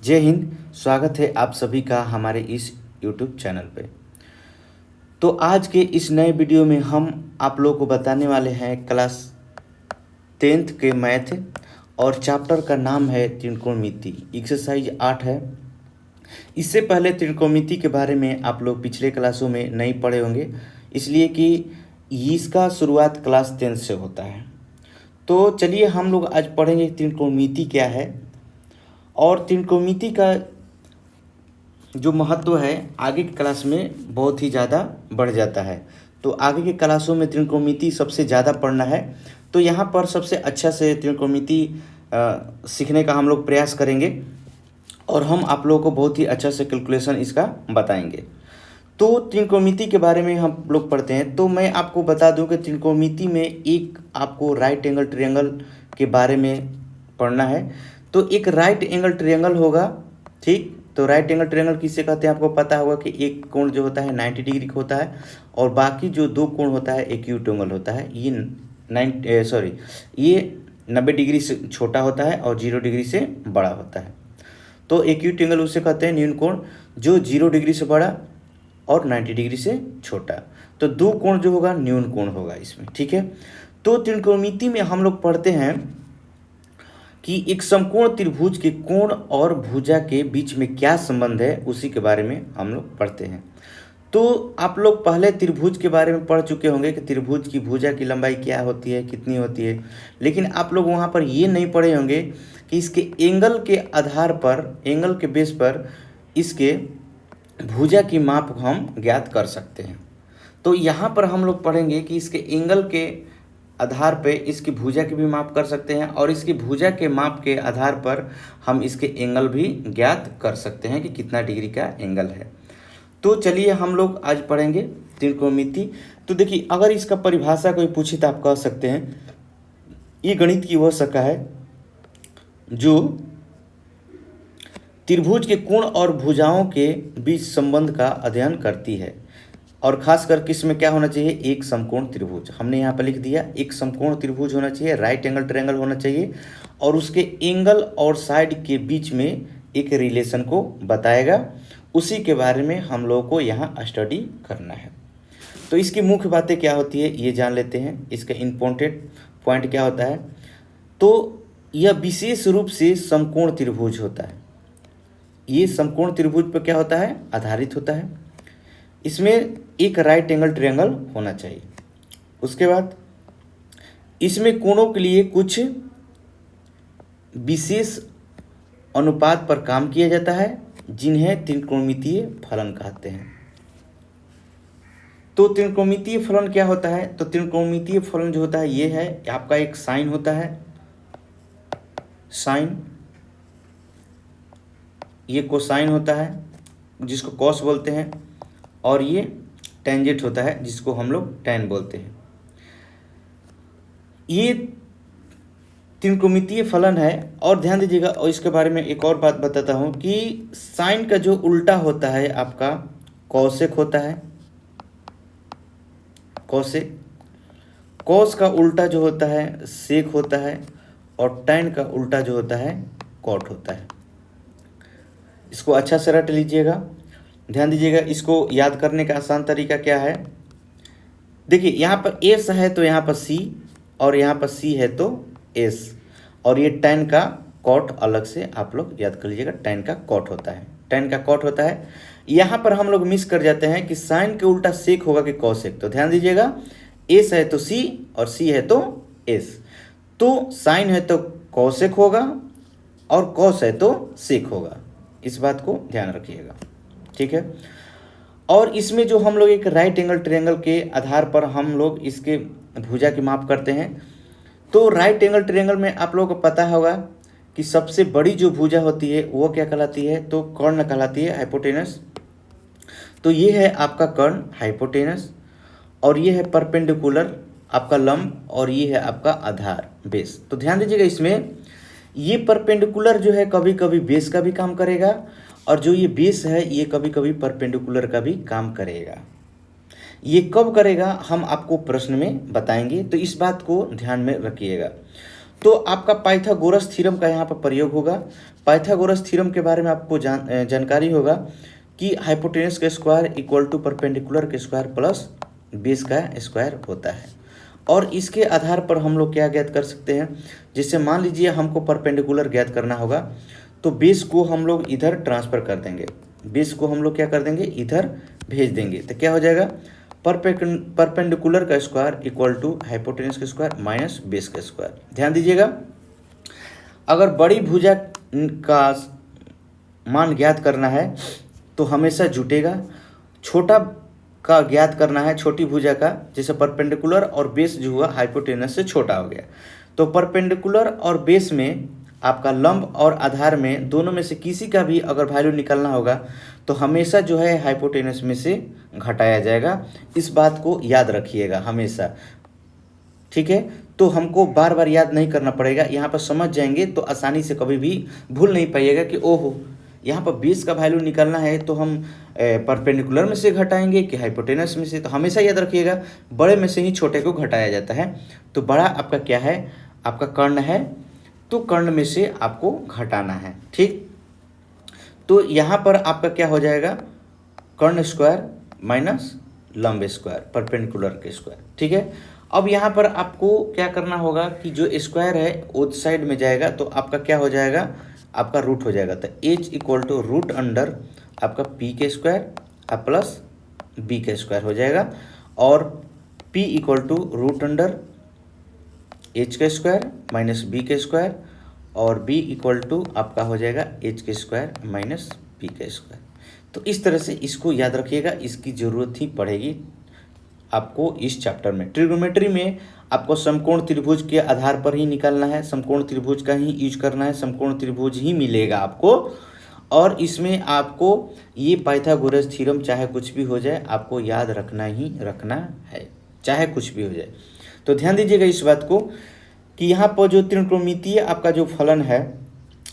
जय हिंद। स्वागत है आप सभी का हमारे इस YouTube चैनल पे। तो आज के इस नए वीडियो में हम आप लोगों को बताने वाले हैं क्लास 10th के मैथ और चैप्टर का नाम है त्रिकोणमिति। एक्सरसाइज 8 है। इससे पहले त्रिकोणमिति के बारे में आप लोग पिछले क्लासों में नहीं पढ़े होंगे, इसलिए कि इसका शुरुआत क्लास 10 से होता है। तो चलिए हम लोग आज पढ़ेंगे त्रिकोणमिति क्या है और त्रिकोणमिति का जो महत्व है आगे की क्लास में बहुत ही ज़्यादा बढ़ जाता है। तो आगे के क्लासों में त्रिकोणमिति सबसे ज़्यादा पढ़ना है, तो यहाँ पर सबसे अच्छा से त्रिकोणमिति सीखने का हम लोग प्रयास करेंगे और हम आप लोगों को बहुत ही अच्छा से कैलकुलेशन इसका बताएंगे। तो त्रिकोणमिति के बारे में हम लोग पढ़ते हैं। तो मैं आपको बता दूं कि त्रिकोणमिति में एक आपको राइट एंगल ट्रायंगल के बारे में पढ़ना है। तो एक राइट एंगल ट्रायंगल होगा, ठीक। तो राइट एंगल ट्रायंगल किसे कहते हैं आपको पता होगा कि एक कोण जो होता है 90 डिग्री का होता है और बाकी जो दो कोण होता है एक्यूट एंगल होता है। ये 90 डिग्री से छोटा होता है और 0 डिग्री से बड़ा होता है। तो एक्यूट एंगल उसे कहते हैं न्यून कोण, जो 0 डिग्री से बड़ा और 90 डिग्री से छोटा। तो दो कोण जो होगा न्यून कोण होगा इसमें, ठीक है। तो त्रिकोणमिति में हम लोग पढ़ते हैं कि एक समकोण त्रिभुज के कोण और भुजा के बीच में क्या संबंध है, उसी के बारे में हम लोग पढ़ते हैं। तो आप लोग पहले त्रिभुज के बारे में पढ़ चुके होंगे कि त्रिभुज की भुजा की लंबाई क्या होती है, कितनी होती है, लेकिन आप लोग वहाँ पर ये नहीं पढ़े होंगे कि इसके एंगल के आधार पर, एंगल के बेस पर इसके भुजा की माप हम ज्ञात कर सकते हैं। तो यहाँ पर हम लोग पढ़ेंगे कि इसके एंगल के आधार पे इसकी भुजा की भी माप कर सकते हैं और इसकी भुजा के माप के आधार पर हम इसके एंगल भी ज्ञात कर सकते हैं कि कितना डिग्री का एंगल है। तो चलिए हम लोग आज पढ़ेंगे त्रिकोणमिति। तो देखिए, अगर इसका परिभाषा कोई पूछे तो आप कह सकते हैं ये गणित की वह शाखा है जो त्रिभुज के कोण और भुजाओं के बीच संबंध का अध्ययन करती है और खासकर किसमें क्या होना चाहिए, एक समकोण त्रिभुज। हमने यहाँ पर लिख दिया एक समकोण त्रिभुज होना चाहिए, राइट एंगल ट्रायंगल होना चाहिए और उसके एंगल और साइड के बीच में एक रिलेशन को बताएगा। उसी के बारे में हम लोगों को यहाँ स्टडी करना है। तो इसकी मुख्य बातें क्या होती है ये जान लेते हैं। इसका इम्पोर्टेंट पॉइंट क्या होता है, तो यह विशेष रूप से समकोण त्रिभुज होता है। ये समकोण त्रिभुज पर क्या होता है, आधारित होता है। इसमें एक राइट एंगल ट्रायंगल होना चाहिए। उसके बाद इसमें कोणों के लिए कुछ विशेष अनुपात पर काम किया जाता है जिन्हें त्रिकोणमितीय फलन कहते हैं। तो त्रिकोणमितीय फलन क्या होता है, तो त्रिकोणमितीय फलन जो होता है ये है आपका एक साइन होता है, साइन, ये कोसाइन होता है जिसको कॉस बोलते हैं और ये टेंजेंट होता है जिसको हम लोग टैन बोलते हैं। ये त्रिकोणमितीय फलन है। और ध्यान दीजिएगा, और इसके बारे में एक और बात बताता हूँ कि साइन का जो उल्टा होता है आपका कॉसेक होता है, कॉसेक। कॉस का उल्टा जो होता है सेक होता है और टैन का उल्टा जो होता है कॉट होता है। इसको अच्छा से रट लीजिएगा, ध्यान दीजिएगा। इसको याद करने का आसान तरीका क्या है, देखिए यहाँ पर एस है तो यहाँ पर सी और यहाँ पर सी है तो एस, और ये टैन का कॉट अलग से आप लोग याद कर लीजिएगा। टैन का कॉट होता है, टैन का कॉट होता है। यहाँ पर हम लोग मिस कर जाते हैं कि साइन के उल्टा सेक होगा कि कॉसेक। तो ध्यान दीजिएगा, एस है तो सी और सी है तो एस। तो साइन है तो कॉसेक होगा और कॉस है तो सेक होगा। इस बात को ध्यान रखिएगा, ठीक है। और इसमें जो हम लोग एक राइट एंगल ट्रायंगल के आधार पर हम लोग इसके भुजा की माप करते हैं। तो राइट एंगल ट्रायंगल में आप लोगों को पता होगा कि सबसे बड़ी जो भुजा होती है वो क्या कहलाती है, तो कर्ण कहलाती है, हाइपोटेनस। तो ये है आपका कर्ण हाइपोटेनस और ये है परपेंडिकुलर आपका लंब और ये है आपका आधार बेस। तो ध्यान दीजिएगा, इसमें ये परपेंडिकुलर जो है कभी कभी बेस का भी काम करेगा और जो ये बेस है ये कभी कभी परपेंडिकुलर का भी काम करेगा। ये कब करेगा हम आपको प्रश्न में बताएंगे, तो इस बात को ध्यान में रखिएगा। तो आपका पाइथागोरस थ्योरम का यहाँ पर प्रयोग होगा। पाइथागोरस थ्योरम के बारे में आपको जानकारी होगा कि हाइपोटेनस का स्क्वायर इक्वल टू परपेंडिकुलर के स्क्वायर प्लस बेस का स्क्वायर होता है। और इसके आधार पर हम लोग क्या ज्ञात कर सकते हैं, जैसे मान लीजिए हमको परपेंडिकुलर ज्ञात करना होगा तो बेस को हम लोग इधर ट्रांसफ़र कर देंगे, बेस को हम लोग क्या कर देंगे, इधर भेज देंगे, तो क्या हो जाएगा, परपेंडिकुलर का स्क्वायर इक्वल टू हाइपोटेनस का स्क्वायर माइनस बेस का स्क्वायर। ध्यान दीजिएगा, अगर बड़ी भुजा का मान ज्ञात करना है तो हमेशा जुटेगा, छोटा का ज्ञात करना है छोटी भुजा का, जैसे परपेंडिकुलर और बेस जो हुआ हाइपोटेनस से छोटा हो गया, तो परपेंडिकुलर और बेस में आपका लंब और आधार में दोनों में से किसी का भी अगर वैल्यू निकालना होगा तो हमेशा जो है हाइपोटेनस में से घटाया जाएगा। इस बात को याद रखिएगा हमेशा, ठीक है। तो हमको बार बार याद नहीं करना पड़ेगा, यहाँ पर समझ जाएंगे तो आसानी से कभी भी भूल नहीं पाइएगा कि ओहो यहाँ पर बेस का वैल्यू निकालना है तो हम परपेंडिकुलर में से घटाएंगे कि हाइपोटेनस में से। तो हमेशा याद रखिएगा बड़े में से ही छोटे को घटाया जाता है। तो बड़ा आपका क्या है, आपका कर्ण है, तो कर्ण में से आपको घटाना है, ठीक। तो यहाँ पर आपका क्या हो जाएगा, कर्ण स्क्वायर माइनस लंब स्क्वायर परपेंडिकुलर के स्क्वायर, ठीक है। अब यहाँ पर आपको क्या करना होगा कि जो स्क्वायर है उस साइड में जाएगा तो आपका क्या हो जाएगा, आपका रूट हो जाएगा। तो h equal to root under आपका p के स्क्वायर प्लस b के स्क्वायर हो जाएगा, और p equal to root under h के स्क्वायर माइनस b के स्क्वायर, और b इक्वल टू आपका हो जाएगा h के स्क्वायर माइनस b के स्क्वायर। तो इस तरह से इसको याद रखिएगा, इसकी ज़रूरत ही पड़ेगी आपको इस चैप्टर में। ट्रिग्नोमेट्री में आपको समकोण त्रिभुज के आधार पर ही निकालना है, समकोण त्रिभुज का ही यूज करना है, समकोण त्रिभुज ही मिलेगा आपको। और इसमें आपको ये पाइथागोरस थ्योरम चाहे कुछ भी हो जाए आपको याद रखना ही रखना है, चाहे कुछ भी हो जाए। तो ध्यान दीजिएगा इस बात को कि यहाँ पर जो त्रिकोणमितीय आपका जो फलन है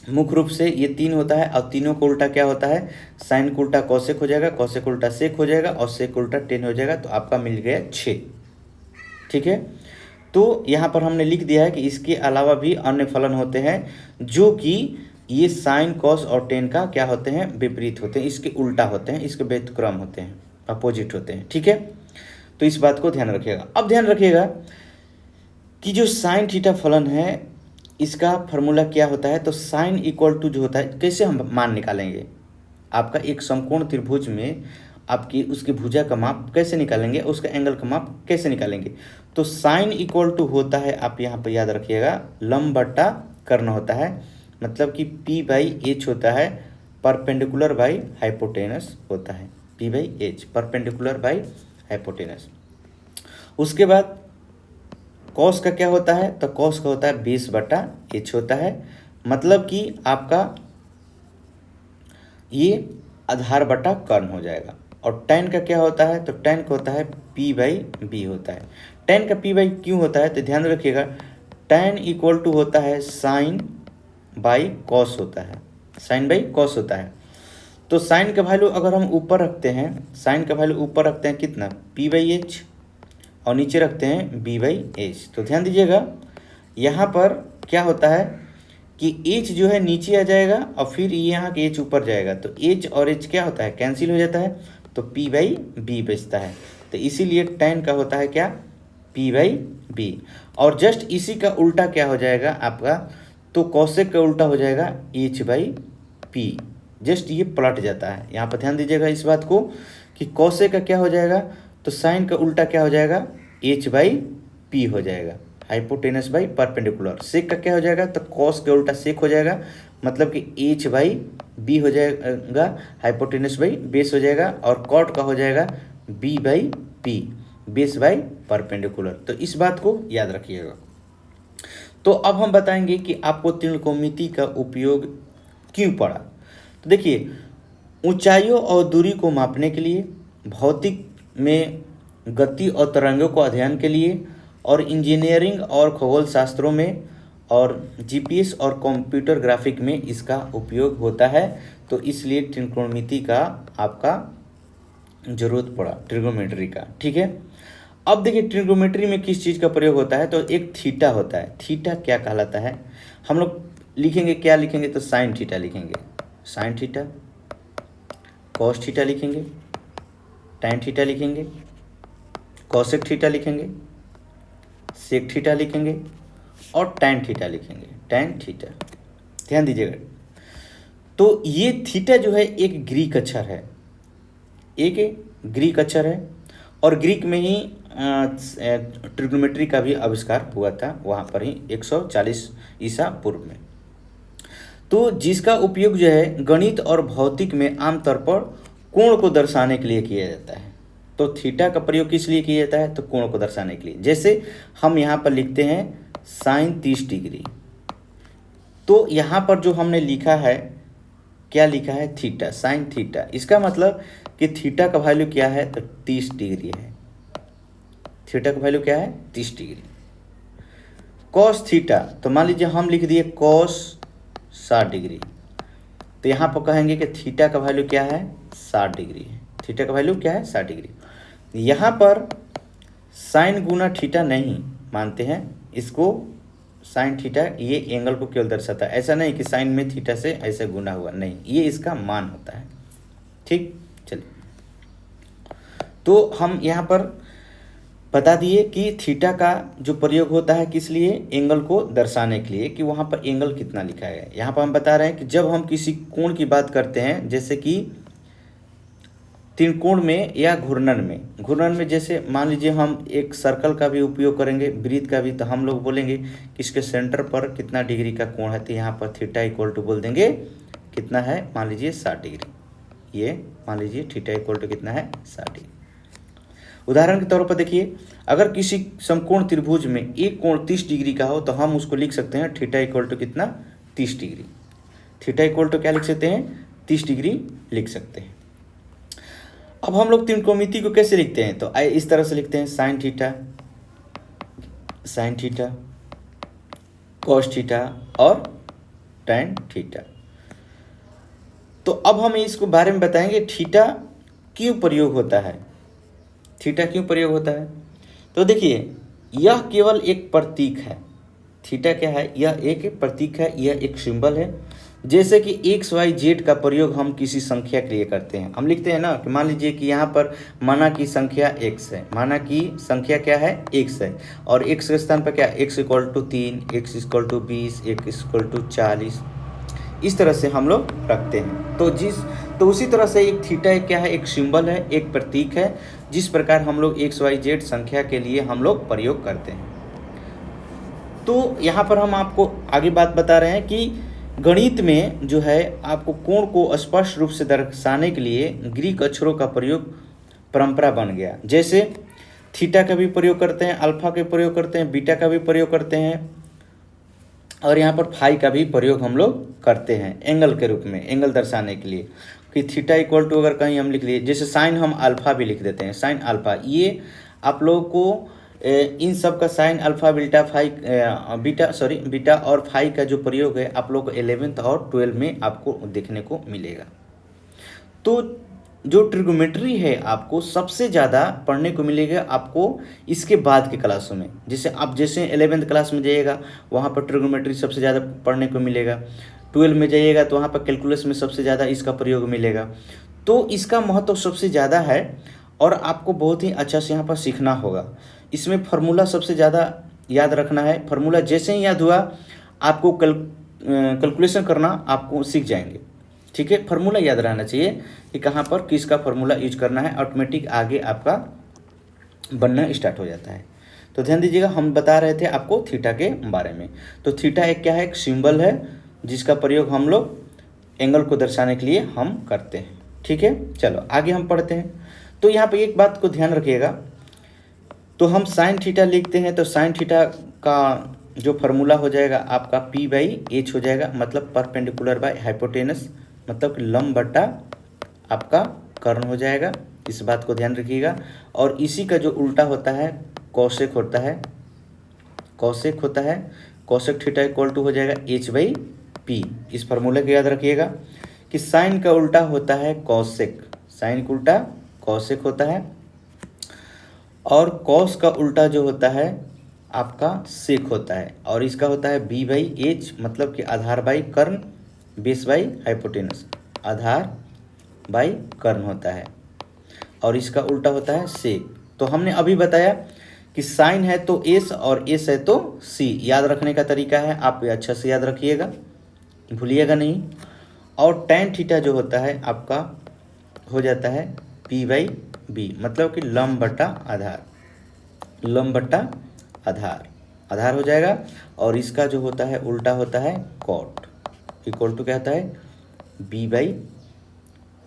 मुख्य रूप से ये 3 होता है, और तीनों को उल्टा क्या होता है, साइन को उल्टा कौसेक हो जाएगा, कौसेक उल्टा सेक हो जाएगा, और सेक उल्टा टेन हो जाएगा। तो आपका मिल गया 6, ठीक है। तो यहाँ पर हमने लिख दिया है कि इसके अलावा भी अन्य फलन होते हैं जो कि ये साइन कॉस और टेन का क्या होते हैं, विपरीत होते हैं, इसके उल्टा होते हैं, इसके व्युत्क्रम होते हैं, अपोजिट होते हैं, ठीक है। तो इस बात को ध्यान रखिएगा। अब ध्यान रखिएगा कि जो साइन थीटा फलन है इसका फॉर्मूला क्या होता है, तो साइन इक्वल टू जो होता है, कैसे हम मान निकालेंगे, आपका एक समकोण त्रिभुज में आपकी उसकी भुजा का माप कैसे निकालेंगे, उसका एंगल का माप कैसे निकालेंगे। तो साइन इक्वल टू होता है, आप यहाँ पर याद रखिएगा, लंब बट्टा कर्ण होता है, मतलब कि p बाई एच होता है, परपेंडिकुलर बाई हाइपोटेनस होता है, p by H perpendicular by hypotenuse. उसके बाद कॉस का क्या होता है, तो कॉस का होता है 20/h होता है, मतलब कि आपका ये आधार बटा कर्ण हो जाएगा। और tan का क्या होता है, तो tan का होता है p/b होता है। tan का p/, क्यों होता है, तो ध्यान रखिएगा, tan इक्वल टू होता है साइन बाई कॉस होता है, साइन बाई कॉस होता है। तो साइन का वैल्यू अगर हम ऊपर रखते हैं, साइन का वैल्यू ऊपर रखते हैं कितना, p/h, और नीचे रखते हैं b/h। तो ध्यान दीजिएगा यहाँ पर क्या होता है कि h जो है नीचे आ जाएगा और फिर यहाँ के h ऊपर जाएगा, तो h और h क्या होता है, कैंसिल हो जाता है, तो p/b बचता है। तो इसीलिए tan का होता है क्या, p/b। और जस्ट इसी का उल्टा क्या हो जाएगा आपका, तो कौशिक का उल्टा हो जाएगा h/p, जस्ट ये पलट जाता है। यहाँ पर ध्यान दीजिएगा इस बात को कि कौशिक का क्या हो जाएगा, तो साइन का उल्टा क्या हो जाएगा, h/p हो जाएगा, हाइपोटेनस बाई परपेंडिकुलर। सेक का क्या हो जाएगा, तो कॉस के उल्टा सेक हो जाएगा, मतलब कि h/b हो जाएगा, हाइपोटेनस बाई बेस हो जाएगा, और कॉट का हो जाएगा b/p, बेस बाई परपेंडिकुलर। तो इस बात को याद रखिएगा। तो अब हम बताएंगे कि आपको त्रिकोणमिति का उपयोग क्यों पड़ा। तो देखिए, ऊंचाइयों और दूरी को मापने के लिए, भौतिक में गति और तरंगों को अध्ययन के लिए, और इंजीनियरिंग और खगोल शास्त्रों में, और जीपीएस और कंप्यूटर ग्राफिक में इसका उपयोग होता है। तो इसलिए त्रिकोणमिति का आपका ज़रूरत पड़ा, ट्रिग्नोमेट्री का, ठीक है। अब देखिए ट्रिग्नोमेट्री में किस चीज़ का प्रयोग होता है, तो एक थीटा होता है। थीटा क्या कहलाता है, हम लोग लिखेंगे क्या लिखेंगे, तो साइन थीटा लिखेंगे, साइन थीटा, कॉस थीटा लिखेंगे, टैन थीटा लिखेंगे, कॉसेक थीटा लिखेंगे, सेक थीटा लिखेंगे और टैन थीटा लिखेंगे, टैन थीटा। ध्यान दीजिएगा, तो ये थीटा जो है एक ग्रीक अक्षर है, एक ग्रीक अक्षर है और ग्रीक में ही ट्रिग्नोमेट्री का भी आविष्कार हुआ था, वहाँ पर ही 140 ईसा पूर्व में। तो जिसका उपयोग जो है गणित और भौतिक में आमतौर पर कोण को दर्शाने के लिए किया जाता है। तो थीटा का प्रयोग किस लिए किया जाता है, तो कोण को दर्शाने के लिए। जैसे हम यहाँ पर लिखते हैं साइन 30 डिग्री, तो यहाँ पर जो हमने लिखा है, क्या लिखा है, थीटा, साइन थीटा। इसका मतलब कि थीटा का वैल्यू क्या है, तो 30 डिग्री है। थीटा का वैल्यू क्या है, 30 डिग्री। कॉस थीटा, तो मान लीजिए हम लिख दिए कॉस 60 डिग्री, तो यहाँ पर कहेंगे कि थीटा का वैल्यू क्या है, 60 डिग्री है। थीटा का वैल्यू क्या है, 60 डिग्री। यहाँ पर साइन गुना थीटा नहीं मानते हैं इसको, साइन थीटा ये एंगल को केवल दर्शाता है, ऐसा नहीं कि साइन में थीटा से ऐसे गुना हुआ, नहीं, ये इसका मान होता है। ठीक, चलिए, तो हम यहाँ पर बता दिए कि थीटा का जो प्रयोग होता है किस लिए, एंगल को दर्शाने के लिए, कि वहाँ पर एंगल कितना लिखा है। यहाँ पर हम बता रहे हैं कि जब हम किसी कोण की बात करते हैं, जैसे कि त्रिकोण में या घूर्णन में, घूर्णन में जैसे मान लीजिए हम एक सर्कल का भी उपयोग करेंगे, वृत्त का भी, तो हम लोग बोलेंगे कि इसके सेंटर पर कितना डिग्री का कोण है, तो यहाँ पर थीटा इक्वल टू बोल देंगे कितना है, मान लीजिए 60 डिग्री। ये मान लीजिए थीटा इक्वल टू कितना है, 60 डिग्री। उदाहरण के तौर पर देखिए, अगर किसी समकोण त्रिभुज में एक कोण 30 डिग्री का हो, तो हम उसको लिख सकते हैं थीटा इक्वल टू कितना, 30 डिग्री। थीटा इक्वल टू क्या लिख सकते हैं, 30 डिग्री लिख सकते हैं। अब हम लोग त्रिकोणमिति को कैसे लिखते हैं, तो इस तरह से लिखते हैं, sine theta, sign theta, cos theta और टैन थीटा। तो अब हम इसको बारे में बताएंगे थीटा क्यों प्रयोग होता है, थीटा क्यों प्रयोग होता है। तो देखिए, यह केवल एक प्रतीक है। थीटा क्या है, यह एक प्रतीक है, यह एक सिंबल है। जैसे कि एक्स वाई जेड का प्रयोग हम किसी संख्या के लिए करते हैं, हम लिखते हैं ना कि मान लीजिए कि यहाँ पर माना की संख्या x है, माना की संख्या क्या है, x है, और x के स्थान पर क्या, x equal to 3, x equal to 20, x equal to 40, इस तरह से हम लोग रखते हैं। तो उसी तरह से एक थीटा एक क्या है, एक सिंबल है, एक प्रतीक है, जिस प्रकार हम लोग एक्स वाई जेड संख्या के लिए हम लोग प्रयोग करते हैं। तो यहाँ पर हम आपको आगे बात बता रहे हैं कि गणित में जो है आपको कोण को स्पष्ट रूप से दर्शाने के लिए ग्रीक अक्षरों का प्रयोग परंपरा बन गया। जैसे थीटा का भी प्रयोग करते हैं, अल्फा का प्रयोग करते हैं, बीटा का भी प्रयोग करते हैं, और यहाँ पर फाई का भी प्रयोग हम लोग करते हैं एंगल के रूप में, एंगल दर्शाने के लिए, कि थीटा इक्वल टू अगर कहीं हम लिख लिए, जैसे साइन हम अल्फा भी लिख देते हैं, साइन अल्फा। ये आप लोगों को इन सब का sine alpha beta phi beta और फाई का जो प्रयोग है आप लोग को 11th और 12 में आपको देखने को मिलेगा। तो जो ट्रिग्नोमेट्री है आपको सबसे ज़्यादा पढ़ने को मिलेगा आपको इसके बाद के क्लासों में। जैसे आप जैसे 11th क्लास में जाइएगा वहाँ पर ट्रिग्नोमेट्री सबसे ज़्यादा पढ़ने को मिलेगा, 12 में जाइएगा तो वहाँ पर कैलकुलस में सबसे ज़्यादा इसका प्रयोग मिलेगा। तो इसका महत्व सबसे ज़्यादा है और आपको बहुत ही अच्छा से यहाँ पर सीखना होगा। इसमें फार्मूला सबसे ज़्यादा याद रखना है। फार्मूला जैसे ही याद हुआ आपको कैलकुलेशन करना आपको सीख जाएंगे। ठीक है, फार्मूला याद रहना चाहिए कि कहाँ पर किसका फार्मूला यूज करना है, ऑटोमेटिक आगे आपका बनना स्टार्ट हो जाता है। तो ध्यान दीजिएगा, हम बता रहे थे आपको थीटा के बारे में। तो थीटा एक क्या है, एक सिंबल है जिसका प्रयोग हम लोग एंगल को दर्शाने के लिए हम करते हैं। ठीक है, चलो आगे हम पढ़ते हैं। तो यहाँ पर एक बात को ध्यान रखिएगा, तो हम साइन थीटा लिखते हैं तो साइन थीटा का जो फार्मूला हो जाएगा आपका P/H हो जाएगा, मतलब परपेंडिकुलर बाय हाइपोटेनस, मतलब लंब बटा आपका कर्ण हो जाएगा। इस बात को ध्यान रखिएगा। और इसी का जो उल्टा होता है कॉसेक होता है, कॉसेक होता है, कॉसेक थीटा इक्वल टू हो जाएगा H/P। इस फार्मूले को याद रखिएगा कि साइन का उल्टा होता है कॉसेक, साइन का उल्टा कॉसेक होता है, और कॉस का उल्टा जो होता है आपका सेक होता है, और इसका होता है बी बाई एच, मतलब कि आधार बाई कर्ण, बेस बाई हाइपोटेनस, आधार बाई कर्ण होता है, और इसका उल्टा होता है सेक। तो हमने अभी बताया कि साइन है तो एस और एस है तो सी, याद रखने का तरीका है, आप अच्छा से याद रखिएगा, भूलिएगा नहीं। और टैन थीटा जो होता है आपका हो जाता है पी बाई बी, मतलब कि लंब बट्टा आधार, लंब बट्टा आधार, आधार हो जाएगा। और इसका जो होता है उल्टा होता है कॉट, इक्वल टू क्या होता है बी बाई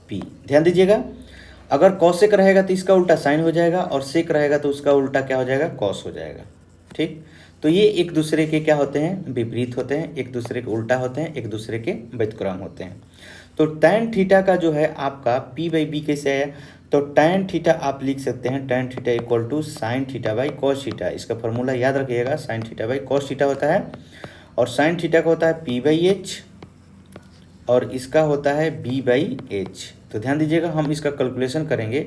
पी। ध्यान दीजिएगा, अगर कॉसेक रहेगा तो इसका उल्टा साइन हो जाएगा, और सेक रहेगा तो उसका उल्टा क्या हो जाएगा कॉस हो जाएगा। ठीक, तो ये एक दूसरे के क्या होते हैं विपरीत होते हैं, एक दूसरे के उल्टा होते हैं, एक दूसरे के व्युत्क्रम होते हैं। तो टैन थीटा का जो है आपका पी बाई बी कैसे आया, तो टैन थीटा आप लिख सकते हैं tan theta equal to sine theta by cos theta, इसका फॉर्मूला याद रखिएगा, sine theta by cos theta होता है, और साइन थीटा का होता है पी बाई एच, और इसका होता है बी बाई एच। तो ध्यान दीजिएगा, हम इसका कैलकुलेशन करेंगे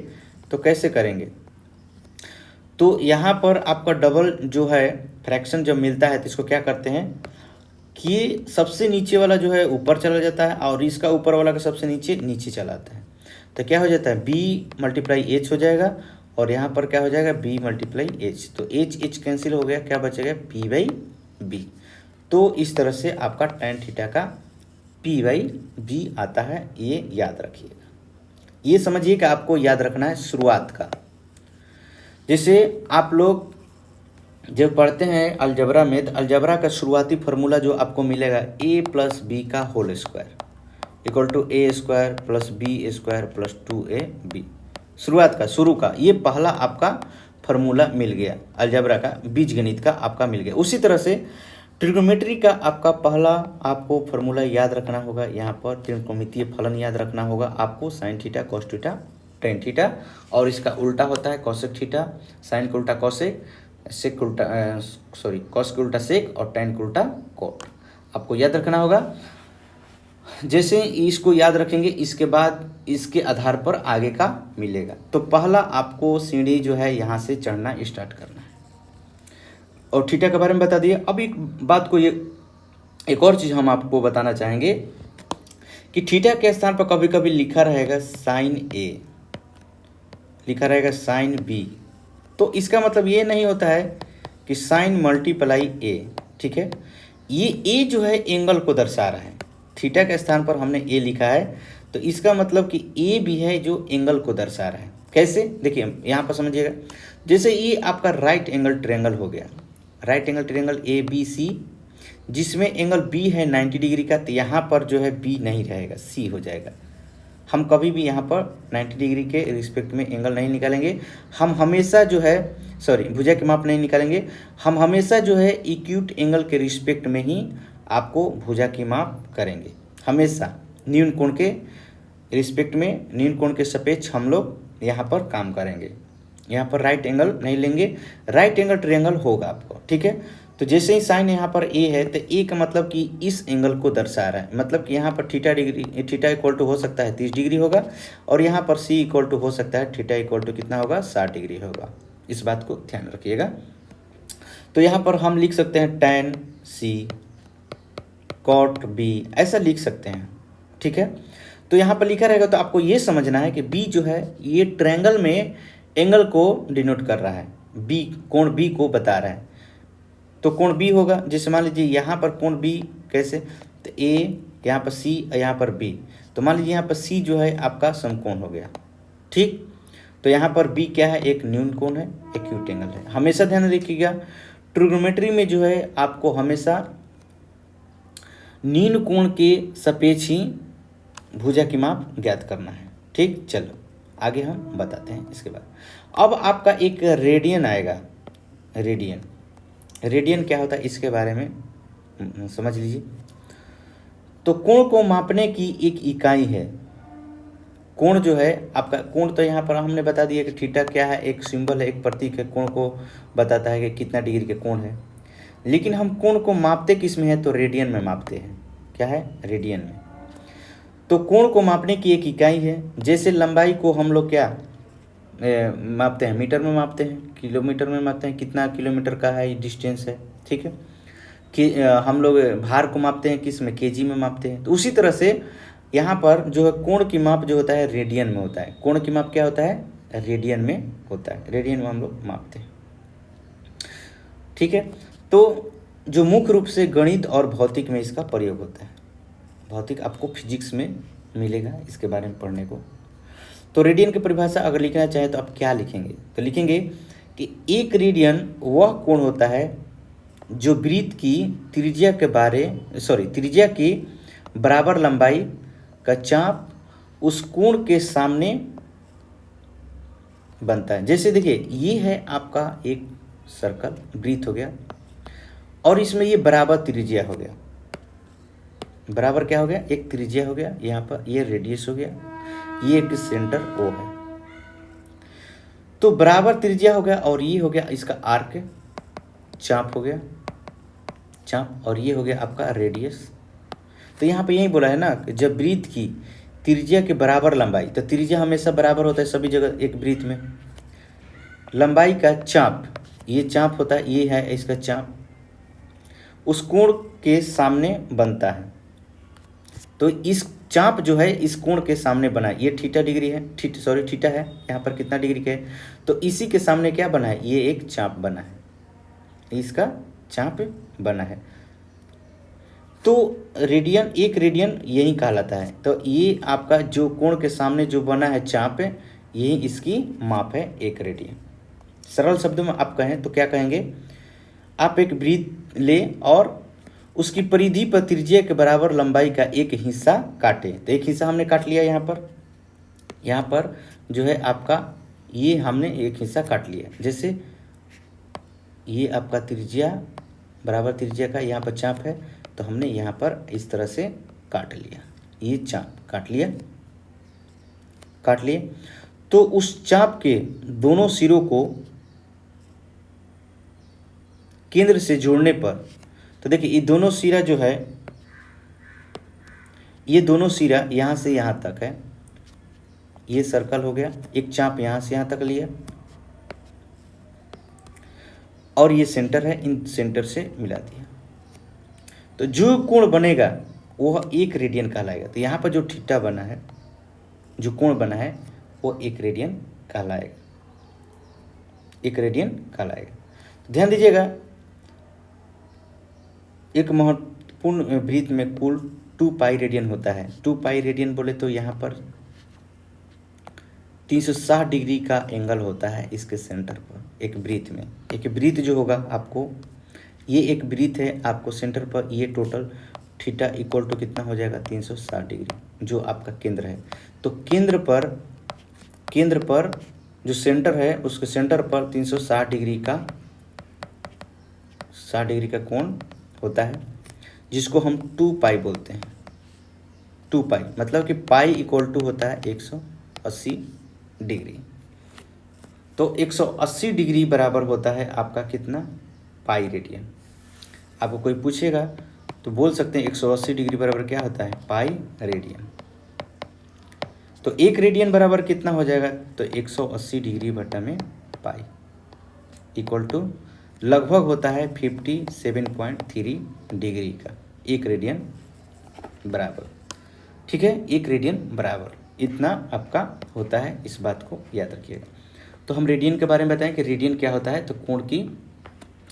तो कैसे करेंगे, तो यहाँ पर आपका डबल जो है फ्रैक्शन जब मिलता है तो इसको क्या करते हैं कि सबसे नीचे वाला जो है ऊपर चला जाता है, और इसका ऊपर वाला का सबसे नीचे नीचे चला आता है, तो क्या हो जाता है बी मल्टीप्लाई एच हो जाएगा, और यहाँ पर क्या हो जाएगा बी मल्टीप्लाई एच, तो एच एच कैंसिल हो गया, क्या बचेगा पी बाई बी। तो इस तरह से आपका टैन थीटा का पी बाई बी आता है, ये याद रखिएगा। ये समझिए कि आपको याद रखना है शुरुआत का, जैसे आप लोग जब पढ़ते हैं अलजबरा में, तो अलजबरा का शुरुआती फार्मूला जो आपको मिलेगा ए प्लस बी का whole square equal to A square plus B square plus 2ab, शुरुआत का, शुरू का, ये पहला आपका फार्मूला मिल गया, अलजबरा का बीजगणित का आपका मिल गया। उसी तरह से ट्रिग्नोमेट्री का आपका पहला आपको फार्मूला याद रखना होगा, यहाँ पर त्रिकोणमितीय फलन याद रखना होगा आपको, sign theta cos theta tan theta, और इसका उल्टा होता है कॉसेक थीटा, साइन का उल्टा कॉसेक, सेक का उल्टा कॉस का उल्टा सेक, और टेन का उल्टा कॉट, आपको याद रखना होगा। जैसे इसको याद रखेंगे इसके बाद इसके आधार पर आगे का मिलेगा। तो पहला आपको सीढ़ी जो है यहाँ से चढ़ना स्टार्ट करना है, और थीटा के बारे में बता दिए। अब एक बात को, ये एक और चीज़ हम आपको बताना चाहेंगे कि थीटा के स्थान पर कभी कभी लिखा रहेगा साइन ए, लिखा रहेगा साइन बी, तो इसका मतलब ये नहीं होता है कि साइन मल्टीप्लाई ए, ठीक है, ये ए जो है एंगल को दर्शा रहा है, थीटा के स्थान पर हमने ए लिखा है, तो इसका मतलब कि ए भी है जो एंगल को दर्शा रहा है। कैसे, देखिए यहाँ पर समझिएगा, जैसे ये आपका राइट एंगल ट्रायंगल हो गया, right angle triangle A B C, जिसमें एंगल बी है 90 डिग्री का, तो यहाँ पर जो है बी नहीं रहेगा, सी हो जाएगा। हम कभी भी यहाँ पर 90 डिग्री के रिस्पेक्ट में एंगल नहीं निकालेंगे, हम हमेशा जो है भुजा के माप नहीं निकालेंगे, हम हमेशा जो है इक्यूट एंगल के रिस्पेक्ट में ही आपको भुजा की माप करेंगे, हमेशा न्यून कोण के रिस्पेक्ट में, न्यून कोण के सापेक्ष हम लोग यहाँ पर काम करेंगे, यहाँ पर राइट एंगल नहीं लेंगे, राइट एंगल ट्रायंगल होगा आपको, ठीक है। तो जैसे ही साइन यहाँ पर ए है, तो ए का मतलब कि इस एंगल को दर्शा रहा है, मतलब कि यहाँ पर थीटा इक्वल टू हो सकता है 30 डिग्री होगा, और यहाँ पर सी इक्वल टू हो सकता है थीटा इक्वल टू कितना होगा 60 डिग्री होगा, इस बात को ध्यान रखिएगा। तो यहाँ पर हम लिख सकते हैं tan सी कॉट बी, ऐसा लिख सकते हैं, ठीक है। तो यहाँ पर लिखा रहेगा, तो आपको ये समझना है कि बी जो है ये ट्रायंगल में एंगल को डिनोट कर रहा है, बी कोण बी को बता रहा है, तो कोण बी होगा। जैसे मान लीजिए यहाँ पर कोण बी कैसे, तो ए यहाँ पर सी यहाँ पर बी, तो मान लीजिए यहाँ पर सी जो है आपका समकोण हो गया, ठीक। तो यहाँ पर बी क्या है, एक न्यून कोण है, एक्यूट एंगल है। हमेशा ध्यान रखिएगा, ट्रिग्नोमेट्री में जो है आपको हमेशा न्यून कोण के सापेक्ष ही भुजा की माप ज्ञात करना है, ठीक। चलो आगे हम बताते हैं इसके बाद। अब आपका एक रेडियन आएगा, रेडियन, रेडियन क्या होता है इसके बारे में समझ लीजिए। तो कोण को मापने की एक इकाई है, कोण जो है आपका, कोण तो यहाँ पर हमने बता दिया कि थीटा क्या है, एक सिंबल है, एक प्रतीक है, कोण को बताता है कि कितना डिग्री के कोण है, लेकिन हम कोण को मापते किस में है, तो रेडियन में मापते हैं, क्या है, रेडियन में। तो कोण को मापने की एक इकाई है, जैसे लंबाई को हम लोग क्या मापते हैं, मीटर में मापते हैं, किलोमीटर में मापते हैं, कितना किलोमीटर का है ये डिस्टेंस है, ठीक है। कि हम लोग भार को मापते हैं किस में, केजी में मापते हैं। तो उसी तरह से यहाँ पर जो है कोण की माप जो होता है रेडियन में होता है। कोण की माप क्या होता है, रेडियन में होता है, रेडियन में हम लोग मापते हैं, ठीक है। तो जो मुख्य रूप से गणित और भौतिक में इसका प्रयोग होता है, भौतिक आपको फिजिक्स में मिलेगा इसके बारे में पढ़ने को। तो रेडियन की परिभाषा अगर लिखना चाहे तो आप क्या लिखेंगे, तो लिखेंगे कि एक रेडियन वह कोण होता है जो वृत्त की त्रिज्या की बराबर लंबाई का चाप उस कोण के सामने बनता है। जैसे देखिए ये है आपका एक सर्कल, वृत्त हो गया, और इसमें ये बराबर त्रिज्या हो गया, बराबर क्या हो गया, एक त्रिज्या हो गया, यहाँ पर ये रेडियस हो गया, ये एक सेंटर ओ है। तो बराबर त्रिज्या हो गया और ये हो गया इसका आर्क, चाप हो गया, चाप, और ये हो गया आपका रेडियस। तो यहाँ पे यही बोला है ना कि जब वृत्त की त्रिज्या के बराबर लंबाई, तो त्रिज्या हमेशा बराबर होता है सभी जगह एक वृत्त में, लंबाई का चाप, ये चाप होता है, ये है इसका चाप, उस कोण के सामने बनता है। तो इस चाप जो है इस कोण के सामने बना है, ये थीटा डिग्री है, थीटा है, यहाँ पर कितना डिग्री का है, तो इसी के सामने क्या बना है, ये एक चाप बना है, इसका चाप बना है। तो रेडियन, एक रेडियन यही कहलाता है। तो ये आपका जो कोण के सामने जो बना है चाप, यही इसकी माप है एक रेडियन। सरल शब्दों में आप कहें तो क्या कहेंगे, आप एक वृत्त ले और उसकी परिधि पर त्रिज्या के बराबर लंबाई का एक हिस्सा काटे। तो एक हिस्सा हमने काट लिया, यहाँ पर जो है आपका ये हमने एक हिस्सा काट लिया। जैसे ये आपका त्रिज्या बराबर त्रिज्या का यहाँ पर चाप है, तो हमने यहाँ पर इस तरह से काट लिया, ये चाप काट लिए। तो उस चाप के दोनों सिरों को केंद्र से जोड़ने पर, तो देखिए ये दोनों सिरा जो है, ये दोनों सिरा यहाँ से यहाँ तक है, ये सर्कल हो गया, एक चाप यहाँ से यहाँ तक लिया, और ये सेंटर है, इन सेंटर से मिला दिया। तो जो कोण बनेगा वह एक रेडियन कहलाएगा। तो यहाँ पर जो थीटा बना है, जो कोण बना है, वो एक रेडियन कहलाएगा, एक रेडियन कहलाएगा। तो ध्यान दीजिएगा, एक महत्वपूर्ण वृत्त में कुल 2 पाई रेडियन होता है। 2 पाई रेडियन बोले तो यहाँ पर 360 डिग्री का एंगल होता है इसके सेंटर पर, एक वृत्त में। एक वृत्त जो होगा आपको, ये एक वृत्त है, आपको सेंटर पर ये टोटल थीटा इक्वल टू कितना हो जाएगा, 360 डिग्री, जो आपका केंद्र है। तो केंद्र पर जो सेंटर है, उसके सेंटर पर 360 डिग्री का 60 डिग्री का कोण होता है, जिसको हम 2 पाई बोलते हैं। 2 पाई मतलब कि पाई इक्वल टू होता है 180 डिग्री। तो 180 डिग्री बराबर होता है आपका कितना, पाई रेडियन। आपको कोई पूछेगा तो बोल सकते हैं 180 डिग्री बराबर क्या होता है, पाई रेडियन। तो एक रेडियन बराबर कितना हो जाएगा, तो 180 डिग्री बटा में पाई इक्वल टू लगभग होता है 57.3 डिग्री का एक रेडियन बराबर, ठीक है, एक रेडियन बराबर इतना आपका होता है। इस बात को याद रखिएगा। तो हम रेडियन के बारे में बताएं कि रेडियन क्या होता है। तो कोण की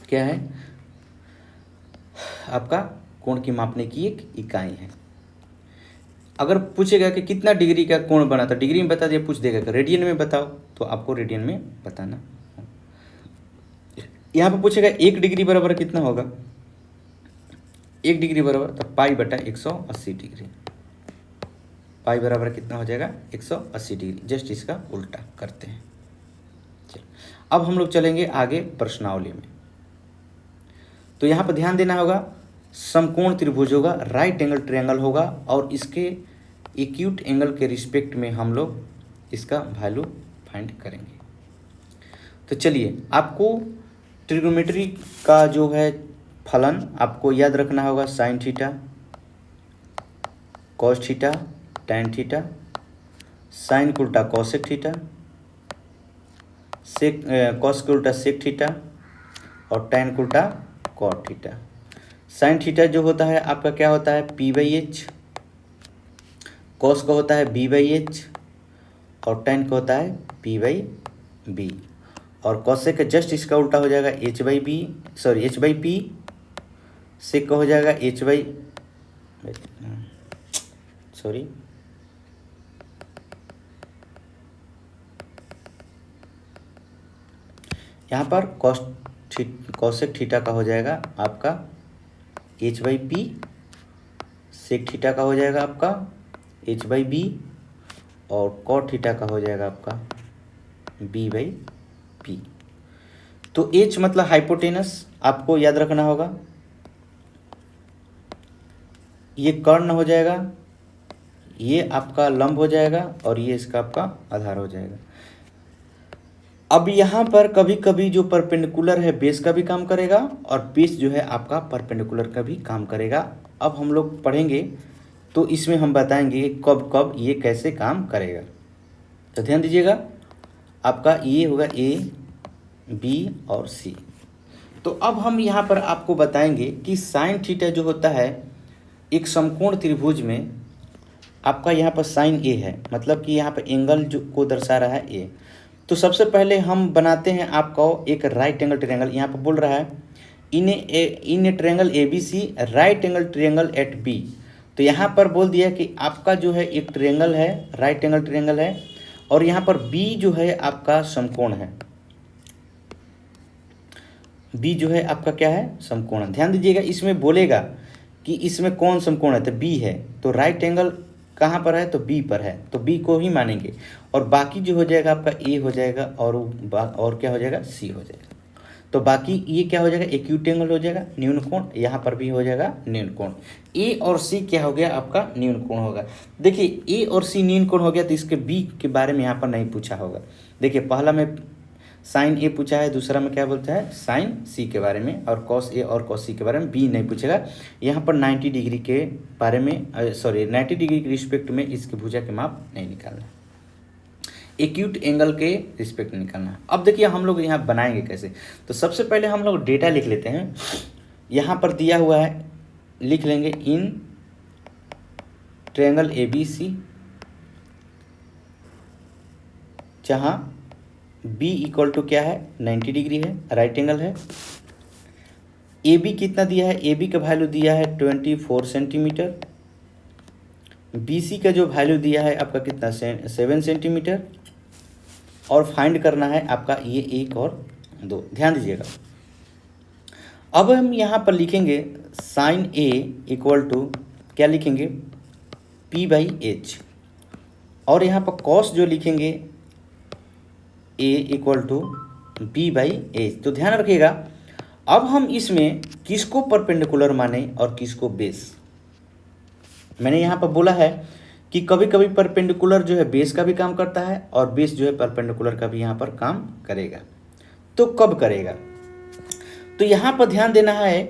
क्या है, आपका कोण की मापने की एक इकाई है। अगर पूछेगा कि कितना डिग्री का कोण बना, तो डिग्री में बता दिया, पूछ देगा कि रेडियन में बताओ, तो आपको रेडियन में बताना। यहाँ पर पूछेगा 1 डिग्री बराबर कितना होगा, 1 डिग्री बराबर तो पाई बटा 180 डिग्री, पाई बराबर कितना हो जाएगा 180 डिग्री। जस्ट इसका उल्टा करते हैं। चलो अब हम लोग चलेंगे आगे प्रश्नावली में। तो यहाँ पर ध्यान देना होगा, समकोण त्रिभुज होगा, राइट एंगल ट्रायंगल होगा, और इसके एक्यूट एंगल के रिस्पेक्ट में हम लोग इसका वैल्यू फाइंड करेंगे। तो चलिए, आपको ट्रिग्नोमेट्री का जो है फलन आपको याद रखना होगा, sine theta, cos theta, tan theta, sine उल्टा कॉसेक थीटा, सेक कॉस के उल्टा सेक थीटा और टैन के उल्टा कॉट थीटा। साइन थीटा जो होता है आपका क्या होता है P/H, कॉस का होता है B/H और टैन का होता है P/B और कॉसेक का जस्ट इसका उल्टा हो जाएगा H/P, सेक का हो जाएगा यहाँ पर कॉसेक थीटा का हो जाएगा आपका H/P, सेक थीटा का हो जाएगा आपका H/B और कॉट थीटा का हो जाएगा आपका B/P। तो H मतलब हाइपोटेनस आपको याद रखना होगा, ये कर्ण हो जाएगा, ये आपका लंब हो जाएगा और ये इसका आपका आधार हो जाएगा। अब यहाँ पर कभी कभी जो परपेंडिकुलर है बेस का भी काम करेगा और बेस जो है आपका परपेंडिकुलर का भी काम करेगा। अब हम लोग पढ़ेंगे तो इसमें हम बताएंगे कब कब ये कैसे काम करेगा। तो ध्यान दीजिएगा, आपका ये होगा A, B और C। तो अब हम यहाँ पर आपको बताएंगे कि साइन थीटा जो होता है एक समकोण त्रिभुज में आपका यहाँ पर साइन A है, मतलब कि यहाँ पर एंगल जो को दर्शा रहा है A। तो सबसे पहले हम बनाते हैं आपको एक राइट एंगल ट्रायंगल। यहाँ पर बोल रहा है in a triangle ABC right angle triangle at B। तो यहाँ पर बोल दिया कि आपका जो है एक ट्रायंगल है, राइट एंगल ट्रायंगल है और यहाँ पर B जो है आपका समकोण है। B जो है आपका क्या है समकोण है। ध्यान दीजिएगा, इसमें बोलेगा कि इसमें कौन समकोण है, तो B है। तो राइट एंगल कहाँ पर है, तो B पर है, तो B को ही मानेंगे और बाकी जो हो जाएगा आपका A हो जाएगा और क्या हो जाएगा C हो जाएगा। तो बाकी ये क्या हो जाएगा एक्यूट एंगल हो जाएगा, न्यून कोण, यहाँ पर भी हो जाएगा न्यून कोण। A और C क्या हो गया आपका न्यून कोण होगा। देखिए A और C न्यून कोण हो गया तो इसके B के बारे में यहाँ पर नहीं पूछा होगा। देखिए पहला में साइन A पूछा है, दूसरा में क्या बोलता है साइन C के बारे में और कॉस A और कॉस C के बारे में B नहीं पूछेगा। यहाँ पर 90 डिग्री के बारे में 90 डिग्री के रिस्पेक्ट में इसके भुजा के माप नहीं निकालना, एक्यूट एंगल के रिस्पेक्ट में निकालना। अब देखिए हम लोग यहाँ बनाएंगे कैसे। तो सबसे पहले हम लोग डेटा लिख लेते हैं। यहाँ पर दिया हुआ है, लिख लेंगे इन ट्रायंगल ABC जहाँ B इक्वल टू क्या है 90 डिग्री है, राइट एंगल है। AB कितना दिया है, AB का वैल्यू दिया है 24 सेंटीमीटर। BC का जो वैल्यू दिया है आपका कितना 7 सेंटीमीटर और फाइंड करना है आपका ये 1 और 2। ध्यान दीजिएगा, अब हम यहाँ पर लिखेंगे साइन A इक्वल टू क्या लिखेंगे P/H और यहाँ पर कॉस जो लिखेंगे A इक्वल टू B/H। तो ध्यान रखिएगा, अब हम इसमें किसको परपेंडिकुलर माने और किसको बेस। मैंने यहाँ पर बोला है कि कभी कभी परपेंडिकुलर जो है बेस का भी काम करता है और बेस जो है परपेंडिकुलर का भी यहाँ पर काम करेगा। तो कब करेगा, तो यहाँ पर ध्यान देना है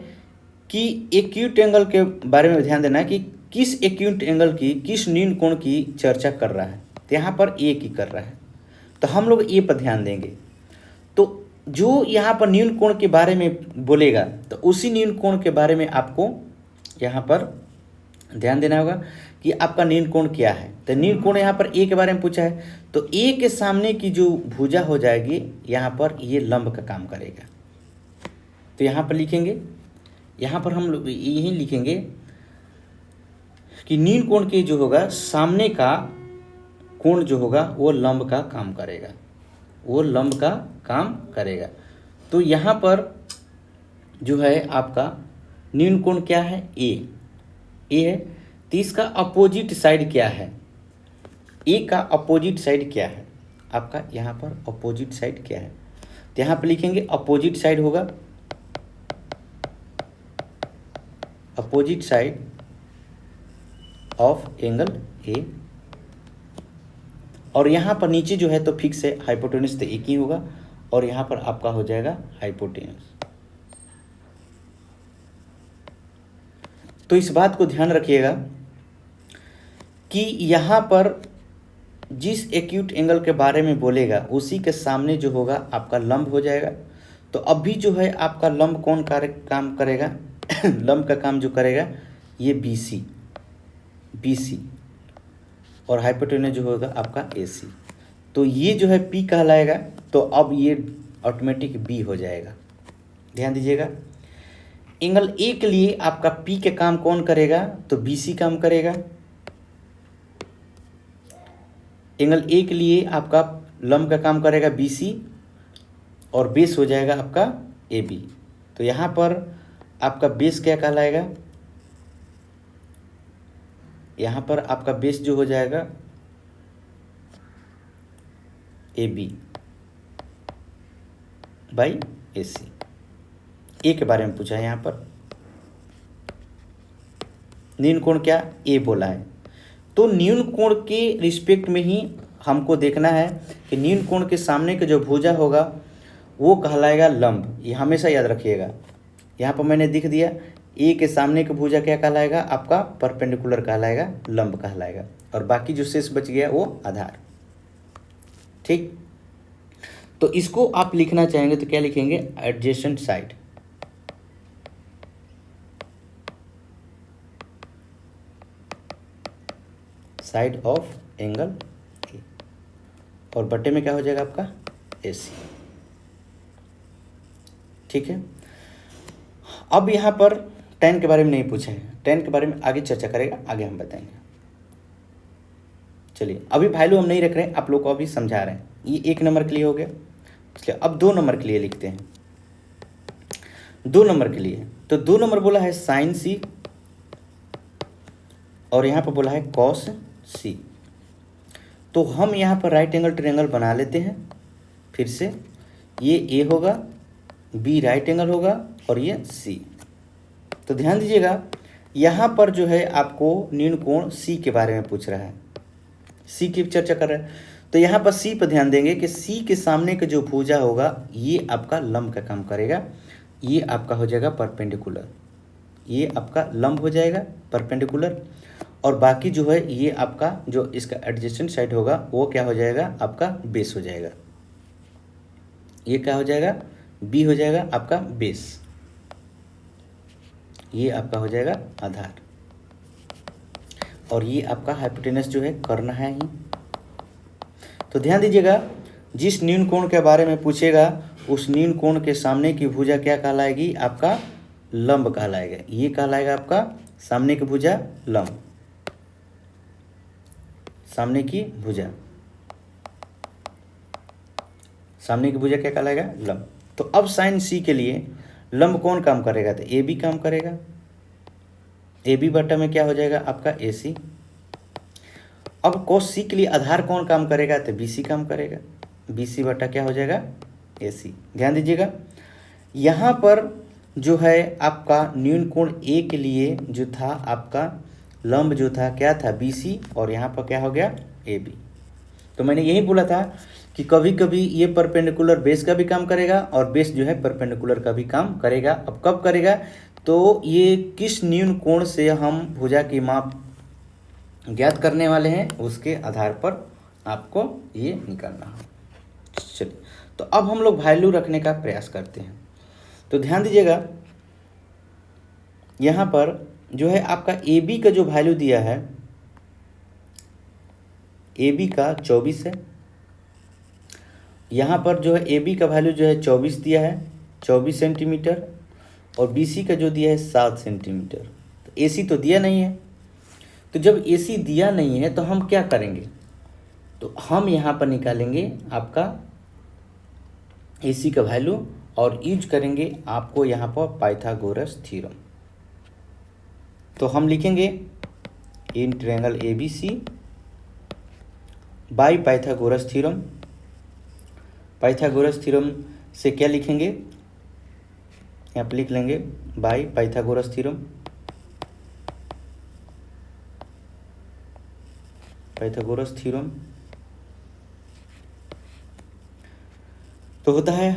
कि एक्यूट एंगल के बारे में ध्यान देना है कि किस एक्यूट एंगल की किस न्यून कोण की चर्चा कर रहा है। तो यहाँ पर A की कर रहा है तो हम लोग A पर ध्यान देंगे। तो जो यहाँ पर न्यून कोण के बारे में बोलेगा तो उसी न्यून कोण के बारे में आपको यहाँ पर ध्यान देना होगा कि आपका न्यून कोण क्या है। तो न्यून कोण यहाँ पर A के बारे में पूछा है तो A के सामने की जो भुजा हो जाएगी यहाँ पर ये लंब का काम करेगा। तो यहाँ पर लिखेंगे, यहाँ पर हम लोग यही लिखेंगे कि न्यून कोण के जो होगा सामने का कोण जो होगा वो लंब का काम करेगा, वो लंब का काम करेगा। तो यहाँ पर जो है आपका न्यून कोण क्या है A है। तो इसका अपोजिट साइड क्या है, A का अपोजिट साइड क्या है आपका, यहाँ पर अपोजिट साइड क्या है। तो यहाँ पर लिखेंगे अपोजिट साइड होगा opposite side of angle A और यहाँ पर नीचे जो है तो फिक्स है हाइपोटेनस तो एक ही होगा और यहाँ पर आपका हो जाएगा हाइपोटेनस। तो इस बात को ध्यान रखिएगा कि यहाँ पर जिस एक्यूट एंगल के बारे में बोलेगा उसी के सामने जो होगा आपका लंब हो जाएगा। तो अभी जो है आपका लंब कौन काम करेगा लंब का काम जो करेगा ये BC और हाइपोटेनस जो होगा आपका AC। तो ये जो है P कहलाएगा, तो अब ये ऑटोमेटिक B हो जाएगा। ध्यान दीजिएगा, एंगल A के लिए आपका P के काम कौन करेगा, तो BC काम करेगा। एंगल A के लिए आपका लंब का काम करेगा BC और बेस हो जाएगा आपका AB। तो यहाँ पर आपका बेस क्या कहलाएगा, यहाँ पर आपका बेस जो हो जाएगा AB बाई AC। ए के बारे में पूछा है, यहाँ पर न्यून कोण क्या A बोला है, तो न्यून कोण के रिस्पेक्ट में ही हमको देखना है कि न्यून कोण के सामने का जो भुजा होगा वो कहलाएगा लंब। ये हमेशा याद रखिएगा। यहाँ पर मैंने दिख दिया, ए के सामने का भुजा क्या कहलाएगा, आपका परपेंडिकुलर कहलाएगा, लंब कहलाएगा, और बाकी जो शेष बच गया वो आधार। ठीक, तो इसको आप लिखना चाहेंगे तो क्या लिखेंगे, adjacent side. Side of angle A, और बटे में क्या हो जाएगा आपका AC। ठीक है, अब यहाँ पर tan के बारे में नहीं पूछा है, tan के बारे में आगे चर्चा करेगा, आगे हम बताएंगे। चलिए, अभी वैल्यू हम नहीं रख रहे हैं, आप लोग को अभी समझा रहे हैं। ये 1 नंबर के लिए हो गया, इसलिए अब 2 नंबर के लिए लिखते हैं। 2 नंबर के लिए, तो 2 नंबर बोला है sin C और यहाँ पर बोला है cos C। तो हम यहाँ पर राइट एंगल ट्रायंगल बना लेते हैं। फिर से ये A होगा, B राइट एंगल होगा और ये C। तो ध्यान दीजिएगा, यहाँ पर जो है आपको न्यून कोण C के बारे में पूछ रहा है, C की चर्चा कर रहा है। तो यहाँ पर C पर ध्यान देंगे कि C के सामने का जो भुजा होगा ये आपका लंब का काम करेगा, ये आपका हो जाएगा परपेंडिकुलर, ये आपका लंब हो जाएगा परपेंडिकुलर, और बाकी जो है ये आपका जो इसका एडजेसेंट साइड होगा वो क्या हो जाएगा, आपका बेस हो जाएगा। ये क्या हो जाएगा, B हो जाएगा आपका बेस, ये आपका हो जाएगा आधार, और ये आपका हाइपोटेनस जो है करना है ही। तो ध्यान दीजिएगा, जिस न्यून कोण के बारे में पूछेगा उस न्यून कोण के सामने की भुजा क्या कहलाएगी, आपका लंब कहलाएगा। ये कहलाएगा आपका सामने की भुजा लंब, सामने की भुजा, सामने की भुजा क्या कहलाएगा, लंब। तो अब साइन C के लिए लंब कौन काम करेगा, तो AB काम करेगा। AB बटा में क्या हो जाएगा आपका AC। अब cos C के लिए आधार कौन काम करेगा, तो BC काम करेगा, BC बटा क्या हो जाएगा AC। ध्यान दीजिएगा, यहाँ पर जो है आपका न्यून कोण A के लिए जो था आपका लंब जो था क्या था BC, और यहाँ पर क्या हो गया AB। तो मैंने यही बोला था कि कभी कभी ये परपेंडिकुलर बेस का भी काम करेगा और बेस जो है परपेंडिकुलर का भी काम करेगा। अब कब करेगा, तो ये किस न्यून कोण से हम भुजा की माप ज्ञात करने वाले हैं उसके आधार पर आपको ये निकालना है। चलिए, तो अब हम लोग वैल्यू रखने का प्रयास करते हैं। तो ध्यान दीजिएगा, यहाँ पर जो है आपका AB का जो वैल्यू दिया है, AB का 24 है। यहाँ पर जो है AB का वैल्यू जो है 24 दिया है, 24 सेंटीमीटर, और BC का जो दिया है 7 सेंटीमीटर। तो AC तो दिया नहीं है, तो जब AC दिया नहीं है तो हम क्या करेंगे, तो हम यहाँ पर निकालेंगे आपका AC का वैल्यू और यूज करेंगे आपको यहाँ पर पाइथागोरस थ्योरम। तो हम लिखेंगे in triangle ABC by Pythagoras theorem. Pythagoras theorem से क्या लिखेंगे, यहाँ पर लिख लेंगे by Pythagoras theorem. Pythagoras theorem तो होता है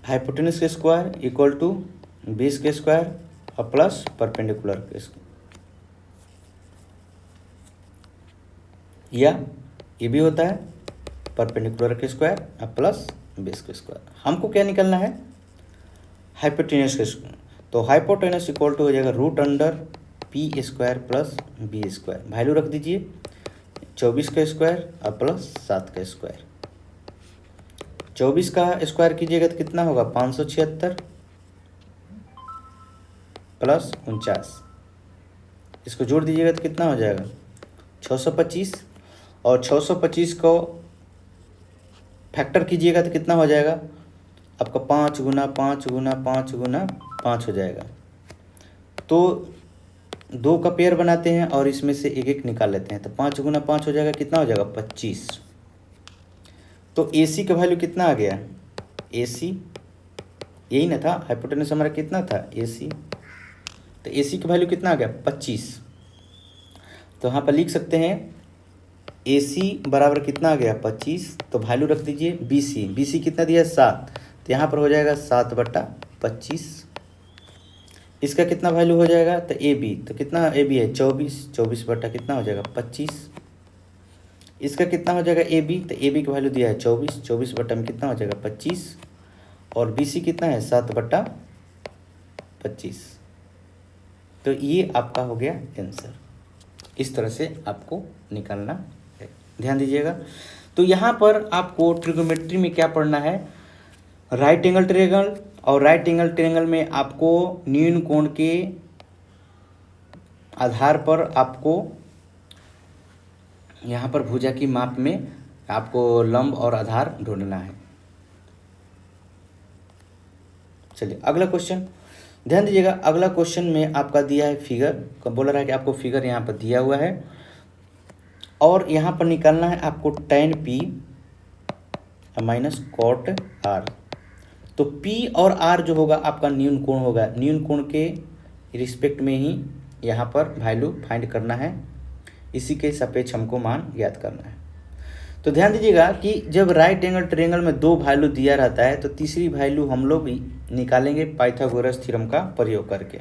हाइपोटेनस के स्क्वायर इक्वल टू बेस के स्क्वायर और प्लस परपेंडिकुलर के स्क्वायर, या ये भी होता है परपेंडिकुलर के स्क्वायर अब प्लस बेस के स्क्वायर। हमको क्या निकलना है, हाइपोटेन्यूस के स्क्वायर। तो हाइपोटेन्यूस इक्वल टू हो जाएगा root under P square plus B square. Value रख दीजिए 24 का स्क्वायर और प्लस 7 का स्क्वायर। 24 का स्क्वायर कीजिएगा तो कितना होगा 576 प्लस 49, इसको जोड़ दीजिएगा तो कितना हो जाएगा 625, और 625 को फैक्टर कीजिएगा तो कितना हो जाएगा आपका 5 गुना 5 गुना 5 गुना 5 हो जाएगा। तो 2 का पेयर बनाते हैं और इसमें से एक एक निकाल लेते हैं, तो 5 गुना 5 हो जाएगा, कितना हो जाएगा 25। तो AC का वैल्यू कितना आ गया, AC यही ना था, हाइपोटेन्यूस हमारा कितना था AC, तो AC का वैल्यू कितना आ गया 25। तो यहाँ पर लिख सकते हैं AC बराबर कितना आ गया 25, तो वैल्यू रख दीजिए BC कितना दिया 7, तो यहाँ पर हो जाएगा 7/25। इसका कितना वैल्यू हो जाएगा तो AB, तो कितना AB है 24 बटा कितना हो जाएगा 25। इसका कितना हो जाएगा AB, तो AB का वैल्यू दिया है 24 बटा में कितना हो जाएगा 25, और BC कितना है 7/25। तो ये आपका हो गया आंसर। इस तरह से आपको निकालना है, ध्यान दीजिएगा। तो यहाँ पर आपको ट्रिग्नोमेट्री में क्या पढ़ना है, राइट एंगल ट्रायंगल, और राइट एंगल ट्रायंगल में आपको न्यून कोण के आधार पर आपको यहाँ पर भुजा की माप में आपको लंब और आधार ढूंढना है। चलिए अगला क्वेश्चन ध्यान दीजिएगा। अगला क्वेश्चन में आपका दिया है फिगर, बोला रहा है कि आपको फिगर यहाँ पर दिया हुआ है और यहाँ पर निकालना है आपको tan P minus cot R। तो P और R जो होगा आपका न्यून कोण होगा, न्यून कोण के रिस्पेक्ट में ही यहाँ पर वैल्यू फाइंड करना है, इसी के सापेक्ष हमको मान ज्ञात करना है। तो ध्यान दीजिएगा कि जब राइट एंगल ट्रायंगल में 2 वैल्यू दिया रहता है तो तीसरी वैल्यू हम लोग भी निकालेंगे पाइथागोरस थ्योरम का प्रयोग करके।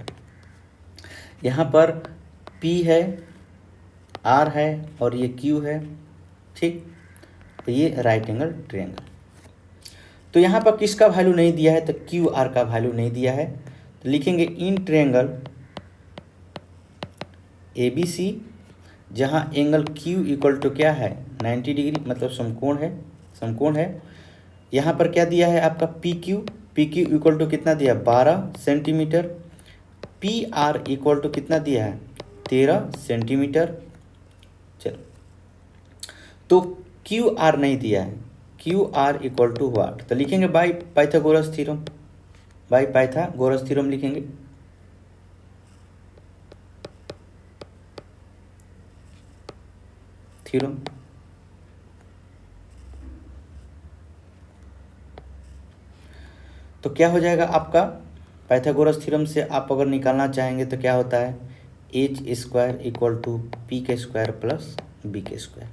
यहाँ पर P है, R है और ये Q है, ठीक, तो ये राइट एंगल ट्रायंगल। तो यहाँ पर किसका वैल्यू नहीं दिया है, तो QR का वैल्यू नहीं दिया है, तो लिखेंगे इन ट्रायंगल ABC जहाँ एंगल Q इक्वल टू क्या है 90 डिग्री, मतलब समकोण है। यहाँ पर क्या दिया है आपका PQ इक्वल टू कितना दिया 12 सेंटीमीटर, PR इक्वल टू कितना दिया है 13 सेंटीमीटर। चलो तो QR नहीं दिया है, QR इक्वल टू वाट, तो लिखेंगे बाई पाइथागोरस थ्योरम लिखेंगे। थ्योरम तो क्या हो जाएगा आपका पाइथागोरस थ्योरम से आप अगर निकालना चाहेंगे तो क्या होता है h square equal to p के स्क्वायर प्लस b के स्क्वायर।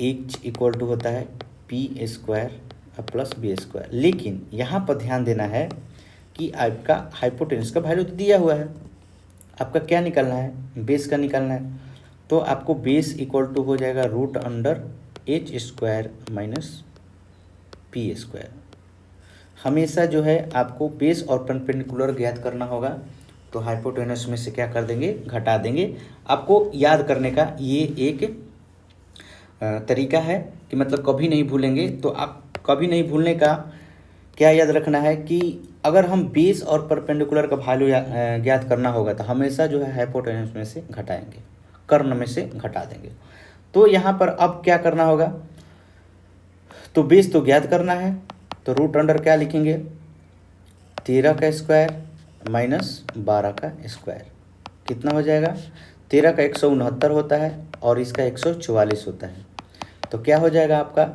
h इक्वल टू होता है p square plus b square. लेकिन यहाँ पर ध्यान देना है कि आपका हाइपोटेन्यूस का वैल्यू तो दिया हुआ है, आपका क्या निकालना है बेस का निकालना है। तो आपको बेस इक्वल टू हो जाएगा root under h square minus p square. हमेशा जो है आपको बेस और परपेंडिकुलर ज्ञात करना होगा, तो हाइपोटेन्यूस में से क्या कर देंगे घटा देंगे। आपको याद करने का ये एक तरीका है कि मतलब कभी नहीं भूलेंगे। तो आप कभी नहीं भूलने का क्या याद रखना है कि अगर हम बेस और परपेंडिकुलर का वैल्यू ज्ञात करना होगा तो हमेशा जो है हाइपोटेन्यूस में से घटाएंगे, कर्ण में से घटा देंगे। तो यहाँ पर अब क्या करना होगा, तो बेस तो ज्ञात करना है, तो रूट अंडर क्या लिखेंगे 13 का स्क्वायर माइनस 12 का स्क्वायर, कितना हो जाएगा 13 का 169 होता है और इसका 144 होता है। तो क्या हो जाएगा आपका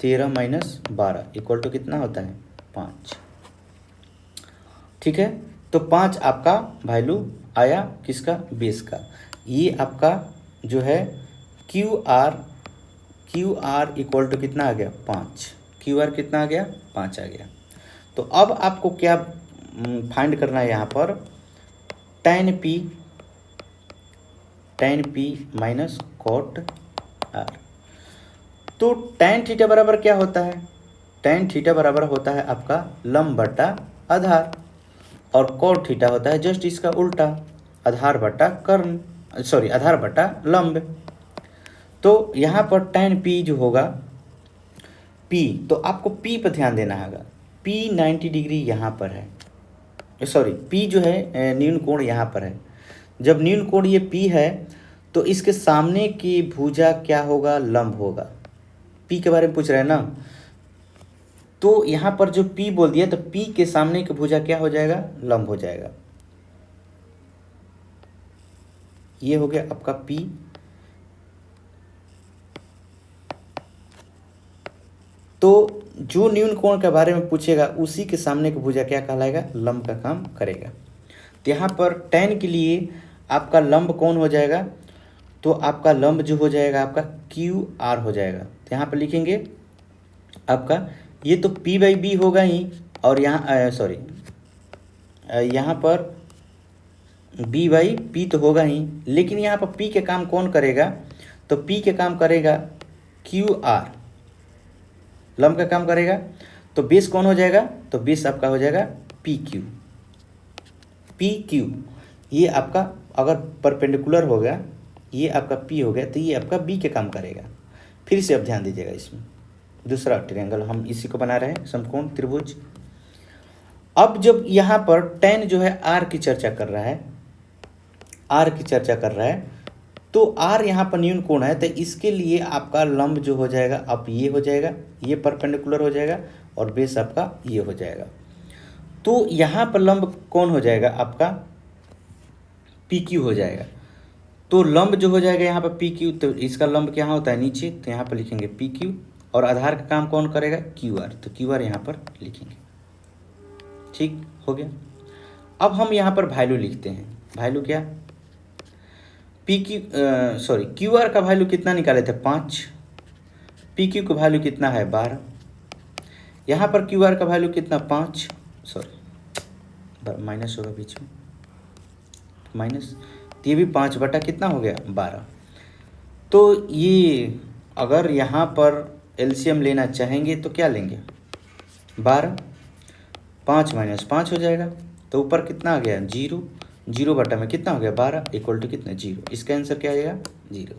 13 माइनस 12 इक्वल टू कितना होता है 5। ठीक है, तो 5 आपका वैल्यू आया किसका बेस का। ये आपका जो है क्यू आर इक्वल टू कितना आ गया 5, QR कितना आ गया 5 आ गया। तो अब आपको क्या फाइंड करना है यहाँ पर tan P minus cot R। तो tan थीटा बराबर क्या होता है? tan थीटा बराबर होता है आपका लंब बटा आधार, और cot थीटा होता है जस्ट इसका उल्टा, आधार बटा कर्ण, सॉरी आधार बटा लंब। तो यहाँ पर tan p जो होगा p, तो आपको p पर ध्यान देना होगा। p 90 डिग्री यहाँ पर है, सॉरी p जो है न्यून कोण यहाँ पर है। जब न्यून कोण ये p है तो इसके सामने की भुजा क्या होगा? लंब होगा। p के बारे में पूछ रहे हैं ना, तो यहाँ पर जो p बोल दिया तो p के सामने की भुजा क्या हो जाएगा? लंब हो जाएगा। ये हो गया आपका p। तो जो न्यून कोण के बारे में पूछेगा उसी के सामने की भुजा क्या कहलाएगा? लंब का काम करेगा। तो यहाँ पर tan के लिए आपका लंब कौन हो जाएगा? तो आपका लंब जो हो जाएगा आपका QR हो जाएगा। तो यहाँ पर लिखेंगे आपका, ये तो P/B होगा ही, और यहाँ सॉरी यहाँ पर B/P तो होगा ही, लेकिन यहाँ पर P के काम कौन करेगा? तो P के काम करेगा QR, लंब का काम करेगा। तो बेस कौन हो जाएगा? तो बेस आपका हो जाएगा PQ। ये आपका अगर परपेंडिकुलर हो गया, ये आपका P हो गया, तो ये आपका B के काम करेगा। फिर से अब ध्यान दीजिएगा, इसमें दूसरा ट्रायंगल हम इसी को बना रहे हैं, समकोण त्रिभुज। अब जब यहाँ पर tan जो है R की चर्चा कर रहा है, तो R यहाँ पर न्यून कोण है, तो इसके लिए आपका लंब जो हो जाएगा अब ये हो जाएगा, ये परपेंडिकुलर हो जाएगा, और बेस आपका ये हो जाएगा। तो यहाँ पर लंब कौन हो जाएगा? आपका PQ हो जाएगा। तो लंब जो हो जाएगा यहाँ पर PQ, तो इसका लंब क्या होता है? नीचे, तो यहाँ पर लिखेंगे PQ, और आधार का काम कौन करेगा? QR, तो QR यहाँ पर लिखेंगे। ठीक हो गया। अब हम यहाँ पर वैल्यू लिखते हैं। वैल्यू क्या? QR का वैल्यू कितना निकाले थे? 5। PQ का वैल्यू कितना है? 12। यहाँ पर QR का वैल्यू कितना? 5, सॉरी माइनस होगा बीच में, माइनस, ये भी 5 बटा कितना हो गया? 12। तो ये अगर यहाँ पर एलसीएम लेना चाहेंगे तो क्या लेंगे? 12, 5 माइनस 5 हो जाएगा, तो ऊपर कितना आ गया? 0, 0 बटा में कितना हो गया? 12 इक्वल टू कितना? 0। इसका आंसर क्या आएगा? 0।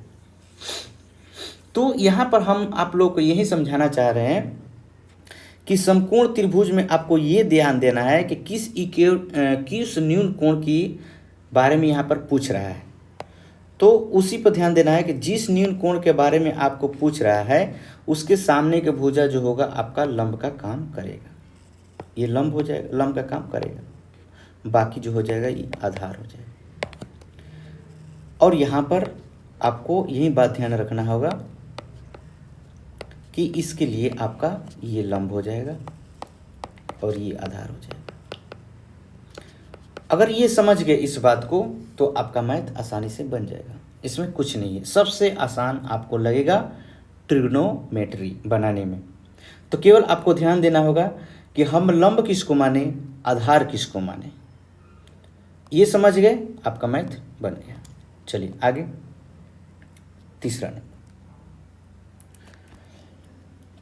तो यहाँ पर हम आप लोग को यही समझाना चाह रहे हैं कि समकोण त्रिभुज में आपको ये ध्यान देना है कि किस न्यून कोण की बारे में यहाँ पर पूछ रहा है। तो उसी पर ध्यान देना है कि जिस न्यून कोण के बारे में आपको पूछ रहा है उसके सामने के भुजा जो होगा आपका लंब का काम करेगा। ये लंब हो जाएगा, लंब का काम करेगा, बाकी जो हो जाएगा ये आधार हो जाएगा। और यहाँ पर आपको यही बात ध्यान रखना होगा कि इसके लिए आपका ये लंब हो जाएगा और ये आधार हो जाएगा। अगर ये समझ गए इस बात को तो आपका मैथ आसानी से बन जाएगा। इसमें कुछ नहीं है, सबसे आसान आपको लगेगा ट्रिग्नोमेट्री बनाने में। तो केवल आपको ध्यान देना होगा कि हम लंब किसको माने, आधार किसको माने। ये समझ गए, आपका मैथ बन गया। चलिए आगे,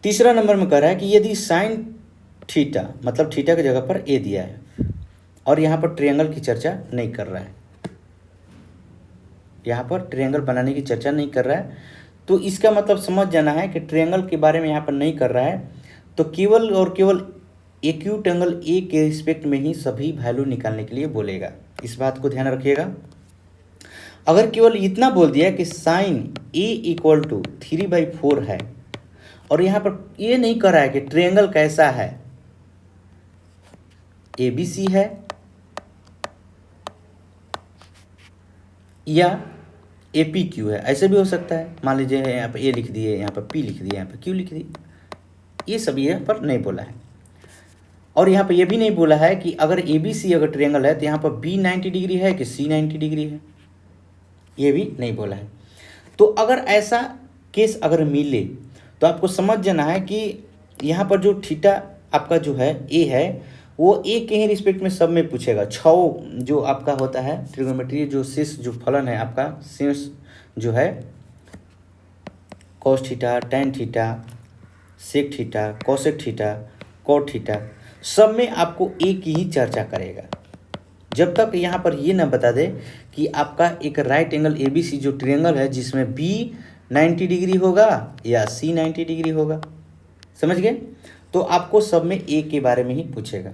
तीसरा नंबर में कह रहा है कि यदि साइन थीटा, मतलब थीटा की जगह पर ए दिया है और यहाँ पर ट्रायंगल की चर्चा नहीं कर रहा है, यहाँ पर ट्रायंगल बनाने की चर्चा नहीं कर रहा है, तो इसका मतलब समझ जाना है कि ट्रायंगल के बारे में यहाँ पर नहीं कर रहा है, तो केवल और केवल एक्यूट एंगल ए के रिस्पेक्ट में ही सभी वैल्यू निकालने के लिए बोलेगा। इस बात को ध्यान रखिएगा। अगर केवल इतना बोल दिया कि साइन ए इक्वल टू 3/4 है और यहाँ पर ये नहीं कर रहा है कि ट्रायंगल कैसा है, ABC है या APQ है, ऐसे भी हो सकता है। मान लीजिए यहाँ पर A लिख दिए, यहाँ पर P लिख दिए, यहाँ पर Q लिख दिए, ये सब यहाँ पर नहीं बोला है। और यहाँ पर ये भी नहीं बोला है कि अगर ABC अगर ट्रायंगल है तो यहाँ पर B 90 डिग्री है कि C 90 डिग्री है, ये भी नहीं बोला है। तो अगर ऐसा केस अगर मिले तो आपको समझ जाना है कि यहाँ पर जो थीटा आपका जो है A है वो A के ही रिस्पेक्ट में सब में पूछेगा। 6 जो आपका होता है ट्रिग्नोमेट्री, जो शेष जो फलन है आपका शेष जो है cos theta, tan theta, sec theta, cosec theta, cot theta, सब में आपको एक ही चर्चा करेगा। जब तक यहाँ पर ये ना बता दे कि आपका एक राइट एंगल ABC जो ट्रायंगल है जिसमें B 90 डिग्री होगा या C 90 डिग्री होगा, समझ गए? तो आपको सब में ए के बारे में ही पूछेगा।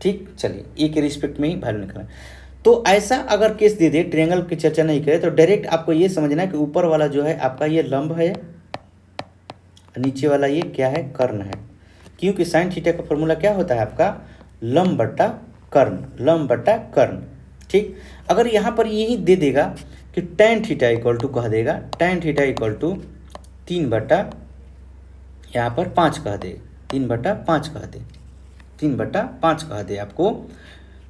ठीक, चलिए ए के रिस्पेक्ट में ही वैल्यू निकालना। तो ऐसा अगर केस दे दे, ट्रायंगल की चर्चा नहीं करे, तो डायरेक्ट आपको ये समझना है कि ऊपर वाला जो है आपका ये लंब है, नीचे वाला ये क्या है, कर्ण है। क्योंकि साइन थीटा का फॉर्मूला क्या होता है आपका, लंब बट्टा कर्ण, लंब बट्टा कर्ण। ठीक, अगर यहाँ पर यही दे देगा कि टैन थीटा इक्वल टू कह देगा, टैन थीटा इक्वल टू 3/, यहाँ पर 5 कह दे, 3/5 कह दे, 3/5 कह दे आपको,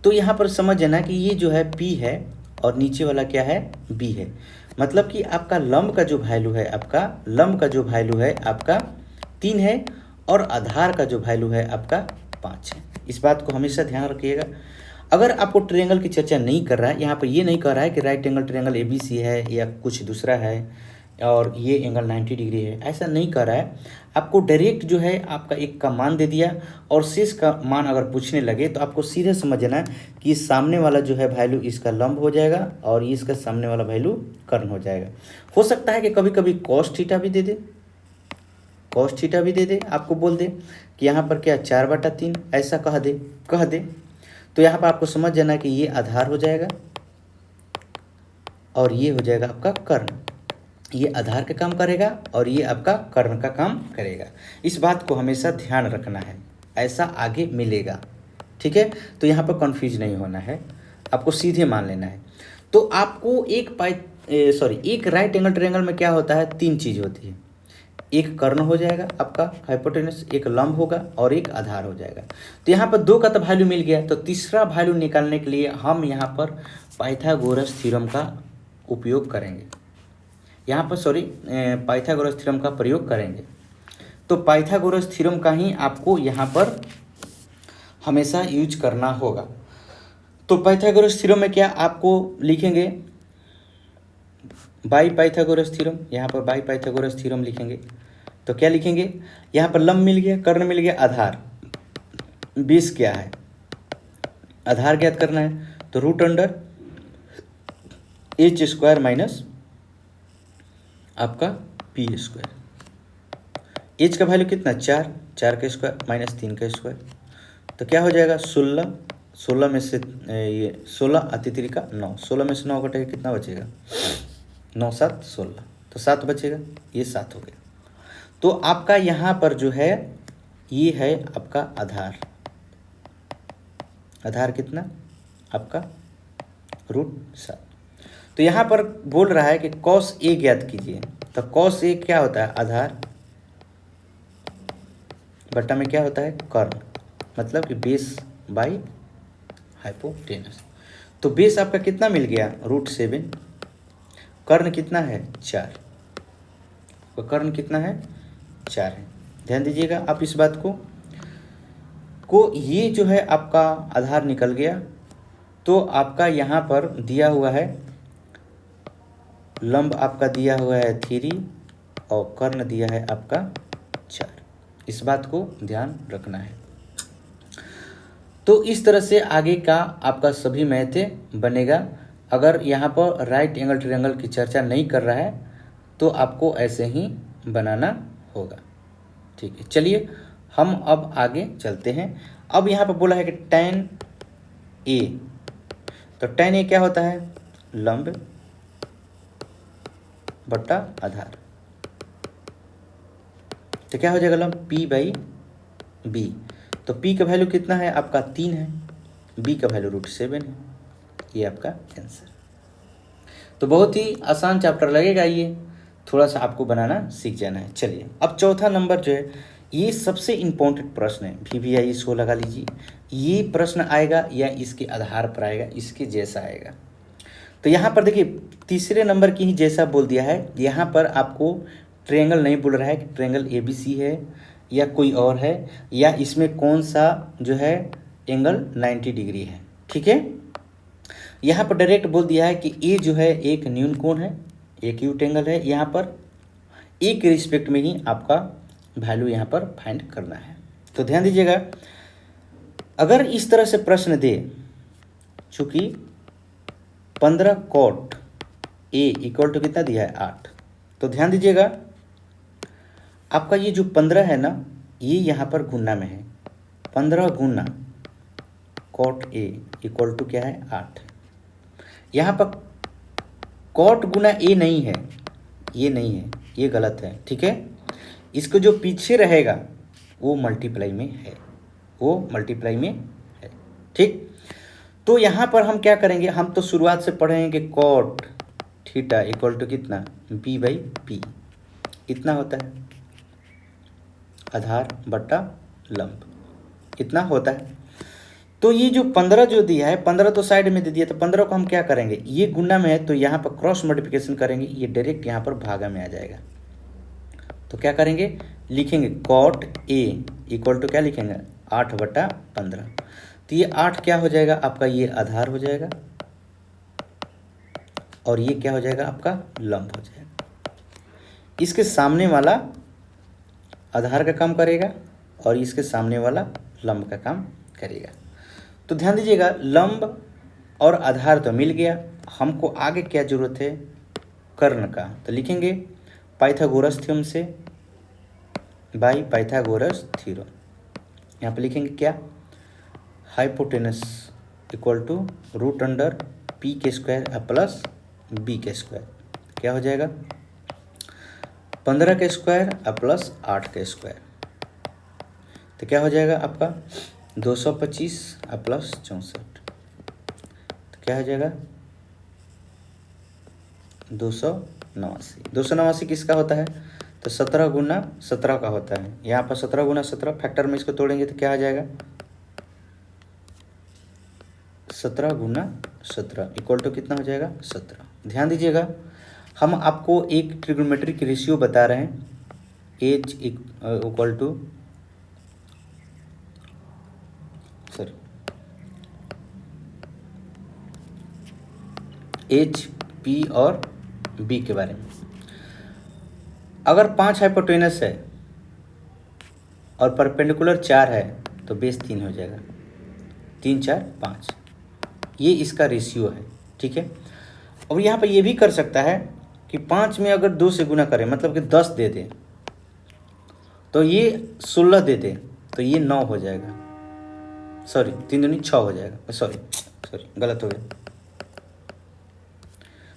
तो यहाँ पर समझ जाना कि ये जो है P है और नीचे वाला क्या है, B है। मतलब कि आपका लंब का जो वैल्यू है, आपका लंब का जो वैल्यू है आपका 3 है और आधार का जो वैल्यू है आपका 5 है। इस बात को हमेशा ध्यान रखिएगा। अगर आपको ट्रायंगल की चर्चा नहीं कर रहा है, यहाँ पर ये नहीं कह रहा है कि राइट एंगल ट्रायंगल ABC है या कुछ दूसरा है और ये एंगल 90 डिग्री है, ऐसा नहीं कर रहा है। आपको डायरेक्ट जो है आपका एक का मान दे दिया और शेष का मान अगर पूछने लगे तो आपको सीधे समझना कि सामने वाला जो है वैल्यू इसका लंब हो जाएगा और इसका सामने वाला वैल्यू कर्ण हो जाएगा। हो सकता है कि कभी कभी कॉस थीटा भी दे दे, कॉस थीटा भी दे दे, आपको बोल दे कि यहाँ पर क्या 4/3 ऐसा कह दे, तो यहाँ पर आपको समझ जाना कि ये आधार हो जाएगा और ये हो जाएगा आपका कर्ण। ये आधार का काम करेगा और ये आपका कर्ण का काम करेगा। इस बात को हमेशा ध्यान रखना है, ऐसा आगे मिलेगा। ठीक है, तो यहाँ पर कंफ्यूज नहीं होना है, आपको सीधे मान लेना है। तो आपको एक राइट एंगल ट्रायंगल में क्या होता है, 3 चीज़ होती है। एक कर्ण हो जाएगा आपका हाइपोटेनस, एक लंब होगा और एक आधार हो जाएगा। तो यहाँ पर 2 का तो वैल्यू मिल गया, तो तीसरा वैल्यू निकालने के लिए हम यहाँ पर पाइथागोरस थ्योरम का उपयोग करेंगे, यहाँ पर पाइथागोरस थ्योरम का प्रयोग करेंगे। तो पाइथागोरस थ्योरम का ही आपको यहाँ पर हमेशा यूज करना होगा। तो पाइथागोरस थ्योरम में क्या आपको लिखेंगे, बाई पाइथागोरस थ्योरम, यहाँ पर बाई पाइथागोरस थ्योरम लिखेंगे। तो क्या लिखेंगे, यहाँ पर लंब मिल गया, कर्ण मिल गया, आधार, बेस क्या है, आधार ज्ञात करना है। तो √h² माइनस आपका p²। h का वैल्यू कितना, 4 का स्क्वायर माइनस 3 का स्क्वायर, तो क्या हो जाएगा 16 में से ये 16 अतिथि का 9, 16 में से 9 घटेगा कितना बचेगा, 9 7 16, तो 7 बचेगा, ये 7 हो गया। तो आपका यहाँ पर जो है ये है आपका आधार, आधार कितना आपका √7। तो यहाँ पर बोल रहा है कि cos A ज्ञात कीजिए। तो cos A क्या होता है, आधार बट्टा में क्या होता है, कर्ण, मतलब कि बेस बाई हाइपोटेनस। तो बेस आपका कितना मिल गया, √7, कर्ण कितना है 4, तो कर्ण कितना है 4 है। ध्यान दीजिएगा आप इस बात को ये जो है आपका आधार निकल गया। तो आपका यहाँ पर दिया हुआ है लंब, आपका दिया हुआ है 3 और कर्ण दिया है आपका 4, इस बात को ध्यान रखना है। तो इस तरह से आगे का आपका सभी मैथ बनेगा। अगर यहाँ पर राइट एंगल ट्रायंगल की चर्चा नहीं कर रहा है तो आपको ऐसे ही बनाना होगा। ठीक है, चलिए हम अब आगे चलते हैं। अब यहाँ पर बोला है कि tan A, तो tan A क्या होता है, लंब बट्टा आधार। तो क्या हो जाएगा लंब, P/B। तो P का वैल्यू कितना है आपका 3 है, B का वैल्यू √7 है, ये आपका आंसर। तो बहुत ही आसान चैप्टर लगेगा, ये थोड़ा सा आपको बनाना सीख जाना है। चलिए अब चौथा नंबर जो है ये सबसे इम्पोर्टेंट प्रश्न है, VVI इसको लगा लीजिए। ये प्रश्न आएगा या इसके आधार पर आएगा, इसके जैसा आएगा। तो यहाँ पर देखिए तीसरे नंबर की ही जैसा बोल दिया है, यहाँ पर आपको ट्रायंगल नहीं बोल रहा है कि ट्रायंगल ABC है या कोई और है, या इसमें कौन सा जो है एंगल 90 डिग्री है। ठीक है, यहाँ पर डायरेक्ट बोल दिया है कि A जो है एक न्यून कोण है, एक एक्यूट एंगल है, यहाँ पर ए के रिस्पेक्ट में ही आपका वैल्यू यहाँ पर फाइंड करना है। तो ध्यान दीजिएगा, अगर इस तरह से प्रश्न दे, चूँकि 15 कॉट ए इक्वल टू कितना दिया है 8, तो ध्यान दीजिएगा आपका ये जो 15 है ना, ये यहाँ पर गुना में है, 15 गुना कॉट ए इक्वल टू क्या है 8। यहाँ पर कॉट गुना ए नहीं है, ये नहीं है, ये गलत है, ठीक है। इसको जो पीछे रहेगा वो मल्टीप्लाई में है, वो मल्टीप्लाई में है, ठीक। तो यहाँ पर हम क्या करेंगे, हम तो शुरुआत से पढ़ेंगे कॉट थीटा इक्वल टू कितना बी बाई पी, इतना होता है आधार बट्टा लंब, इतना होता है। तो ये जो 15 जो दिया है, 15 तो साइड में दे दिया, तो 15 को हम क्या करेंगे, ये गुना में है तो यहाँ पर क्रॉस मल्टीप्लिकेशन करेंगे, ये डायरेक्ट यहाँ पर भागा में आ जाएगा। तो क्या करेंगे, लिखेंगे कॉट ए इक्वल टू क्या लिखेंगे 8/15। तो ये 8 क्या हो जाएगा आपका, ये आधार हो जाएगा और ये क्या हो जाएगा आपका लंब हो जाएगा। इसके सामने वाला आधार का काम करेगा और इसके सामने वाला लंब का काम करेगा। तो ध्यान दीजिएगा, लंब और आधार तो मिल गया, हमको आगे क्या जरूरत है, कर्ण का। तो लिखेंगे पाइथागोरस थ्योरम से बाई पाइथागोरस थ्योरम। यहाँ पे लिखेंगे क्या, hypotenuse equal to root under P के स्क्वायर प्लस बी के स्क्वायर, क्या हो जाएगा 15 के स्क्वायर प्लस 8 के स्क्वायर। तो क्या हो जाएगा आपका 225 प्लस 64, तो क्या हो जाएगा 289। 289 किसका होता है, तो 17 गुना 17 का होता है। यहाँ पर 17 गुना 17 फैक्टर में इसको तोड़ेंगे तो क्या आ जाएगा 17 गुना 17 इक्वल टू कितना हो जाएगा 17। ध्यान दीजिएगा, हम आपको एक ट्रिग्नोमेट्रिक रेशियो बता रहे हैं, H equal to H P और बी के बारे में। अगर 5 हाइपोटेनस है और परपेंडिकुलर 4 है तो बेस 3 हो जाएगा, 3 4 5, ये इसका रेशियो है, ठीक है। और यहाँ पर ये भी कर सकता है कि 5 में अगर 2 से गुना करें, मतलब कि 10 दे दे तो ये 16 दे दे तो ये 9 हो जाएगा, सॉरी 3 दूनी 6 हो जाएगा, सॉरी गलत हो गया।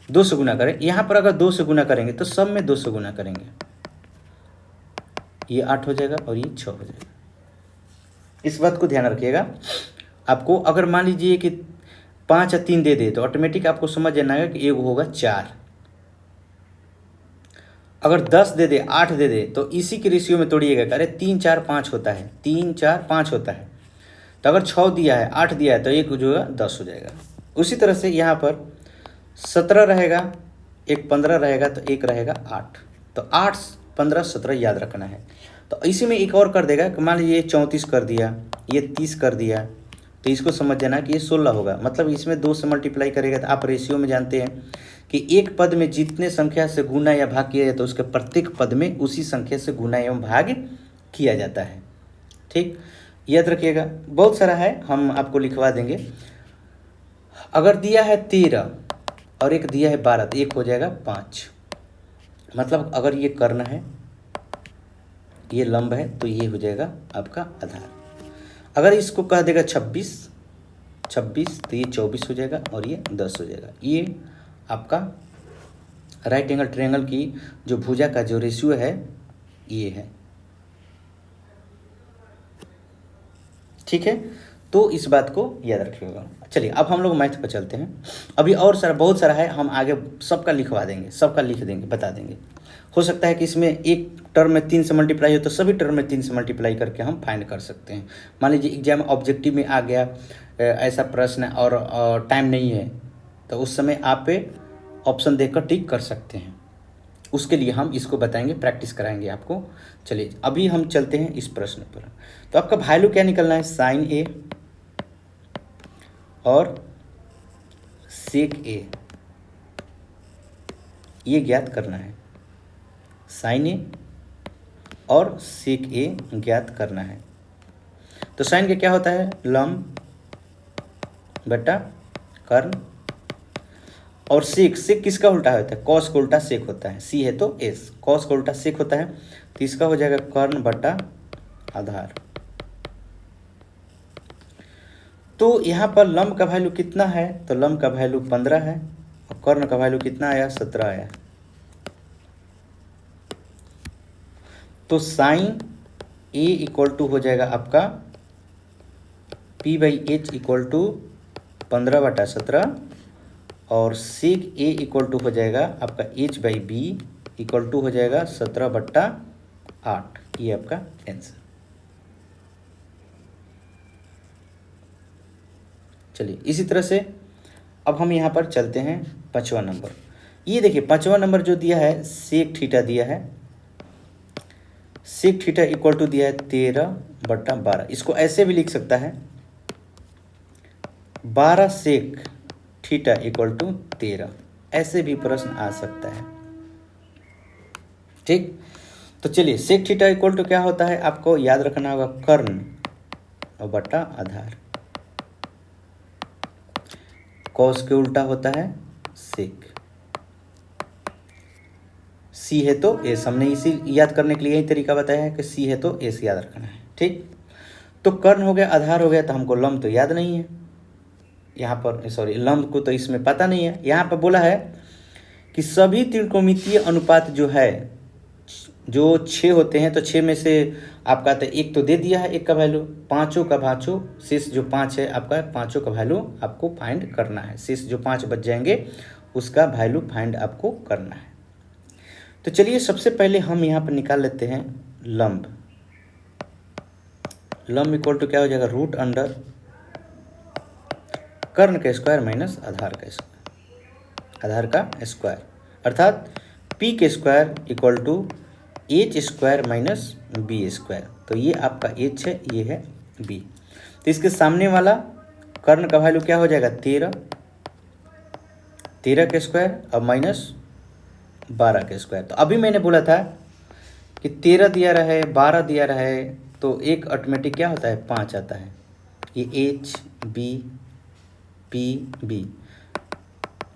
2 से गुना करें, यहाँ पर अगर 2 से गुना करेंगे तो सब में 2 से गुना करेंगे, ये 8 हो जाएगा और ये 6 हो जाएगा। इस बात को ध्यान रखिएगा। आपको अगर मान लीजिए कि 5 या 3 दे दे तो ऑटोमेटिक आपको समझ जाना है कि एक होगा 4। अगर 10 दे दे 8 दे दे तो इसी के रेशियो में तोड़िएगा, अरे 3 4 5 होता है, 3 4 5 होता है। तो अगर 6 दिया है 8 दिया है तो एक जो है 10 हो जाएगा। उसी तरह से यहाँ पर 17 रहेगा, एक 15 रहेगा तो एक रहेगा 8, तो 8 15 17 याद रखना है। तो इसी में एक और कर देगा कि मान लीजिए 34 कर दिया, ये 30 कर दिया, तो इसको समझ जाना कि ये 16 होगा, मतलब इसमें 2 से मल्टीप्लाई करेगा। तो आप रेशियो में जानते हैं कि एक पद में जितने संख्या से गुना या भाग किया जाए तो उसके प्रत्येक पद में उसी संख्या से गुना एवं भाग किया जाता है, ठीक, याद रखिएगा। बहुत सारा है, हम आपको लिखवा देंगे। अगर दिया है 13 और एक दिया है 12 तो एक हो जाएगा 5, मतलब अगर ये कर्ण है ये लंब है तो ये हो जाएगा आपका आधार। अगर इसको कह देगा 26 तो ये 24 हो जाएगा और ये 10 हो जाएगा। ये आपका राइट एंगल ट्रायंगल की जो भुजा का जो रेशियो है ये है, ठीक है। तो इस बात को याद रखिएगा। चलिए अब हम लोग मैथ पर चलते हैं। अभी और सारा बहुत सारा है, हम आगे सबका लिखवा देंगे, सबका लिख देंगे, बता देंगे। हो सकता है कि इसमें एक टर्म में 3 से मल्टीप्लाई हो तो सभी टर्म में 3 से मल्टीप्लाई करके हम फाइंड कर सकते हैं। मान लीजिए एग्जाम ऑब्जेक्टिव में आ गया ऐसा प्रश्न और टाइम नहीं है तो उस समय आप ऑप्शन देकर टिक कर सकते हैं। उसके लिए हम इसको बताएंगे, प्रैक्टिस कराएंगे आपको। चलिए अभी हम चलते हैं इस प्रश्न पर। तो आपका वैल्यू क्या निकलना है, साइन ए और सेक ए, ये ज्ञात करना है। साइन ए और सेक ए ज्ञात करना है। तो साइन का क्या होता है, लंब बटा कर्ण, और सेक, सेक किसका उल्टा होता है, कॉस का उल्टा सेक होता है, सी है तो एस, कॉस का उल्टा सेक होता है, तो इसका हो जाएगा कर्ण बटा आधार। तो यहाँ पर लंब का वैल्यू कितना है, तो लंब का वैल्यू 15 है और कर्ण का वैल्यू कितना आया, 17 आया। तो साइन ए इक्वल टू हो जाएगा आपका P/H इक्वल टू 15/17 और सेक ए इक्वल टू हो जाएगा आपका H/B इक्वल टू हो जाएगा 17/8। ये आपका आंसर। चलिए इसी तरह से अब हम यहाँ पर चलते हैं 5वां नंबर। ये देखिए 5वां नंबर जो दिया है, सेक थीटा दिया है, सेक थीटा इक्वल टू दिया है 13/12। इसको ऐसे भी लिख सकता है 12 सेक थीटा इक्वल टू 13, ऐसे भी प्रश्न आ सकता है। ठीक, तो चलिए सेक थीटा इक्वल टू क्या होता है, आपको याद रखना होगा कर्ण और बटा आधार। कॉस के उल्टा होता है सेक, सी है तो एस, हमने इसी याद करने के लिए यही तरीका बताया है कि सी है तो एस याद रखना है। ठीक, तो कर्ण हो गया, आधार हो गया, तो हमको लंब तो याद नहीं है यहाँ पर, सॉरी लंब को तो इसमें पता नहीं है। यहाँ पर बोला है कि सभी त्रिकोणमितीय अनुपात जो है, जो 6 होते हैं, तो 6 में से आपका तो एक तो दे दिया है, एक का वैल्यू, पाँचों का भाँचों, शेष जो 5 है आपका, पाँचों का वैल्यू आपको फाइंड करना है। शेष जो 5 बच जाएंगे उसका वैल्यू फाइंड आपको करना है। तो चलिए सबसे पहले हम यहाँ पर निकाल लेते हैं लंब। लंब इक्वल टू क्या हो जाएगा, रूट अंडर कर्ण का स्क्वायर माइनस आधार का स्क्वायर, आधार का स्क्वायर, अर्थात पी के square equal to H square minus B square. तो ये आपका एच है, ये है बी। तो इसके सामने वाला कर्ण का वैल्यू क्या हो जाएगा, 13 के स्क्वायर और माइनस 12 के स्क्वायर। तो अभी मैंने बोला था कि 13 दिया रहा है, 12 दिया रहा है, तो एक ऑटोमेटिक क्या होता है, 5 आता है। ये एच बी पी बी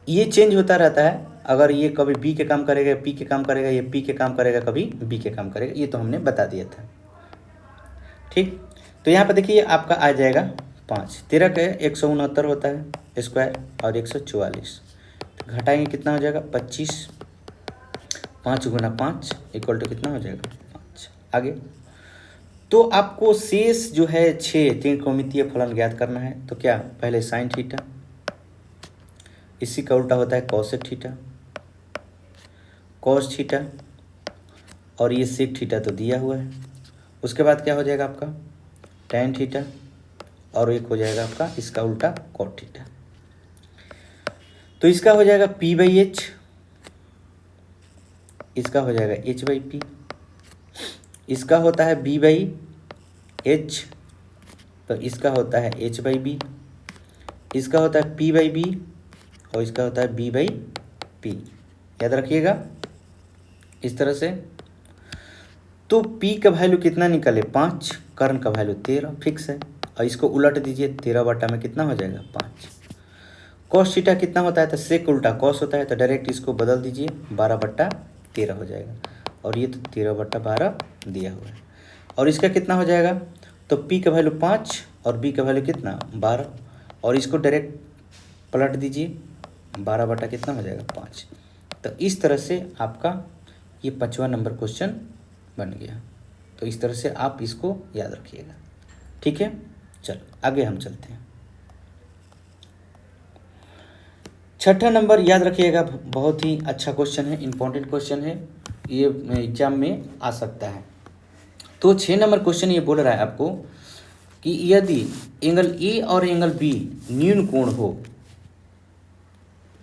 ये चेंज होता रहता है। अगर ये कभी बी के काम करेगा, पी के काम करेगा, ये पी के काम करेगा, कभी बी के काम करेगा, ये तो हमने बता दिया था। ठीक, तो यहाँ पर देखिए आपका आ जाएगा 5, 13 के 169 होता है स्क्वायर और 144, तो घटाएंगे कितना हो जाएगा, 25, 5 गुना 5 इक्वल टू कितना हो जाएगा, 5। आगे तो आपको शेष जो है 6 त्रिकोणमितीय फलन ज्ञात करना है। तो क्या, पहले साइन थीटा, इसी का उल्टा होता है कॉसेक थीटा, कॉस थीटा, और ये सेक थीटा तो दिया हुआ है। उसके बाद क्या हो जाएगा आपका टैन थीटा, और एक हो जाएगा आपका इसका उल्टा कॉट थीटा। तो इसका हो जाएगा P/H, इसका हो जाएगा H/P, इसका होता है B/H, तो इसका होता है H/B, इसका होता है P/B और इसका होता है B/P। याद रखिएगा इस तरह से। तो P का वैल्यू कितना निकले, 5, कर्ण का वैल्यू 13 फिक्स है, और इसको उलट दीजिए, 13 बटा में कितना हो जाएगा, 5। कॉस थीटा कितना होता है, तो सेक उल्टा कॉस होता है, तो डायरेक्ट इसको बदल दीजिए, 12/13 हो जाएगा, और ये तो 13/12 दिया हुआ है। और इसका कितना हो जाएगा, तो P का वैल्यू 5 और B का वैल्यू कितना, 12, और इसको डायरेक्ट पलट दीजिए, 12 बटा कितना हो जाएगा, 5। तो इस तरह से आपका ये 5वां नंबर क्वेश्चन बन गया। तो इस तरह से आप इसको याद रखिएगा। ठीक है, चलो आगे हम चलते हैं। 6ठा नंबर याद रखिएगा, बहुत ही अच्छा क्वेश्चन है, इंपॉर्टेंट क्वेश्चन है, ये एग्जाम में आ सकता है। तो 6 नंबर क्वेश्चन ये बोल रहा है आपको कि यदि एंगल ए और एंगल बी न्यून कोण हो,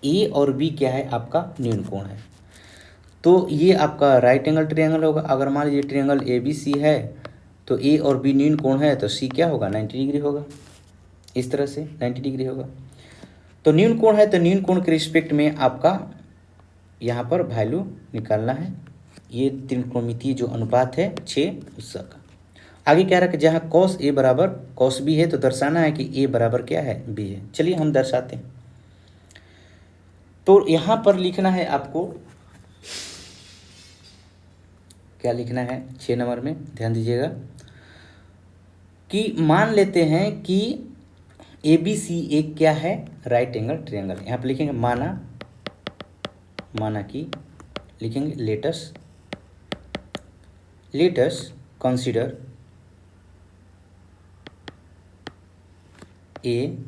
ए और बी क्या है, आपका न्यून कोण है, तो ये आपका राइट एंगल ट्रायंगल होगा। अगर मान लीजिए ट्रायंगल ABC है, तो ए और बी न्यून कोण है, तो सी क्या होगा, 90 डिग्री होगा। इस तरह से 90 डिग्री होगा। तो न्यून कोण है, तो न्यून कोण के रिस्पेक्ट में आपका यहाँ पर वैल्यू निकालना है। ये त्रिकोणमितीय जो अनुपात है 6 उसका का। आगे क्या रखा, जहाँ cos A बराबर cos B है तो दर्शाना है कि A बराबर क्या है, B है। चलिए हम दर्शाते हैं। तो यहाँ पर लिखना है आपको, क्या लिखना है 6 नंबर में, ध्यान दीजिएगा कि मान लेते हैं कि ABC एक क्या है, राइट एंगल ट्रायंगल। यहाँ पर लिखेंगे माना कि लिखेंगे let's consider a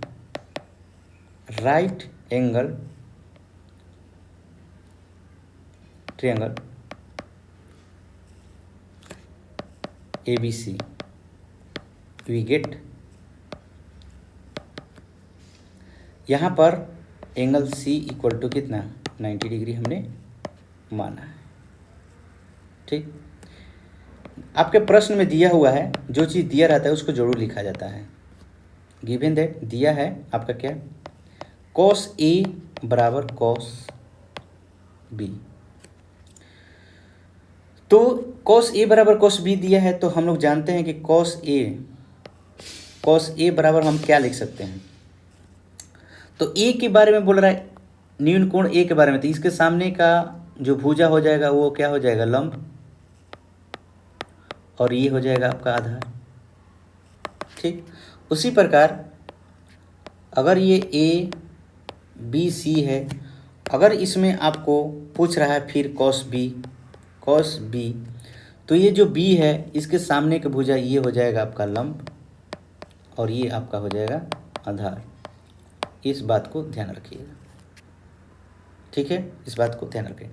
right angle triangle ABC। We get, यहाँ पर एंगल C इक्वल टू कितना, 90 डिग्री हमने माना है। ठीक, आपके प्रश्न में दिया हुआ है, जो चीज़ दिया रहता है उसको जरूर लिखा जाता है। गिवन दैट दिया है आपका क्या, cos A बराबर cos B। तो cos A बराबर cos B दिया है, तो हम लोग जानते हैं कि cos A बराबर हम क्या लिख सकते हैं। तो A के बारे में बोल रहा है, न्यून कोण A के बारे में, तो इसके सामने का जो भुजा हो जाएगा वो क्या हो जाएगा, लंब, और ये हो जाएगा आपका आधार। ठीक, उसी प्रकार अगर ये A B C है, अगर इसमें आपको पूछ रहा है फिर cos B, तो ये जो B है इसके सामने का भुजा ये हो जाएगा आपका लंब, और ये आपका हो जाएगा आधार। इस बात को ध्यान रखिएगा। ठीक है, इस बात को ध्यान रखें।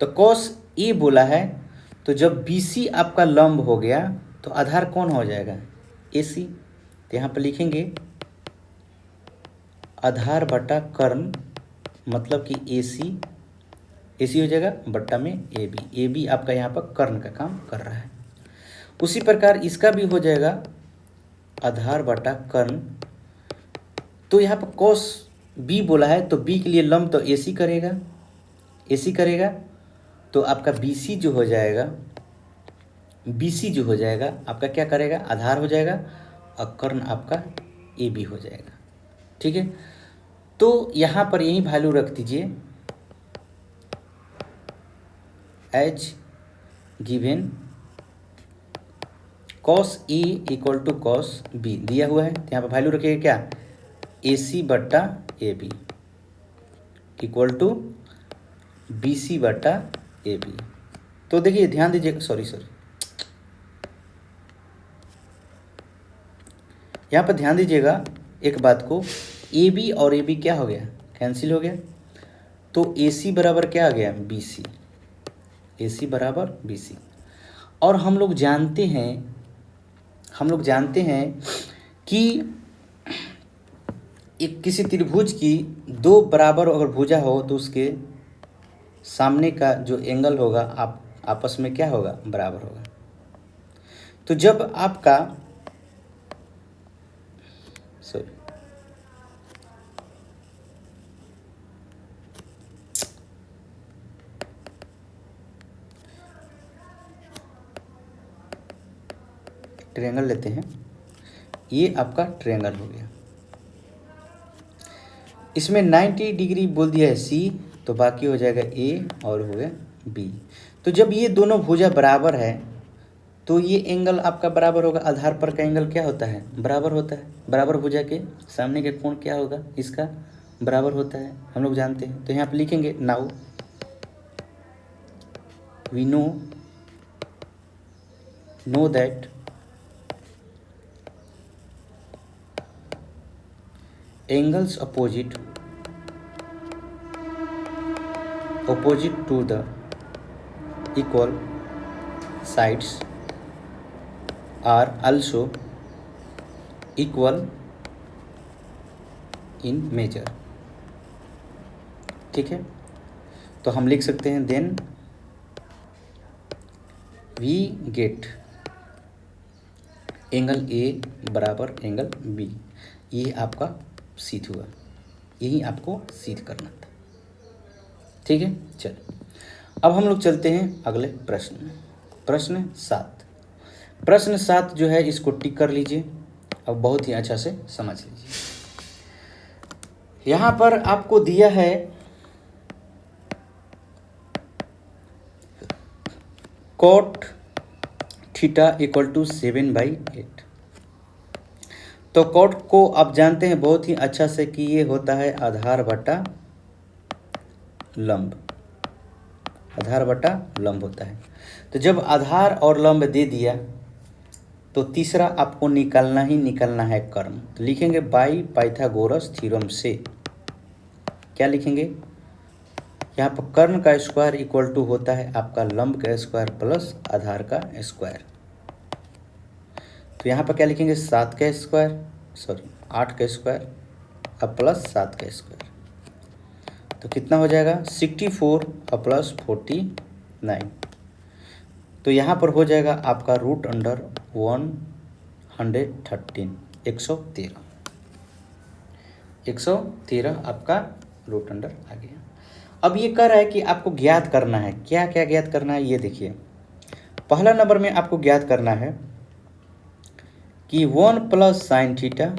तो cos A बोला है, तो जब BC आपका लंब हो गया तो आधार कौन हो जाएगा, AC। तो यहाँ पर लिखेंगे आधार बटा कर्ण, मतलब कि AC हो जाएगा बट्टा में AB आपका यहाँ पर कर्ण का काम कर रहा है। उसी प्रकार इसका भी हो जाएगा आधार बटा कर्ण। तो यहाँ पर cos B बोला है, तो B के लिए लंब तो AC करेगा, तो आपका BC जो हो जाएगा आपका क्या करेगा, आधार हो जाएगा, और कर्ण आपका AB हो जाएगा। ठीक है, तो यहाँ पर यही वैल्यू रख दीजिए, as given cos A equal to cos B दिया हुआ है, तो यहाँ पर वैल्यू रखिएगा क्या, AC बट्टा AB इक्वल टू BC बट्टा AB। तो देखिए ध्यान दीजिएगा, सॉरी यहाँ पर ध्यान दीजिएगा एक बात को, AB और AB क्या हो गया, कैंसिल हो गया, तो AC बराबर क्या आ गया, AC बराबर BC। और हम लोग जानते हैं कि एक किसी त्रिभुज की दो बराबर अगर भुजा हो तो उसके सामने का जो एंगल होगा आप आपस में क्या होगा, बराबर होगा। तो जब आपका ट्रायंगल लेते हैं, ये आपका ट्रायंगल हो गया, इसमें 90 डिग्री बोल दिया है C, तो बाकी हो जाएगा A और हो गया B। तो जब ये दोनों भुजा बराबर है तो ये एंगल आपका बराबर होगा, आधार पर का एंगल क्या होता है, बराबर होता है। बराबर भुजा के सामने के कोण क्या होगा, इसका बराबर होता है, हम लोग जानते हैं। तो यहाँ पर लिखेंगे now we know that angles opposite to the equal sides are also equal in measure। ठीक है, तो हम लिख सकते हैं then we get angle A बराबर एंगल B। ये आपका सिद्ध हुआ, यही आपको सिद्ध करना था। ठीक है, चलो अब हम लोग चलते हैं अगले प्रश्न में। प्रश्न 7। प्रश्न 7 जो है इसको टिक कर लीजिए। अब बहुत ही अच्छा से समझ लीजिए। यहाँ पर आपको दिया है cot थीटा इक्वल टू 7/8। तो cot को आप जानते हैं बहुत ही अच्छा से कि ये होता है आधार बटा लंब। आधार बटा लंब होता है। तो जब आधार और लंब दे दिया तो तीसरा आपको निकालना ही निकालना है कर्ण। तो लिखेंगे बाई पाइथागोरस थ्योरम से क्या लिखेंगे, यहाँ पर कर्ण का स्क्वायर इक्वल टू होता है आपका लंब का स्क्वायर प्लस आधार का स्क्वायर। तो यहाँ पर क्या लिखेंगे 7 का स्क्वायर 8 का स्क्वायर अब प्लस 7 का स्क्वायर। तो कितना हो जाएगा 64 और प्लस 49। तो यहाँ पर हो जाएगा आपका रूट अंडर 113 113 आपका रूट अंडर आ गया। अब ये कह रहा है कि आपको ज्ञात करना है। क्या क्या ज्ञात करना है ये देखिए। पहला नंबर में आपको ज्ञात करना है कि 1 plus sine theta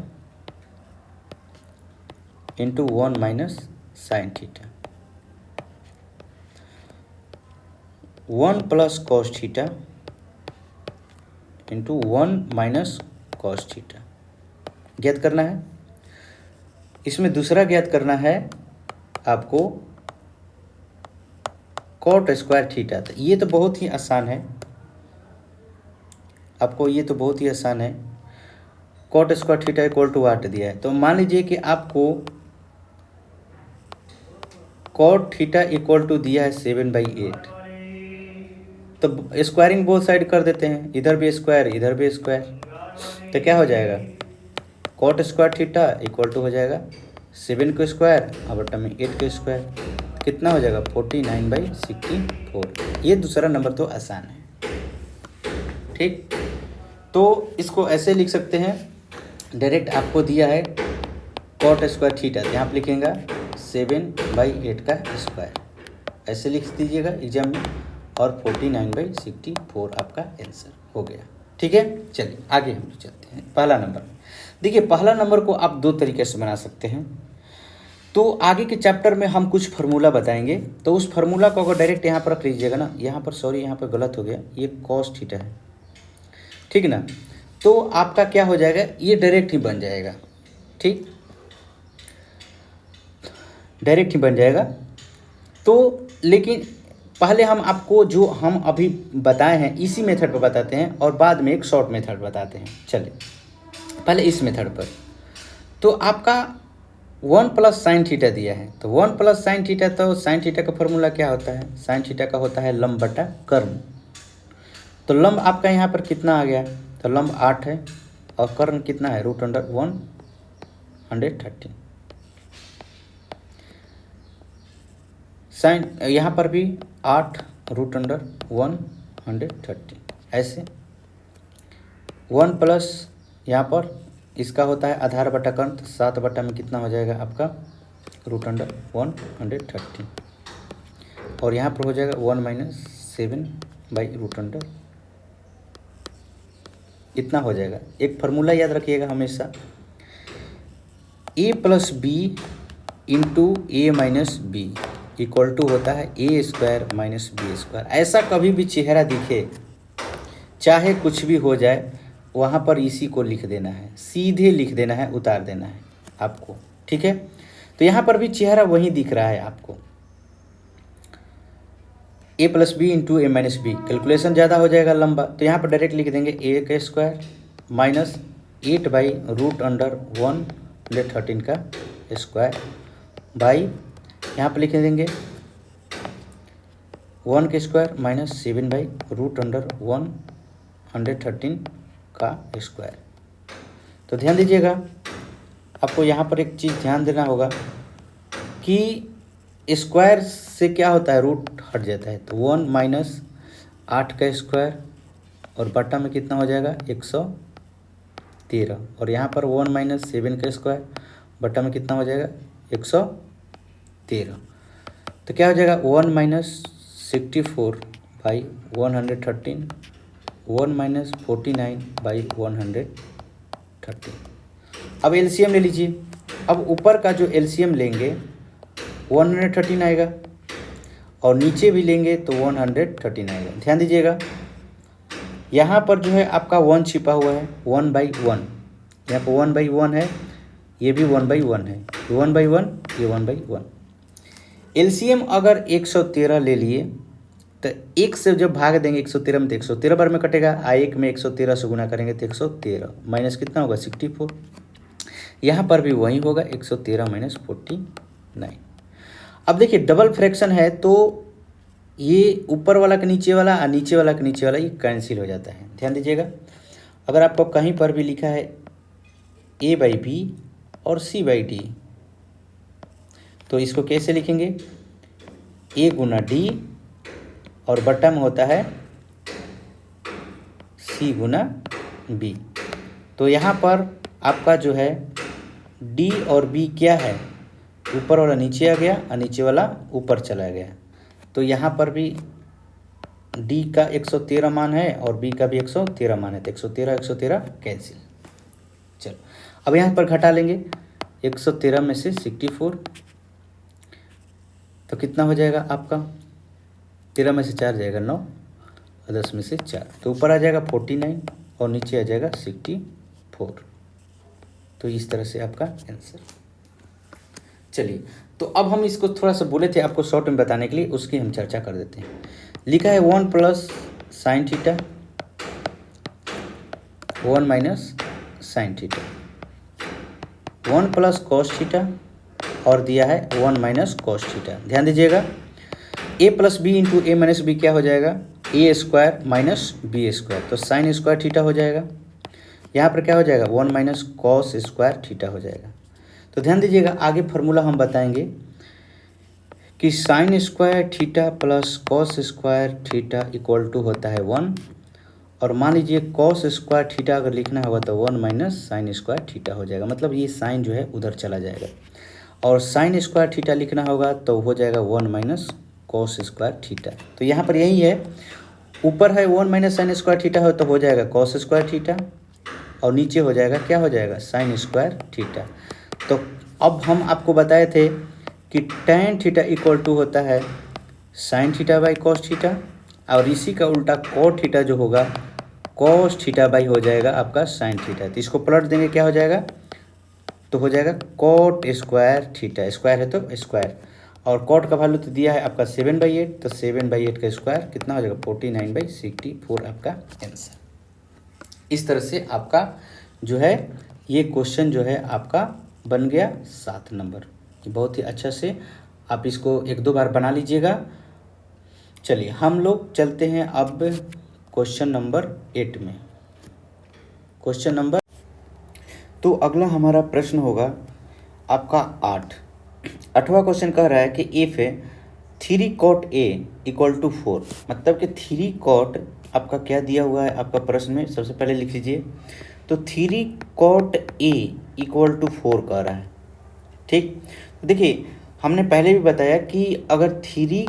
into 1 minus sine theta, 1 plus cos theta into 1 minus cos theta ज्ञात करना है। इसमें दूसरा ज्ञात करना है आपको कॉट स्क्वायर थीटा। तो ये तो बहुत ही आसान है, आपको ये तो बहुत ही आसान है। Cot square theta equal to 8 दिया है। तो मान लीजिए कि आपको कॉट थीटा इक्वल टू दिया है 7/8। तो स्क्वायरिंग बोथ साइड कर देते हैं, इधर भी स्क्वायर इधर भी स्क्वायर। तो क्या हो जाएगा cot square theta equal to हो जाएगा 7 का स्क्वायर और बटा में 8 का स्क्वायर। कितना हो जाएगा 49/64। ये दूसरा नंबर तो आसान है, ठीक। तो इसको ऐसे लिख सकते हैं, डायरेक्ट आपको दिया है कॉट स्क्वायर थीटा, यहाँ पर लिखेंगे 7/8 का स्क्वायर, ऐसे लिख दीजिएगा एग्जाम में, और 49/64 आपका आंसर हो गया। ठीक है, चलिए आगे हम चलते हैं पहला नंबर। देखिए पहला नंबर को आप दो तरीके से बना सकते हैं। तो आगे के चैप्टर में हम कुछ फार्मूला बताएंगे, तो उस फार्मूला को अगर डायरेक्ट यहाँ पर रख लीजिएगा ना, यहाँ पर सॉरी यहाँ पर गलत हो गया, ये कॉस थीटा है, ठीक ना। तो आपका क्या हो जाएगा, ये डायरेक्ट ही बन जाएगा, ठीक, डायरेक्ट ही बन जाएगा। तो लेकिन पहले हम आपको जो हम अभी बताए हैं इसी मेथड पर बताते हैं और बाद में एक शॉर्ट मेथड बताते हैं। चलिए पहले इस मेथड पर। तो आपका 1 प्लस साइन थीटा दिया है, तो 1 प्लस साइन थीटा, तो साइन थीटा का फॉर्मूला क्या होता है, साइन थीटा का होता है लंब बटा कर्ण। तो लंब आपका यहाँ पर कितना आ गया, तो लंब 8 है और कर्ण कितना है रूट अंडर 113। साइन यहाँ पर भी 8 रूट अंडर 113, ऐसे 1 प्लस यहाँ पर इसका होता है आधार बटा कर्ण, तो 7 बटा में कितना हो जाएगा आपका रूट अंडर 113, और यहाँ पर हो जाएगा 1 माइनस 7/रूट अंडर, इतना हो जाएगा। एक फार्मूला याद रखिएगा हमेशा, a plus B into A minus B equal to होता है ए स्क्वायर माइनस बी स्क्वायर। ऐसा कभी भी चेहरा दिखे, चाहे कुछ भी हो जाए, वहाँ पर इसी को लिख देना है, सीधे लिख देना है, उतार देना है आपको, ठीक है। तो यहाँ पर भी चेहरा वही दिख रहा है आपको, ए plus B into A minus B, calculation ज़्यादा हो जाएगा लंबा, तो यहाँ पर डायरेक्ट लिख देंगे ए का स्क्वायर माइनस 8/रूट अंडर 113 का स्क्वायर बाई, यहाँ पर लिख देंगे 1 का स्क्वायर माइनस 7/रूट अंडर 113 का स्क्वायर। तो ध्यान दीजिएगा, आपको यहाँ पर एक चीज़ ध्यान देना होगा कि स्क्वायर से क्या होता है, रूट हट जाता है। तो 1 माइनस 8 का स्क्वायर और बटा में कितना हो जाएगा 113, और यहाँ पर 1 माइनस 7 का स्क्वायर बटा में कितना हो जाएगा 113। तो क्या हो जाएगा 1 माइनस 64 बाई 113, 1 माइनस 49 बाई 113। अब एलसीएम ले लीजिए। अब ऊपर का जो एलसीएम लेंगे 113 आएगा और नीचे भी लेंगे तो 113 आएगा। ध्यान दीजिएगा यहाँ पर जो है आपका 1 छिपा हुआ है, 1/1, यहाँ पर 1/1 है, ये भी 1/1 है, 1/1, ये 1/1। एलसीएम अगर 113 ले लिए तो एक से जब भाग देंगे 113 में तो 113 बार में कटेगा, एक में 113 से गुना करेंगे तो 113 माइनस कितना होगा 64। यहाँ पर भी वही होगा 113 माइनस 49। अब देखिए डबल फ्रैक्शन है तो ये ऊपर वाला का नीचे वाला और नीचे वाला का नीचे वाला ये कैंसिल हो जाता है। ध्यान दीजिएगा अगर आपको कहीं पर भी लिखा है a/b और c/d तो इसको कैसे लिखेंगे, a गुना d और बटा में होता है c गुना b। तो यहाँ पर आपका जो है d और b क्या है, ऊपर वाला नीचे आ गया और नीचे वाला ऊपर चला गया। तो यहाँ पर भी d का 113 मान है और b का भी 113 मान है तो 113 113 कैंसिल। चलो अब यहाँ पर घटा लेंगे 113 में से 64 तो कितना हो जाएगा आपका, 13 में से 4 जाएगा 9 और 10 में से 4 तो ऊपर आ जाएगा 49 और नीचे आ जाएगा 64। तो इस तरह से आपका आंसर। चलिए तो अब हम इसको थोड़ा सा बोले थे आपको शॉर्ट में बताने के लिए, उसकी हम चर्चा कर देते हैं। लिखा है 1 plus sine theta 1 minus sine theta, 1 plus cos theta और दिया है 1 माइनस कॉस थीटा। ध्यान दीजिएगा a plus B into A minus B क्या हो जाएगा, a square minus B square तो साइन स्क्वायर थीटा हो जाएगा। यहाँ पर क्या हो जाएगा 1 माइनस कॉस स्क्वायर थीटा हो जाएगा। तो ध्यान दीजिएगा आगे फार्मूला हम बताएंगे कि sine square theta plus cos square theta equal to होता है 1 और मान लीजिए कॉस स्क्वायर थीटा अगर लिखना होगा तो 1 माइनस साइन स्क्वायर थीटा हो जाएगा, मतलब ये साइन जो है उधर चला जाएगा। और साइन स्क्वायर थीटा लिखना होगा तो हो जाएगा 1 माइनस कॉस स्क्वायर थीटा। तो यहाँ पर यही है, ऊपर है 1 माइनस साइन स्क्वायर थीटा हो तो हो जाएगा कॉस स्क्वायर थीटा और नीचे हो जाएगा क्या हो जाएगा साइन स्क्वायर थीटा। तो अब हम आपको बताए थे कि tan थीटा इक्वल टू होता है sign theta by cos theta और इसी का उल्टा कॉट थीटा जो होगा कॉस थीटा बाई हो जाएगा आपका साइन थीटा। तो इसको पलट देंगे क्या हो जाएगा, तो हो जाएगा कॉट स्क्वायर थीटा, स्क्वायर है तो स्क्वायर और कॉट का वैल्यू तो दिया है आपका 7/8 तो 7/8 का स्क्वायर कितना हो जाएगा 49/64 आपका आंसर। इस तरह से आपका जो है ये क्वेश्चन जो है आपका बन गया 7 नंबर। बहुत ही अच्छा से आप इसको 1-2 बार बना लीजिएगा। चलिए हम लोग चलते हैं अब क्वेश्चन नंबर 8 में। क्वेश्चन नंबर तो अगला हमारा प्रश्न होगा आपका 8वां क्वेश्चन कह रहा है कि if 3 cot a equal to 4, मतलब कि 3 cot आपका क्या दिया हुआ है आपका प्रश्न में, सबसे पहले लिख लीजिए। तो 3 cot a इक्वल टू 4 कह रहा है, ठीक। देखिए हमने पहले भी बताया कि अगर 3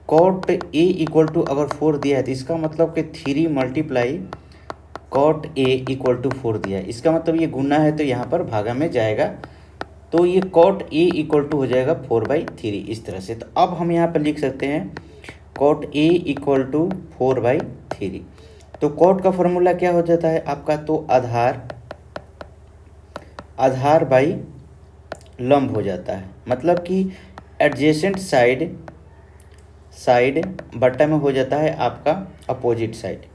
cot a इक्वल टू अगर 4 दिया है तो इसका मतलब कि 3 multiply cot a equal to 4 दिया है, इसका मतलब ये गुना है तो यहाँ पर भागा में जाएगा तो ये cot a इक्वल टू हो जाएगा 4/3 इस तरह से। तो अब हम यहाँ पर लिख सकते हैं cot a इक्वल टू 4/3। तो cot का फॉर्मूला क्या हो जाता है आपका, तो आधार बाई लंब हो जाता है, मतलब कि एडजेसेंट साइड बट्टा में हो जाता है आपका अपोजिट साइड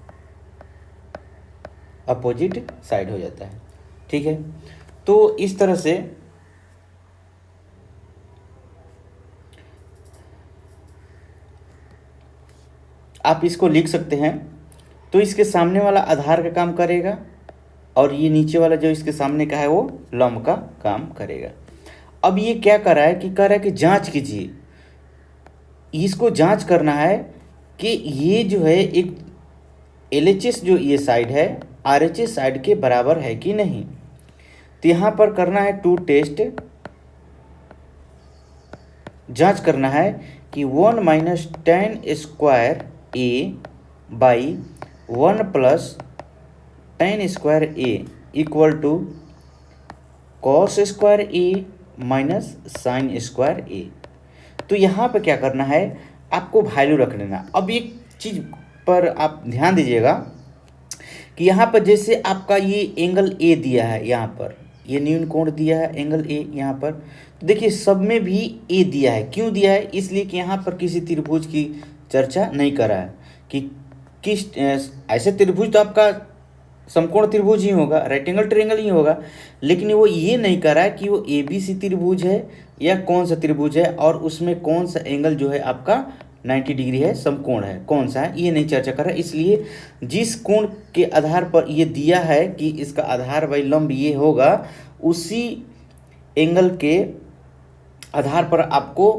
हो जाता है, ठीक है। तो इस तरह से आप इसको लिख सकते हैं। तो इसके सामने वाला आधार का काम करेगा और ये नीचे वाला जो इसके सामने का है वो लंब का काम करेगा। अब ये क्या कर रहा है कि कह रहा है कि जांच कीजिए, इसको जांच करना है कि ये जो है एक LHS जो ये साइड है RHS साइड के बराबर है कि नहीं। तो यहाँ पर करना है 2 टेस्ट, जांच करना है कि 1 minus tan square A by 1 plus tan square A equal to cos square A minus sine square A. तो यहाँ पर क्या करना है, आपको वैल्यू रख लेना। अब एक चीज़ पर आप ध्यान दीजिएगा कि यहाँ पर जैसे आपका ये एंगल ए दिया है, यहाँ पर ये न्यून कोण दिया है एंगल ए यहाँ पर, तो देखिए सब में भी ए दिया है। क्यों दिया है? इसलिए कि यहाँ पर किसी त्रिभुज की चर्चा नहीं करा है कि किस ऐसे त्रिभुज तो आपका समकोण त्रिभुज ही होगा, राइट एंगल ट्रायंगल ही होगा, लेकिन वो ये नहीं करा है कि वो ए बी सी त्रिभुज है या कौन सा त्रिभुज है और उसमें कौन सा एंगल जो है आपका 90 डिग्री है, समकोण है, कौन सा है, ये नहीं चर्चा कर रहा है। इसलिए जिस कोण के आधार पर ये दिया है कि इसका आधार बाई लंब ये होगा, उसी एंगल के आधार पर आपको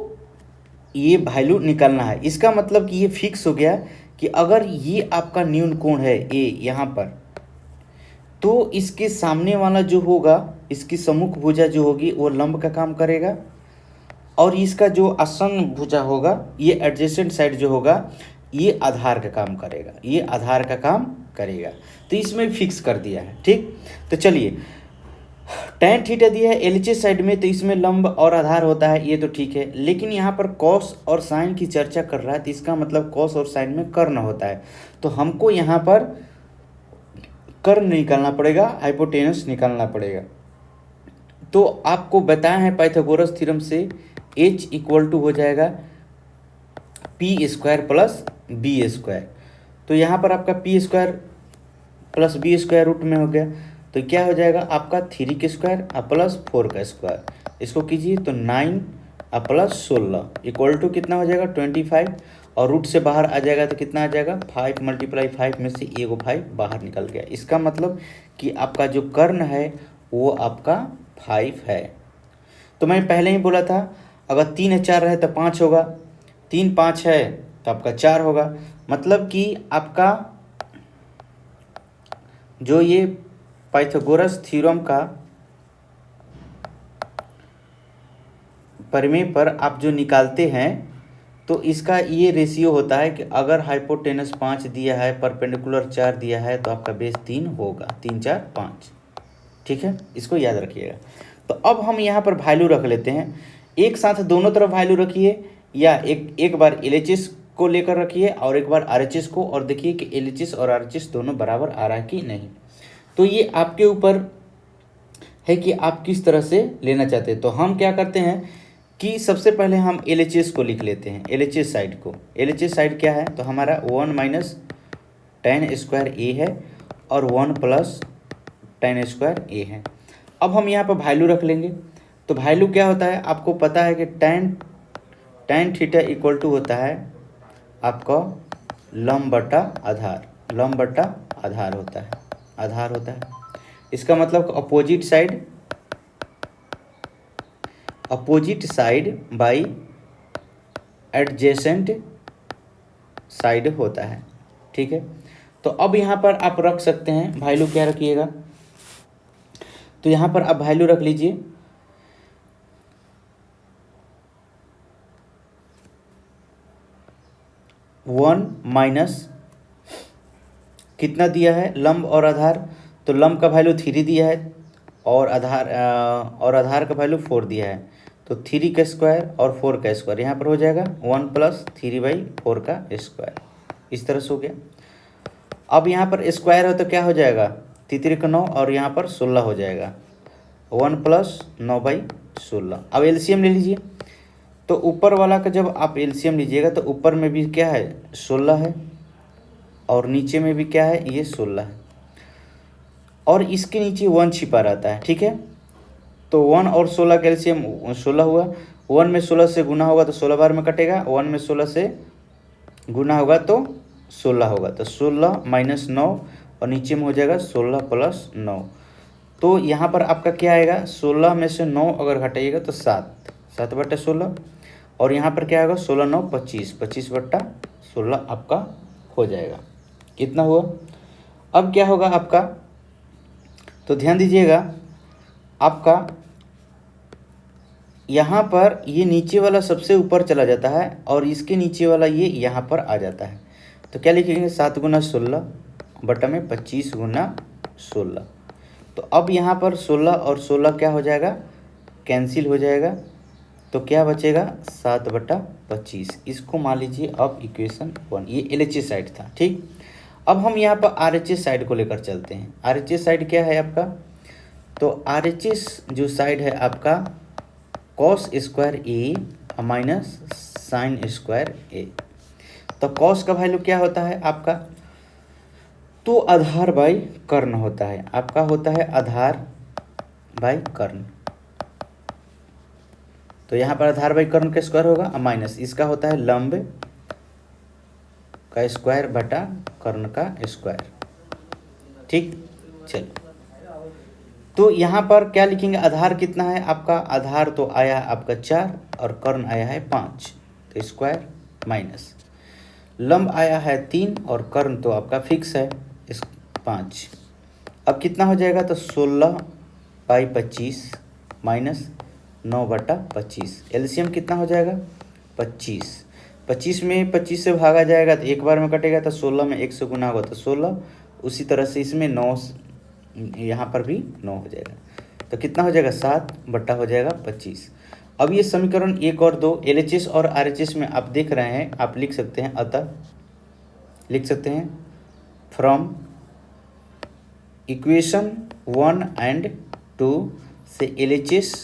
ये वैल्यू निकालना है। इसका मतलब कि ये फिक्स हो गया कि अगर ये आपका न्यून कोण है ए यहाँ पर, तो इसके सामने वाला जो होगा, इसकी सम्मुख भुजा जो होगी वो लंब का काम करेगा, और इसका जो आसन भुजा होगा, ये एडजेसेंट साइड जो होगा, ये आधार का काम करेगा, ये आधार का काम करेगा। तो इसमें फिक्स कर दिया है, ठीक। तो चलिए, tan थीटा दिया है एलएचएस साइड में, तो इसमें लंब और आधार होता है, ये तो ठीक है। लेकिन यहाँ पर कॉस और साइन की चर्चा कर रहा है, तो इसका मतलब कॉस और साइन में कर्ण होता है, तो हमको यहाँ पर कर्ण निकालना पड़ेगा, हाइपोटेनस निकालना पड़ेगा। तो आपको बताया है पाइथागोरस थ्योरम से h इक्वल टू हो जाएगा P square plus B square. तो यहाँ पर आपका P square plus B square रूट में हो गया, तो क्या हो जाएगा आपका 3 का स्क्वायर प्लस 4 का स्क्वायर। इसको कीजिए तो 9 प्लस 16 इक्वल टू कितना हो जाएगा 25, और रूट से बाहर आ जाएगा तो कितना आ जाएगा 5 × 5 में से एगो 5 बाहर निकल गया। इसका मतलब कि आपका जो कर्ण है वो आपका 5 है। तो मैं पहले ही बोला था अगर 3 या 4 रहे तो 5 होगा, 3 5 है तो आपका 4 होगा। मतलब कि आपका जो ये पाइथागोरस थ्योरम का प्रमेय पर आप जो निकालते हैं, तो इसका ये रेशियो होता है कि अगर हाइपोटेनस 5 दिया है, परपेंडिकुलर 4 दिया है, तो आपका बेस 3 होगा, 3 4 5, ठीक है, इसको याद रखिएगा। तो अब हम यहाँ पर वैल्यू रख लेते हैं, एक साथ दोनों तरफ वैल्यू रखिए, या एक बार एलएचएस को लेकर रखिए और एक बार आरएचएस को, और देखिए कि एलएचएस और आरएचएस दोनों बराबर आ रहा है कि नहीं। तो ये आपके ऊपर है कि आप किस तरह से लेना चाहते हैं। तो हम क्या करते हैं कि सबसे पहले हम एलएचएस को लिख लेते हैं, एलएचएस साइड को। एलएचएस साइड क्या है, तो हमारा 1 माइनस टेन स्क्वायर ए है और 1 प्लस टेन स्क्वायर ए है। अब हम यहाँ पर वैल्यू रख लेंगे। तो वैल्यू क्या होता है, आपको पता है कि tan थीटा इक्वल टू होता है आपका लंब बटा आधार, लंब बटा आधार होता है, आधार होता है। इसका मतलब opposite side by adjacent side होता है, ठीक है। तो अब यहाँ पर आप रख सकते हैं वैल्यू, क्या रखिएगा, तो यहाँ पर आप वैल्यू रख लीजिए 1 माइनस कितना दिया है लंब और आधार, तो लंब का वैल्यू 3 दिया है और आधार का वैल्यू 4 दिया है, तो 3 का स्क्वायर और 4 का स्क्वायर यहाँ पर हो जाएगा 1 प्लस 3/4 का स्क्वायर, इस तरह से हो गया। अब यहाँ पर स्क्वायर हो तो क्या हो जाएगा 3 का 9 और यहाँ पर 16 हो जाएगा, 1 प्लस 9/16। अब एलसीएम ले लीजिए, तो ऊपर वाला का जब आप एलसीएम लीजिएगा तो ऊपर में भी क्या है 16 है और नीचे में भी क्या है ये 16 है, और इसके नीचे 1 छिपा रहता है, ठीक है। तो 1 और 16 का एलसीएम 16 हुआ, 1 में 16 से गुना होगा तो 16 बार में कटेगा, 1 में 16 से गुना होगा तो 16 होगा, तो 16 माइनस 9 और नीचे में हो जाएगा 16 प्लस 9। तो यहाँ पर आपका क्या आएगा, 16 में से 9 अगर घटाइएगा तो 7 बटा 16, और यहाँ पर क्या आएगा 16 9 25, 25 बटा 16 आपका हो जाएगा। कितना हुआ, अब क्या होगा आपका, तो ध्यान दीजिएगा आपका यहाँ पर ये नीचे वाला सबसे ऊपर चला जाता है और इसके नीचे वाला ये यहाँ पर आ जाता है। तो क्या लिखेंगे 7 गुना 16 बटा में 25 गुना 16। तो अब यहाँ पर 16 और 16 क्या हो जाएगा, कैंसिल हो जाएगा। तो क्या बचेगा 7 बटा 25। इसको मान लीजिए अब इक्वेशन 1। ये LHS साइड था, ठीक। अब हम यहाँ पर RHS साइड को लेकर चलते हैं। RHS साइड क्या है आपका, तो RHS जो साइड है आपका cos square A minus sine square A. तो कॉस का वैल्यू क्या होता है आपका, तो आधार बाई कर्ण होता है, आपका होता है आधार बाई कर्ण। तो यहाँ पर आधार बाई कर्ण का स्क्वायर होगा माइनस इसका होता है लंब का स्क्वायर बटा कर्ण का स्क्वायर, ठीक। चलो तो यहाँ पर क्या लिखेंगे, आधार कितना है आपका, आधार तो आया आपका 4 और कर्ण आया है 5, तो स्क्वायर माइनस लंब आया है 3 और कर्ण तो आपका फिक्स है 5। अब कितना हो जाएगा, तो 16 बाई 25 माइनस 9 बटा 25। एलसीएम कितना हो जाएगा 25। 25 में 25 से भागा जाएगा तो एक बार में कटेगा, तो 16 में 1 से गुना होगा तो 16। उसी तरह से इसमें 9, यहाँ पर भी 9 हो जाएगा। तो कितना हो जाएगा 7 बटा हो जाएगा 25। अब ये समीकरण 1 और 2 LHS और RHS में आप देख रहे हैं, आप लिख सकते हैं, अतः लिख सकते हैं फ्रॉम इक्वेशन 1 एंड 2 से LHS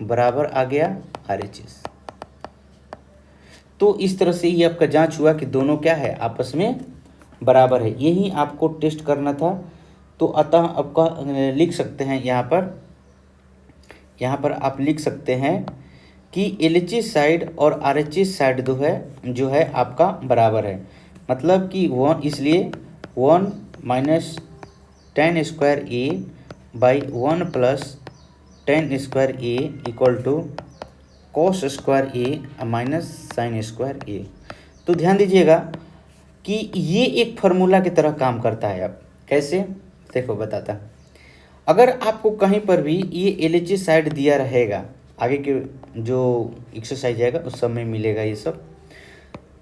बराबर आ गया RHS। तो इस तरह से ये आपका जांच हुआ कि दोनों क्या है, आपस में बराबर है। यही आपको टेस्ट करना था। तो अतः आपका लिख सकते हैं यहाँ पर आप लिख सकते हैं कि LHS साइड और RHS साइड जो है आपका बराबर है। मतलब कि 1, इसलिए 1 minus tan square A by 1 plus tan square A equal to cos square A minus sine square A. तो ध्यान दीजिएगा कि ये एक फार्मूला की तरह काम करता है। अब कैसे, देखो बताता। अगर आपको कहीं पर भी ये LHS साइड दिया रहेगा, आगे के जो एक्सरसाइज आएगा उस सब में मिलेगा ये सब,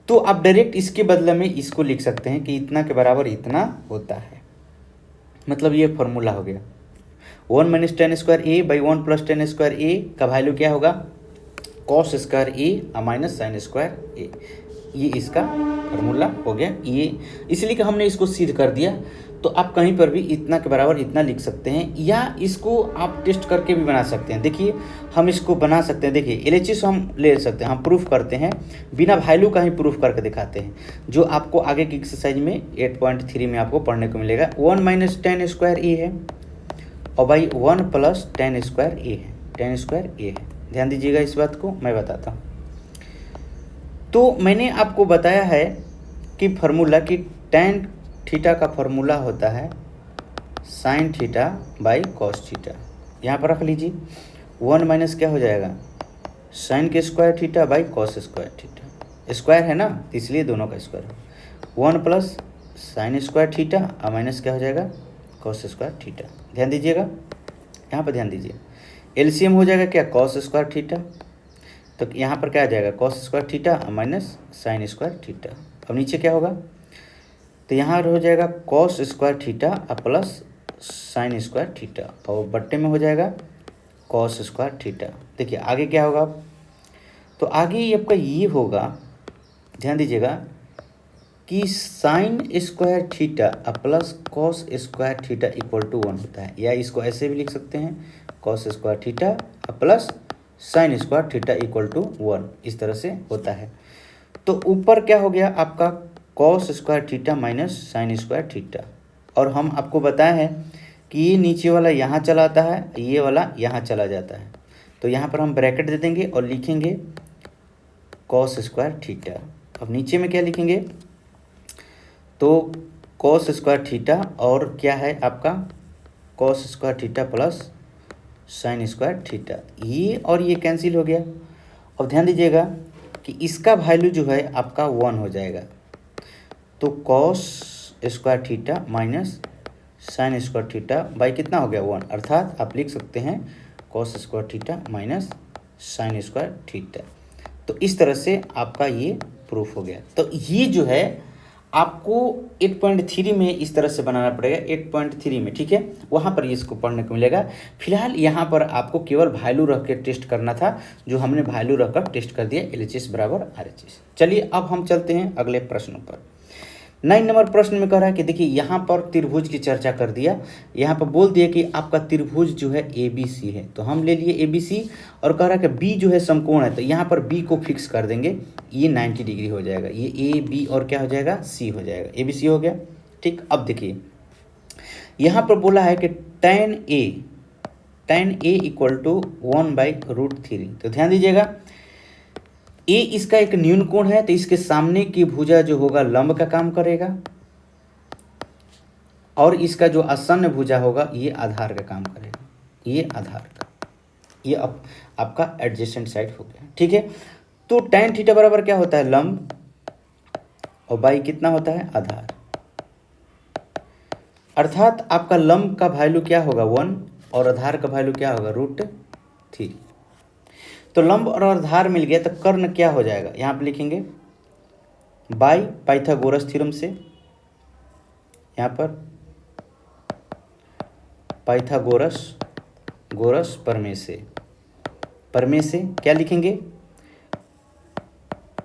तो आप डायरेक्ट इसके बदले में इसको लिख सकते हैं कि इतना के बराबर इतना होता है। मतलब ये फार्मूला हो गया 1 minus tan square A by 1 plus tan square A का वैल्यू क्या होगा, cos square A minus sine square A. ये इसका फार्मूला हो गया। ये इसलिए कि हमने इसको सिद्ध कर दिया। तो आप कहीं पर भी इतना के बराबर इतना लिख सकते हैं, या इसको आप टेस्ट करके भी बना सकते हैं। देखिए हम इसको बना सकते हैं। देखिए LHS हम ले सकते हैं, हम प्रूफ करते हैं, बिना वैल्यू का ही प्रूफ करके दिखाते हैं, जो आपको आगे की एक्सरसाइज में 8.3 में आपको पढ़ने को मिलेगा। 1 माइनस tan स्क्वायर ए है और बाई 1 प्लस tan स्क्वायर ए है, tan स्क्वायर ए है। ध्यान दीजिएगा इस बात को, मैं बताता हूँ। तो मैंने आपको बताया है कि फार्मूला कि tan थीटा का फार्मूला होता है sign theta by cos theta. यहाँ पर रख लीजिए 1 माइनस क्या हो जाएगा, साइन के square theta by cos square theta. Square है ना, इसलिए दोनों का square. 1 plus sine square theta और माइनस क्या हो जाएगा, कॉस स्क्वायर थीटा। ध्यान दीजिएगा, यहाँ पर ध्यान दीजिए। एलसीएम हो जाएगा क्या, कॉस स्क्वायर थीटा। तो यहाँ पर क्या आ जाएगा, cos square theta minus sine square theta. अब नीचे क्या होगा, तो यहाँ हो जाएगा cos square theta plus sine square theta, और बट्टे में हो जाएगा कॉस स्क्वायर थीटा। देखिए आगे क्या होगा, तो आगे ये आपका ये होगा, ध्यान दीजिएगा कि sine square theta plus cos square theta equal to 1 होता है। या इसको ऐसे भी लिख सकते हैं, cos square theta plus sine square theta equal to 1, इस तरह से होता है। तो ऊपर क्या हो गया आपका, cos square theta minus sine square theta. और हम आपको बताए हैं कि ये नीचे वाला यहाँ चला आता है, ये वाला यहाँ चला जाता है। तो यहाँ पर हम ब्रैकेट दे देंगे और लिखेंगे कॉस स्क्वायर थीटा। अब नीचे में क्या लिखेंगे, तो कॉस स्क्वायर थीटा और क्या है आपका cos square theta plus sine square theta. ये और ये कैंसिल हो गया। अब ध्यान दीजिएगा कि इसका वैल्यू जो है आपका 1 हो जाएगा। तो cos square theta minus sine square theta by कितना हो गया 1, अर्थात आप लिख सकते हैं cos square theta minus sine square theta. तो इस तरह से आपका ये प्रूफ हो गया। तो ये जो है आपको 8.3 में इस तरह से बनाना पड़ेगा, 8.3 में, ठीक है, वहाँ पर इसको पढ़ने को मिलेगा। फिलहाल यहाँ पर आपको केवल वैल्यू रख के टेस्ट करना था, जो हमने वैल्यू रखकर टेस्ट कर दिया, LHS बराबर RHS। चलिए अब हम चलते हैं अगले प्रश्नों पर। 9 नंबर प्रश्न में कह रहा है कि देखिए यहाँ पर त्रिभुज की चर्चा कर दिया, यहाँ पर बोल दिया कि आपका त्रिभुज जो है ABC है, तो हम ले लिए ABC, और कह रहा है कि B जो है समकोण है, तो यहाँ पर B को फिक्स कर देंगे, ये 90 डिग्री हो जाएगा, ये A B और क्या हो जाएगा, C हो जाएगा, ABC हो गया। ठीक, अब देखिए यहाँ पर बोला है कि tan A इक्वल टू 1/√3। तो ध्यान दीजिएगा, ए इसका एक न्यून कोण है, तो इसके सामने की भुजा जो होगा लंब का काम करेगा, और इसका जो आसन्न भुजा होगा ये आधार का काम करेगा, ये आधार का, ये आपका एडजेसेंट साइड हो गया। ठीक है, तो tan थीटा बराबर क्या होता है, लंब, और बाई कितना होता है, आधार। अर्थात आपका लंब का वैल्यू क्या होगा 1, और आधार का वैल्यू क्या होगा √3। तो लंब और आधार मिल गया, तो कर्ण क्या हो जाएगा, यहाँ पे लिखेंगे बाय पाइथागोरस थ्योरम से, यहाँ पर पाइथागोरस प्रमेय से क्या लिखेंगे,